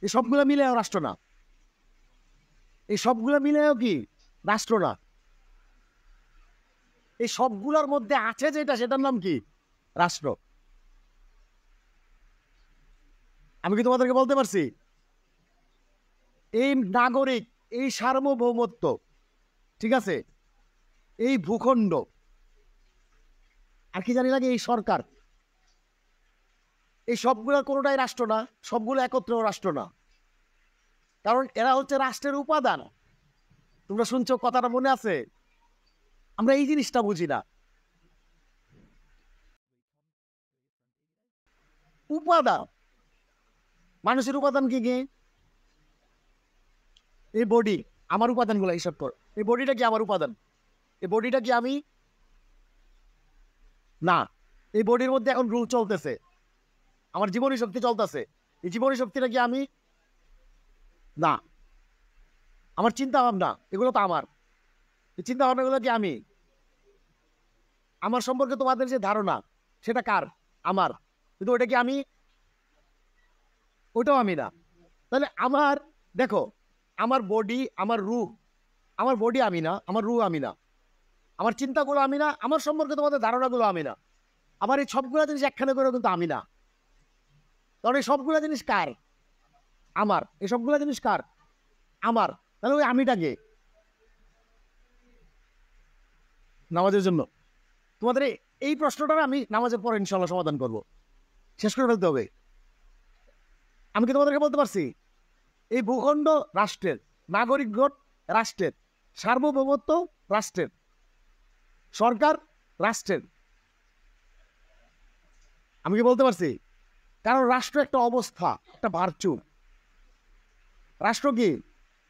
Speaker 1: এই সবগুলো মিলেও রাষ্ট্র না, এই সবগুলো মিলেও কি রাষ্ট্র না। এই সবগুলোর মধ্যে আছে যেটা, সেটার নাম কি? রাষ্ট্র। আমি কি তোমাদেরকে বলতে পারছি এই নাগরিক, এই সার্বভৌমত্ব, ঠিক আছে, এই ভূখণ্ড, আর কি জানি লাগে, এই সরকার, এই সবগুলো কোনোটাই রাষ্ট্র না, সবগুলো একত্রেও রাষ্ট্র না। কারণ এরা হচ্ছে রাষ্ট্রের উপাদান। তোমরা শুনছো, কথাটা মনে আছে? আমরা এই জিনিসটা বুঝি না। উপাদান, মানুষের উপাদান কি কি? এই বডি, আমার উপাদানগুলো হিসাব কর। এই বডিটা কি আমার উপাদান? এই বডিটা কি আমি? না। এই বডির মধ্যে এখন রুল চলতেছে, আমার জীবনী শক্তি চলতেছে। এই জীবনী শক্তিটা কি আমি? না। আমার চিন্তা ভাবনা, এগুলো তো আমার। এই চিন্তা ভাবনাগুলো কি আমি? আমার সম্পর্কে তোমাদের যে ধারণা, সেটা কার? আমার। কিন্তু ওটা কি আমি? ওটাও আমি না। তাহলে আমার, দেখো, আমার বডি, আমার রূহ, আমার বডি আমি না, আমার রূহ আমি না, আমার চিন্তাগুলো আমি না, আমার সম্পর্কে তোমাদের ধারণাগুলো আমি না, আমার এই সবগুলো জিনিস একখানে করে কিন্তু আমি না। কারণ এই সবগুলো জিনিস কার? আমার। এই সবগুলো জিনিস কার? আমার। তাহলে ওই আমিটাকে নামাজের জন্য তোমাদের এই প্রশ্নটা আমি নামাজের পরে ইনশাল্লাহ সমাধান করব। শেষ করে ফেলতে হবে। আমি কি তোমাদেরকে বলতে পারছি এই ভূখণ্ড রাষ্ট্রের, নাগরিকগণ রাষ্ট্রের, সার্বভৌমত্ব রাষ্ট্রের, সরকার রাষ্ট্রের। আমি কি বলতে পারছি? কারণ রাষ্ট্র একটা অবস্থা, একটা ভার্চু। রাষ্ট্র কি?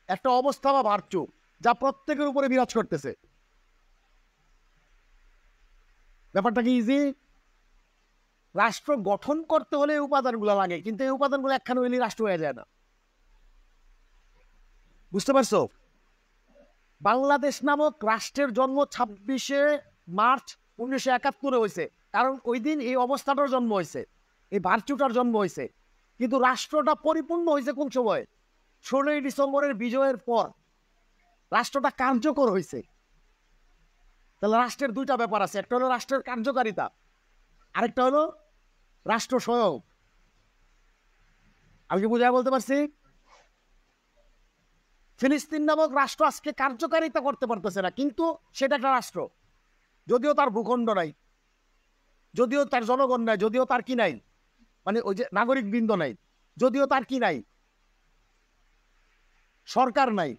Speaker 1: একটা অবস্থা বা ভার্চু, যা প্রত্যেকের উপরে বিরাজ করতেছে। ব্যাপারটা কি ইজি? রাষ্ট্র গঠন করতে হলে এই উপাদানগুলো লাগে, কিন্তু এই উপাদানগুলো একখানে হইলে রাষ্ট্র হয়ে যায় না। বুঝতে পারছো? বাংলাদেশ নামক রাষ্ট্রের জন্ম 26শে মার্চ 1971 হয়েছে। কারণ ওই দিন এই অবস্থাটার জন্ম হয়েছে, এই ভার্চুটার জন্ম হয়েছে। কিন্তু রাষ্ট্রটা পরিপূর্ণ হয়েছে কোন সময়? 16ই ডিসেম্বরের বিজয়ের পর রাষ্ট্রটা কার্যকর হয়েছে। তাহলে রাষ্ট্রের দুইটা ব্যাপার আছে, একটা হলো রাষ্ট্রের কার্যকারিতা, আরেকটা হলো রাষ্ট্র স্বয়ং। আমি কি বুঝায় বলতে পারছি? ফিলিস্তিন নামক রাষ্ট্র আজকে কার্যকারিতা করতে পারতেছে না, কিন্তু সেটা একটা রাষ্ট্র। যদিও তার ভূখণ্ড নাই, যদিও তার জনগণ নাই, যদিও তার কি নাই, মানে ওই যে নাগরিক বৃন্দ নাই, যদিও তার কি নাই, সরকার নাই,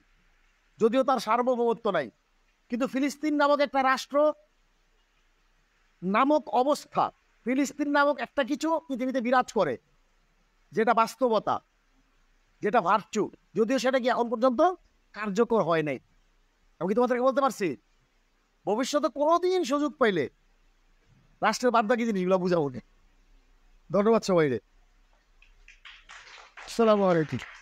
Speaker 1: যদিও তার সার্বভৌমত্ব নাই, কিন্তু ফিলিস্তিন নামক একটা রাষ্ট্র নামক অবস্থা, ফিলিস্তিন নামক একটা কিছু পৃথিবীতে বিরাজ করে, যেটা বাস্তবতা, যেটা ভার্চু, যদিও সেটা কি এখন পর্যন্ত কার্যকর হয় নাই। আমি কি তোমাদেরকে বলতে পারছি ভবিষ্যতে কোনোদিন সুযোগ পাইলে রাষ্ট্রের বাদ বাকি জিনিসগুলো বুঝাবো। ধন্যবাদ সবাই রে। আসসালামু আলাইকুম।